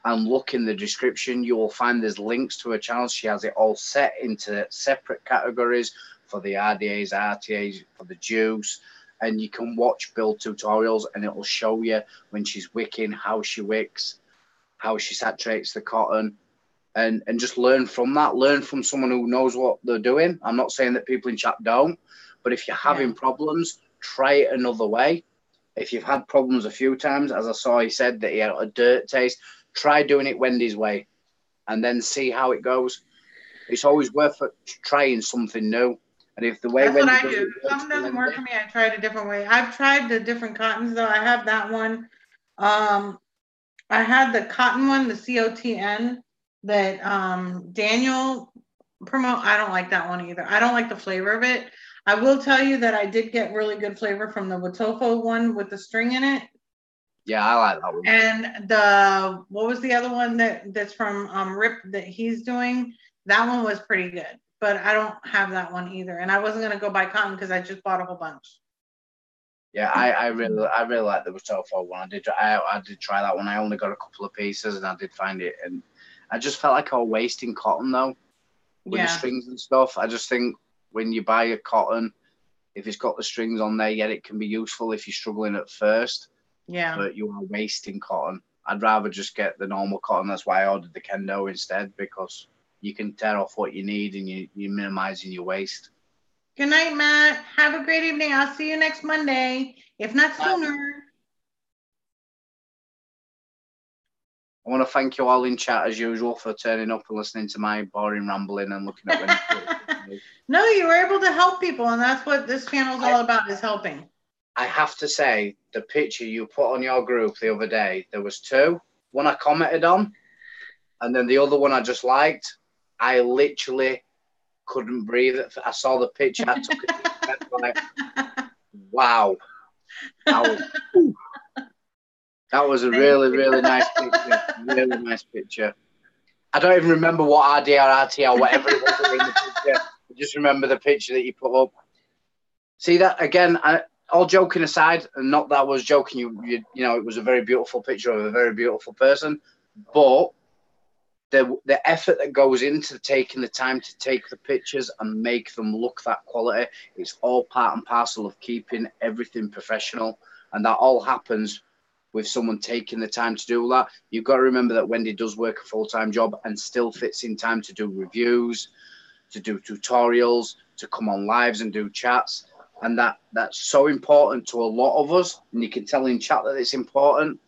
[SPEAKER 2] and look in the description, you will find there's links to her channel. She has it all set into separate categories for the RDAs, RTAs, for the juice. And you can watch build tutorials and it will show you when she's wicking, how she wicks, how she saturates the cotton, and just learn from that. Learn from someone who knows what they're doing. I'm not saying that people in chat don't, but if you're having problems, try it another way. If you've had problems a few times, as I saw, he said that he had a dirt taste, try doing it Wendy's way and then see how it goes. It's always worth trying something new. And if the way
[SPEAKER 1] that's what I do. If something doesn't work for me, I try it a different way. I've tried the different cottons though. I have that one. I had the cotton one, the COTN that Daniel promote. I don't like that one either. I don't like the flavor of it. I will tell you that I did get really good flavor from the Watofo one with the string in it.
[SPEAKER 2] Yeah, I like that one.
[SPEAKER 1] And what was the other one that's from Rip that he's doing? That one was pretty good. But I don't have that one either. And I wasn't going to go buy cotton because I just bought a whole bunch.
[SPEAKER 2] Yeah, I really like the Watofo one. I did try that one. I only got a couple of pieces and I did find it. And I just felt like I was wasting cotton though. With the strings and stuff. I just think when you buy a cotton, if it's got the strings on there, yeah, it can be useful if you're struggling at first.
[SPEAKER 1] Yeah.
[SPEAKER 2] But you are wasting cotton. I'd rather just get the normal cotton. That's why I ordered the Kendo instead, because you can tear off what you need and you're minimizing your waste.
[SPEAKER 1] Good night, Matt. Have a great evening. I'll see you next Monday, if not sooner.
[SPEAKER 2] I want to thank you all in chat as usual for turning up and listening to my boring rambling and looking at when.
[SPEAKER 1] No, you were able to help people, and that's what this channel is all about, is helping.
[SPEAKER 2] I have to say, the picture you put on your group the other day, there was two. One I commented on, and then the other one I just liked. I literally couldn't breathe. I saw the picture. I took it. Like, wow. That was a really, really nice picture. Really nice picture. I don't even remember what RDRRT or whatever it was in the picture. I just remember the picture that you put up. See that again? All joking aside, and not that I was joking. You know, it was a very beautiful picture of a very beautiful person, but the effort that goes into taking the time to take the pictures and make them look that quality, it's all part and parcel of keeping everything professional, and that all happens with someone taking the time to do that. You've got to remember that Wendy does work a full-time job and still fits in time to do reviews, to do tutorials, to come on lives and do chats. And that's so important to a lot of us. And you can tell in chat that it's important.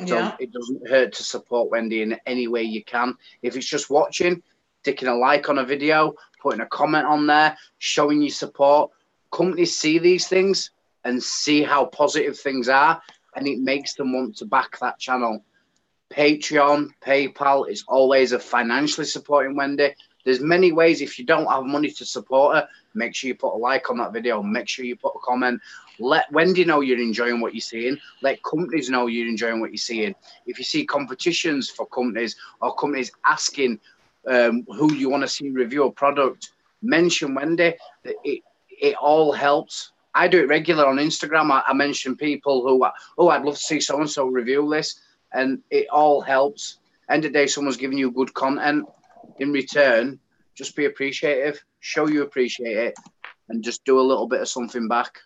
[SPEAKER 2] So it doesn't hurt to support Wendy in any way you can. If it's just watching, sticking a like on a video, putting a comment on there, showing your support. Companies see these things and see how positive things are, and it makes them want to back that channel. Patreon, PayPal is always a financially supporting Wendy. There's many ways. If you don't have money to support her, make sure you put a like on that video. Make sure you put a comment. Let Wendy know you're enjoying what you're seeing. Let companies know you're enjoying what you're seeing. If you see competitions for companies or companies asking who you want to see review a product, mention Wendy. It all helps. I do it regular on Instagram. I mention people who, I'd love to see so-and-so review this. And it all helps. End of the day, someone's giving you good content. In return, just be appreciative. Show you appreciate it. And just do a little bit of something back.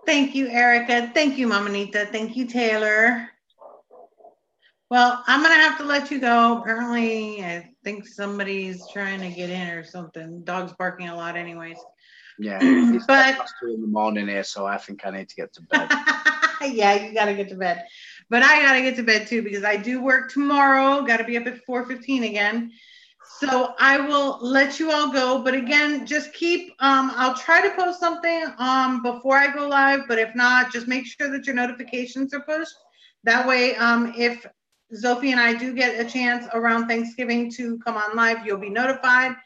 [SPEAKER 1] Thank you, Erica. Thank you, Mama Nita. Thank you, Taylor. Well, I'm going to have to let you go. Apparently, I think somebody's trying to get in or something. Dog's barking a lot anyways.
[SPEAKER 2] Yeah, it's past 2 in the morning here, so I think I need to get to bed.
[SPEAKER 1] Yeah, you got to get to bed. But I got to get to bed too because I do work tomorrow. Got to be up at 4:15 again. So I will let you all go. But again, just keep, I'll try to post something before I go live. But if not, just make sure that your notifications are pushed. That way, if Sophie and I do get a chance around Thanksgiving to come on live, you'll be notified.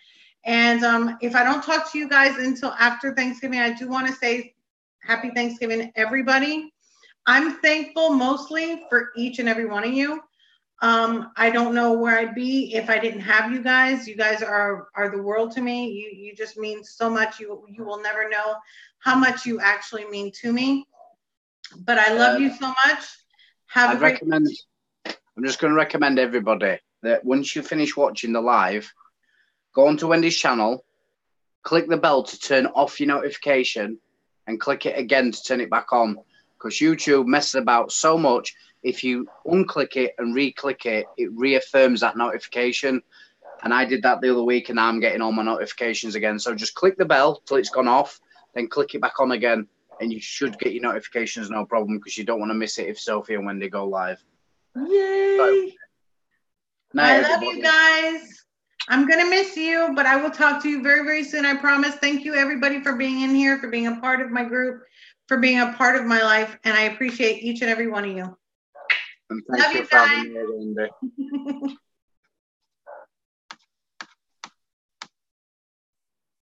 [SPEAKER 1] And if I don't talk to you guys until after Thanksgiving, I do want to say happy Thanksgiving, everybody. I'm thankful mostly for each and every one of you. I don't know where I'd be if I didn't have you guys. You guys are the world to me. You just mean so much. You will never know how much you actually mean to me. But I love you so much. I'm
[SPEAKER 2] just going to recommend everybody that once you finish watching the live, go onto Wendy's channel, click the bell to turn off your notification, and click it again to turn it back on. Because YouTube messes about so much. If you unclick it and re-click it, it reaffirms that notification. And I did that the other week, and now I'm getting all my notifications again. So just click the bell till it's gone off, then click it back on again, and you should get your notifications no problem, because you don't want to miss it if Sophie and Wendy go live.
[SPEAKER 1] Yay! I love you guys. I'm going to miss you, but I will talk to you very, very soon. I promise. Thank you, everybody, for being in here, for being a part of my group, for being a part of my life. And I appreciate each and every one of you.
[SPEAKER 2] And thank you for having me, Wendy.